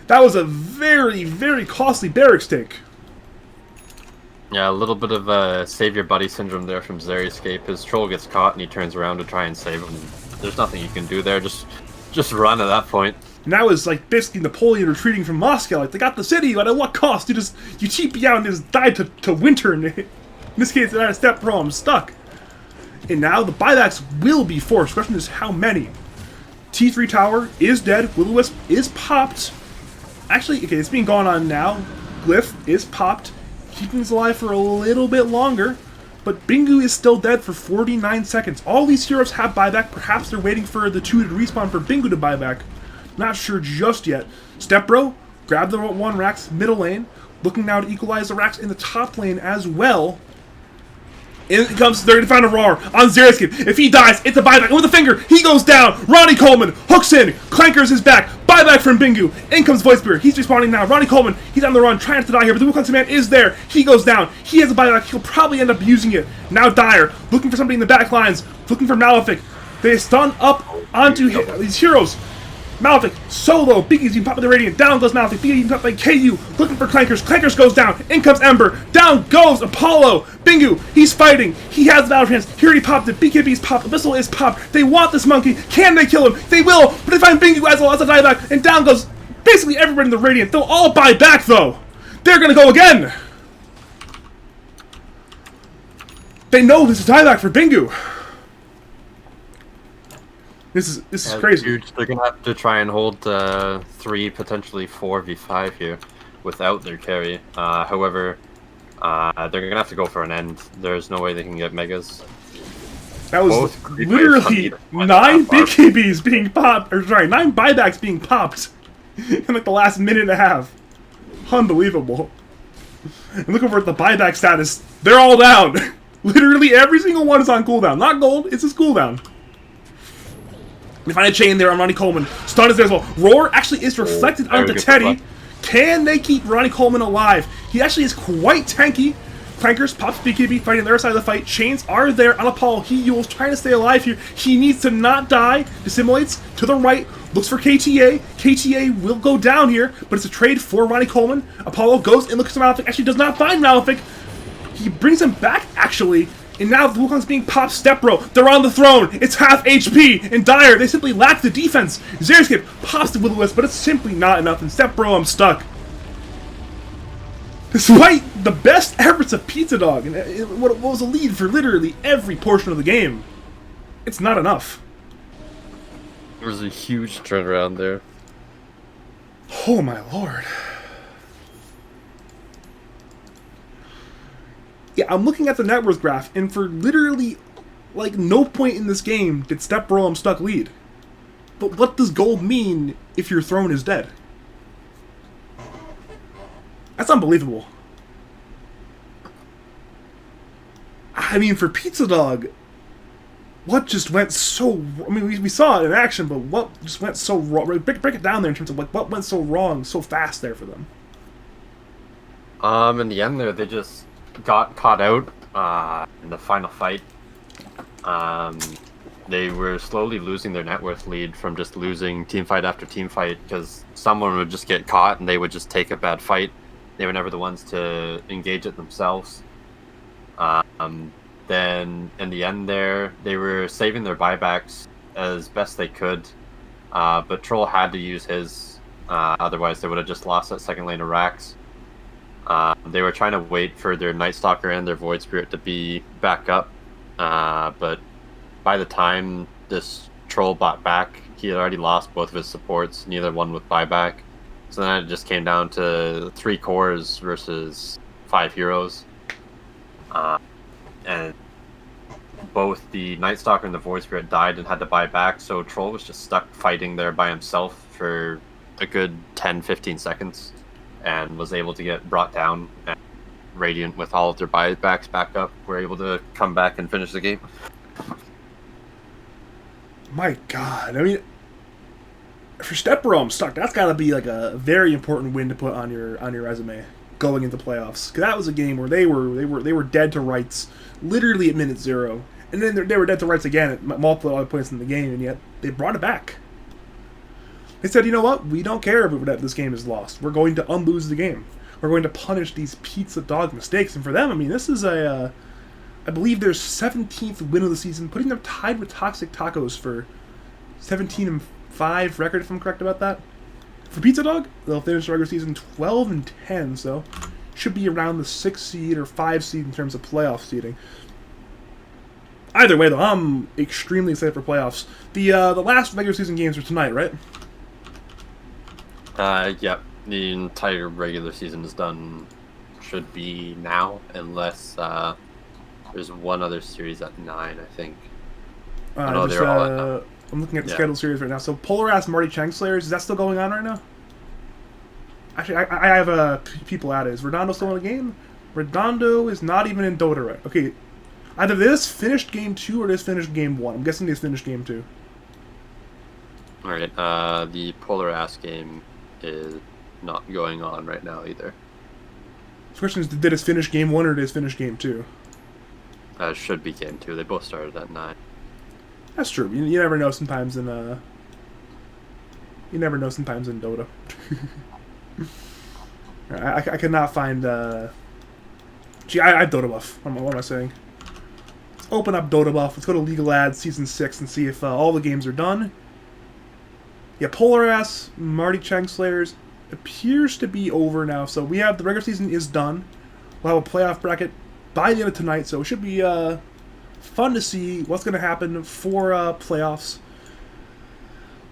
that was a very, very costly barracks take. Yeah, a little bit of a save your buddy syndrome there from Xeriscape. His troll gets caught and he turns around to try and save him. There's nothing you can do there. Just run at that point. And that was like basically Napoleon retreating from Moscow. Like, they got the city, but at what cost? You TP out and just died to winter. In this case, they're at a step bro. I'm stuck. And now the buybacks will be forced. The question is how many. T3 tower is dead. Will-O-Wisp is popped. Actually, okay, it's being gone on now. Glyph is popped. Keeping us alive for a little bit longer. But Bingu is still dead for 49 seconds. All these heroes have buyback. Perhaps they're waiting for the 2 to respawn for Bingu to buyback. Not sure just yet. Stepbro, grab the 1 Rax middle lane. Looking now to equalize the Rax in the top lane as well. In it comes, they're going to find a roar on Xeriscape. If he dies, it's a buyback. And with a finger, he goes down. Ronnie Coleman hooks in. Clankers is back. Buyback from Bingu. In comes Voice Spear. He's respawning now. Ronnie Coleman, he's on the run, trying to die here. But the Wukong's command is there. He goes down. He has a buyback. He'll probably end up using it. Now Dire, looking for somebody in the back lines. Looking for Malefic. They stun up onto these heroes. Malefic, solo, Biggie's being popped by the Radiant, down goes Malefic, Biggie's being popped by KU, looking for Clankers, Clankers goes down, in comes Ember, down goes Apollo, Bingu, he's fighting, he has the battle chance, he already popped it, BKB's popped, Abyssal is popped, they want this monkey, can they kill him? They will, but they find Bingu as well as a dieback, and down goes basically everybody in the Radiant, they'll all buy back though, they're gonna go again! They know this is dieback for Bingu! This is crazy. Huge. They're gonna have to try and hold 3, potentially 4v5 here without their carry. However, they're gonna have to go for an end. There's no way they can get megas. That was literally 9 BKBs being popped, or sorry, 9 buybacks being popped in like the last minute and a half. Unbelievable. And look over at the buyback status. They're all down. Literally every single one is on cooldown. Not gold, it's his cooldown. They find a chain there on Ronnie Coleman. Stun is there as well. Roar actually is reflected onto Teddy. Can they keep Ronnie Coleman alive? He actually is quite tanky. Clankers pops BKB fighting the other side of the fight. Chains are there on Apollo. He Yules trying to stay alive here. He needs to not die. Dissimulates to the right. Looks for KTA. KTA will go down here, but it's a trade for Ronnie Coleman. Apollo goes and looks at Malefic. Actually does not find Malefic. He brings him back actually. And now the Wukong's being popped Stepbro. They're on the throne. It's half HP. And Dire, they simply lack the defense. Xeriscape pops the Will-O-Wisp, but it's simply not enough. And Stepbro, I'm stuck. Despite the best efforts of Pizzadog, and what was a lead for literally every portion of the game, it's not enough. There was a huge turnaround there. Oh my lord. Yeah, I'm looking at the net worth graph, and for literally, like, no point in this game did Stepbro I'm stuck lead. But what does gold mean if your throne is dead? That's unbelievable. I mean, for Pizzadog, what just went so... I mean, we saw it in action, but what just went so wrong? Break it down there in terms of like what went so wrong so fast there for them. In the end there, they just got caught out in the final fight. They were slowly losing their net worth lead from just losing team fight after team fight because someone would just get caught and they would just take a bad fight. They were never the ones to engage it themselves. Then in the end there, they were saving their buybacks as best they could, but Troll had to use his, otherwise they would have just lost that second lane of Rax. They were trying to wait for their Night Stalker and their Void Spirit to be back up, but by the time this Troll bought back, he had already lost both of his supports, neither one with buyback. So then it just came down to 3 cores versus 5 heroes. And both the Night Stalker and the Void Spirit died and had to buy back, so Troll was just stuck fighting there by himself for a good 10-15 seconds and was able to get brought down, and Radiant, with all of their buybacks back up, were able to come back and finish the game. My god, I mean, for Stepbro I'm stuck. That's gotta be like a very important win to put on your resume. going into playoffs. 'Cause that was a game where they were dead to rights, literally at minute 0, and then they were dead to rights again at multiple other points in the game, and yet they brought it back. They said, you know what? We don't care if this game is lost. We're going to unlose the game. We're going to punish these Pizzadog mistakes. And for them, I mean, this is I believe their 17th win of the season, putting them tied with Toxic Tacos for 17-5 record, if I'm correct about that. For Pizzadog, they'll finish the regular season 12-10, so should be around the 6 seed or 5 seed in terms of playoff seeding. Either way, though, I'm extremely excited for playoffs. The last regular season games are tonight, right? Yep. The entire regular season is done. Should be now, unless there's one other series at 9, I think. They're all at 9. I'm looking at the scheduled series right now. So Polar Ass Marty Chang Slayers, is that still going on right now? Actually, I have people at it. Is Redondo still in the game? Redondo is not even in Dota right. Okay, either this finished game 2 or this finished game 1. I'm guessing this finished game 2. Alright, the Polar Ass game is not going on right now either. The question is, did it finish game 1 or did it finish game 2? Should be game 2. They both started at 9. That's true. You never know sometimes in Dota. I cannot find gee, I have Dota Buff. What am I saying? Let's open up Dota Buff. Let's go to League of Lads Season 6 and see if all the games are done. Yeah, Polar Ass, Marty Chang Slayers appears to be over now. So we have the regular season is done. We'll have a playoff bracket by the end of tonight. So it should be fun to see what's going to happen for playoffs.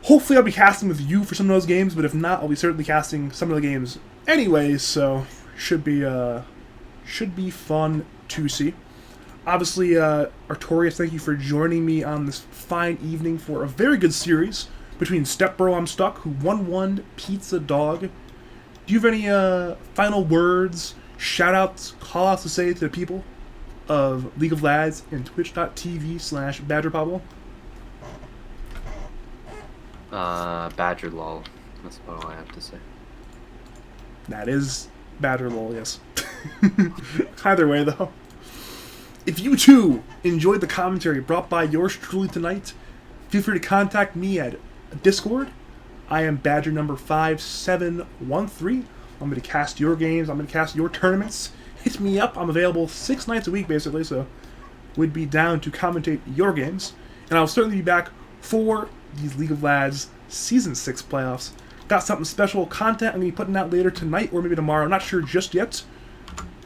Hopefully I'll be casting with you for some of those games, but if not, I'll be certainly casting some of the games anyways, so should be fun to see. Obviously, Artorius, thank you for joining me on this fine evening for a very good series between Stepbro I'm Stuck, who won Pizzadog. Do you have any final words, shout-outs, call-outs to say to the people of League of Lads and twitch.tv/BadgerPablo? Badger lol. That's about all I have to say. That is Badger lol, yes. Either way, though, if you too enjoyed the commentary brought by yours truly tonight, feel free to contact me at Discord. I am Badger number 5713. I'm going to cast your games. I'm going to cast your tournaments. Hit me up. I'm available 6 nights a week, basically, so would be down to commentate your games. And I'll certainly be back for these League of Lads Season 6 playoffs. Got something special content I'm going to be putting out later tonight or maybe tomorrow. I'm not sure just yet.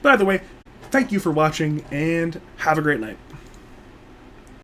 But either way, thank you for watching and have a great night.